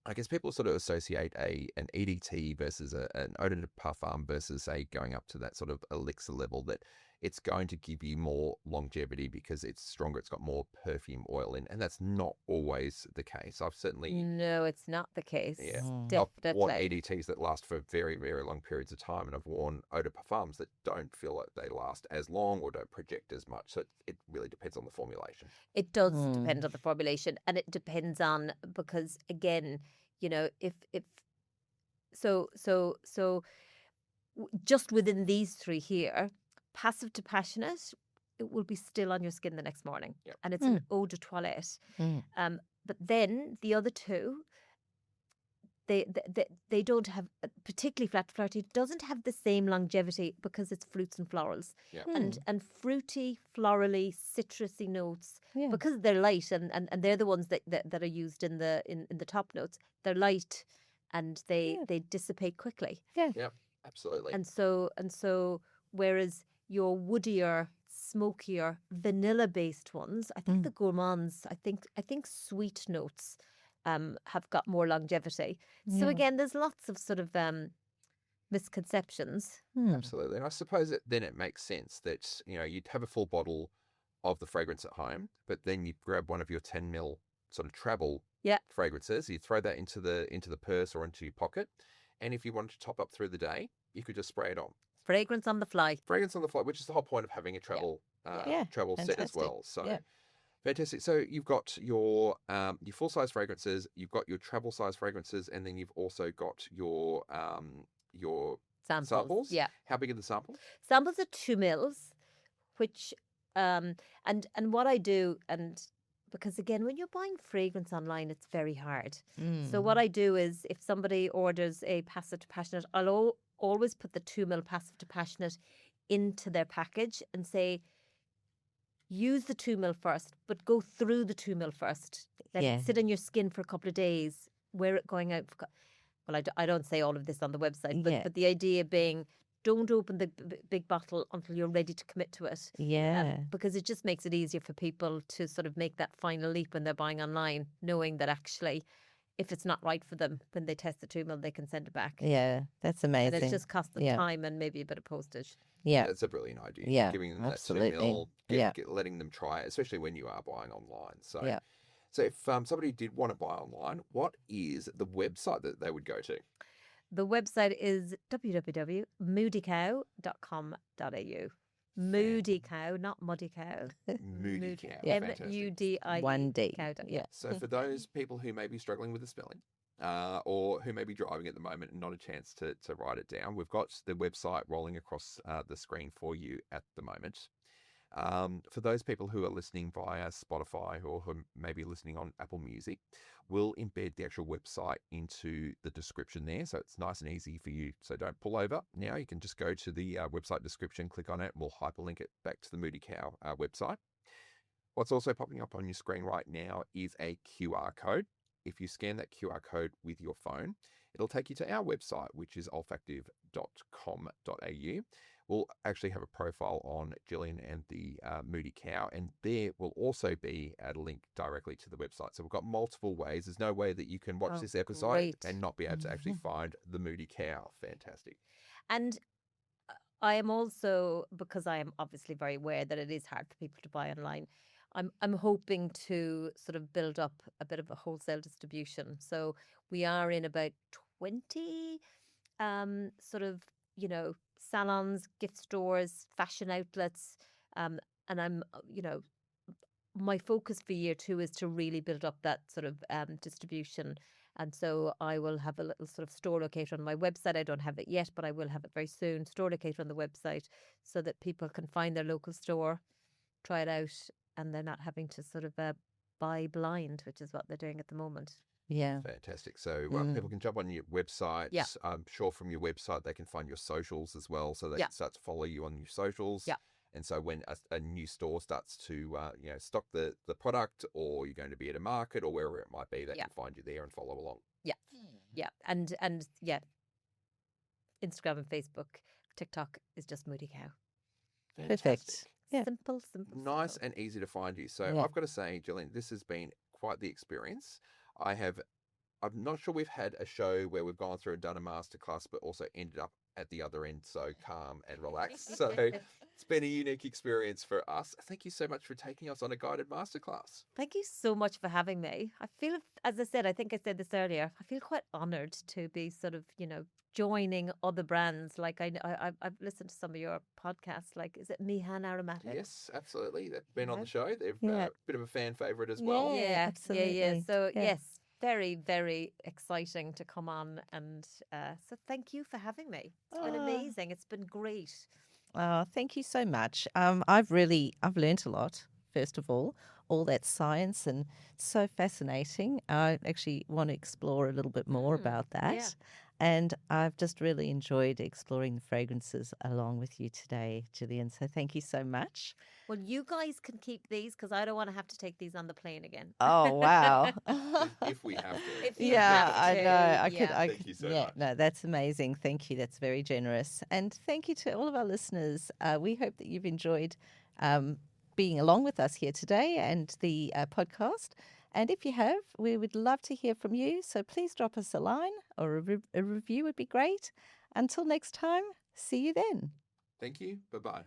Speaker 2: I guess people sort of associate an EDT versus an eau de parfum versus going up to that sort of elixir level, that it's going to give you more longevity because it's stronger, it's got more perfume oil in, and that's not always the case. I've certainly...
Speaker 3: No, it's not the case.
Speaker 2: Yeah.
Speaker 3: Definitely.
Speaker 2: I've worn EDTs that last for very, very long periods of time, and I've worn eau de parfums that don't feel like they last as long or don't project as much. So it really depends on the formulation.
Speaker 3: It does depend on the formulation, and it depends on, because again, if So just within these three here, passive to passionate, it will be still on your skin the next morning,
Speaker 2: Yep.
Speaker 3: and it's an eau de toilette.
Speaker 1: Mm.
Speaker 3: But then the other two, they don't have, particularly flat flirty, doesn't have the same longevity because it's fruits and florals,
Speaker 2: Yeah.
Speaker 3: and fruity, florally, citrusy notes,
Speaker 1: Yeah.
Speaker 3: because they're light and they're the ones that are used in the top notes. They're light, and they dissipate quickly.
Speaker 2: Yep. Absolutely.
Speaker 3: And so whereas your woodier, smokier, vanilla-based ones, I think the gourmands, I think sweet notes have got more longevity. So
Speaker 1: Yeah.
Speaker 3: again, there's lots of sort of misconceptions.
Speaker 2: Absolutely. And I suppose then it makes sense that, you'd have a full bottle of the fragrance at home, but then you grab one of your 10 ml sort of travel
Speaker 3: Yeah.
Speaker 2: fragrances, you throw that into the purse or into your pocket. And if you wanted to top up through the day, you could just spray it on.
Speaker 3: Fragrance on the fly.
Speaker 2: Fragrance on the fly, which is the whole point of having a travel travel set as
Speaker 1: Fantastic.
Speaker 2: well. So
Speaker 1: Yeah.
Speaker 2: fantastic. So you've got your full size fragrances, you've got your travel size fragrances, and then you've also got your samples.
Speaker 3: Yeah.
Speaker 2: How big are the samples?
Speaker 3: Samples are 2 mils, which and what I do, and because again, when you're buying fragrance online, it's very hard. So what I do is, if somebody orders a passive to passionate, I'll always put the 2 mil passive to passionate into their package and say, use the 2 mil first, but go through the 2 mil first. Let
Speaker 1: Yeah.
Speaker 3: it sit on your skin for a couple of days. Wear it going out. Well, I don't say all of this on the website,
Speaker 1: Yeah.
Speaker 3: but the idea being, don't open the big bottle until you're ready to commit to it.
Speaker 1: Yeah.
Speaker 3: Because it just makes it easier for people to sort of make that final leap when they're buying online, knowing that actually, if it's not right for them, when they test the 2 mil, they can send it back.
Speaker 1: Yeah. That's amazing.
Speaker 3: And it's just cost them
Speaker 1: Yeah.
Speaker 3: time and maybe a bit of postage.
Speaker 1: Yeah.
Speaker 2: That's a brilliant idea.
Speaker 1: Yeah,
Speaker 2: Giving them
Speaker 1: absolutely.
Speaker 2: that 2 mil,
Speaker 1: Yeah.
Speaker 2: letting them try it, especially when you are buying online. So,
Speaker 1: Yeah.
Speaker 2: so if somebody did want to buy online, what is the website that they would go to?
Speaker 3: The website is www.mudiecow.com.au. Moody Cow, not Muddy Cow.
Speaker 2: Moody Cow.
Speaker 1: Yeah.
Speaker 2: Fantastic.
Speaker 3: MUDIE.
Speaker 1: 1D.
Speaker 3: Cow.
Speaker 1: Yeah.
Speaker 2: So for those people who may be struggling with the spelling, or who may be driving at the moment and not a chance to write it down, we've got the website rolling across the screen for you at the moment. For those people who are listening via Spotify or who may be listening on Apple Music, we'll embed the actual website into the description there, so it's nice and easy for you. So don't pull over now. You can just go to the website description, click on it, and we'll hyperlink it back to the Mudie Cow website. What's also popping up on your screen right now is a QR code. If you scan that QR code with your phone, it'll take you to our website, which is olfactive.com.au. We'll actually have a profile on Gillian and the Mudie Cow, and there will also be a link directly to the website. So we've got multiple ways. There's no way that you can watch this episode
Speaker 3: great.
Speaker 2: and not be able to actually find the Mudie Cow. Fantastic.
Speaker 3: And I am also, because I am obviously very aware that it is hard for people to buy online, I'm hoping to sort of build up a bit of a wholesale distribution. So we are in about 20 sort of, salons, gift stores, fashion outlets. And I'm, my focus for year 2 is to really build up that sort of distribution. And so I will have a little sort of store locator on my website. I don't have it yet, but I will have it very soon. Store locator on the website so that people can find their local store, try it out, and they're not having to sort of buy blind, which is what they're doing at the moment.
Speaker 1: Yeah.
Speaker 2: Fantastic. So people can jump on your website.
Speaker 3: Yeah.
Speaker 2: I'm sure from your website they can find your socials as well, so they can start to follow you on your socials.
Speaker 3: Yeah.
Speaker 2: And so when a new store starts to stock the product, or you're going to be at a market or wherever it might be, they can find you there and follow along.
Speaker 3: Yeah. Yeah. And yeah, Instagram and Facebook, TikTok is just Mudie Cow.
Speaker 1: Perfect. Yeah.
Speaker 3: Simple.
Speaker 2: Nice
Speaker 3: simple.
Speaker 2: and easy to find you. So
Speaker 1: Yeah.
Speaker 2: I've got to say, Gillian, this has been quite the experience. I'm not sure we've had a show where we've gone through and done a masterclass, but also ended up at the other end so calm and relaxed. So it's been a unique experience for us. Thank you so much for taking us on a guided masterclass.
Speaker 3: Thank you so much for having me. I feel, as I said, I think I said this earlier, I feel quite honoured to be sort of, joining other brands. Like I've listened to some of your podcasts, like, is it Mihan Aromatics?
Speaker 2: Yes, absolutely. They've been on the
Speaker 3: Right.
Speaker 2: show. They've
Speaker 1: Yeah.
Speaker 2: a bit of a fan favourite as well.
Speaker 1: Yeah,
Speaker 3: Yeah,
Speaker 1: absolutely.
Speaker 3: yeah. So
Speaker 1: Yeah.
Speaker 3: yes, very, very exciting to come on. And so thank you for having me. It's been amazing. It's been great.
Speaker 1: Thank you so much. I've learnt a lot, first of all that science, and it's so fascinating. I actually want to explore a little bit more about that.
Speaker 3: yeah.
Speaker 1: And I've just really enjoyed exploring the fragrances along with you today, Gillian. So thank you so much.
Speaker 3: Well, you guys can keep these because I don't want to have to take these on the plane again.
Speaker 1: Oh, wow.
Speaker 2: If we have to.
Speaker 3: If you
Speaker 1: Yeah,
Speaker 3: have
Speaker 1: I
Speaker 3: to,
Speaker 1: know. I
Speaker 3: yeah.
Speaker 2: Thank you so
Speaker 1: yeah,
Speaker 2: much.
Speaker 1: no, that's amazing. Thank you. That's very generous. And thank you to all of our listeners. We hope that you've enjoyed being along with us here today and the podcast. And if you have, we would love to hear from you. So please drop us a line, or a review would be great. Until next time, see you then.
Speaker 2: Thank you. Bye-bye.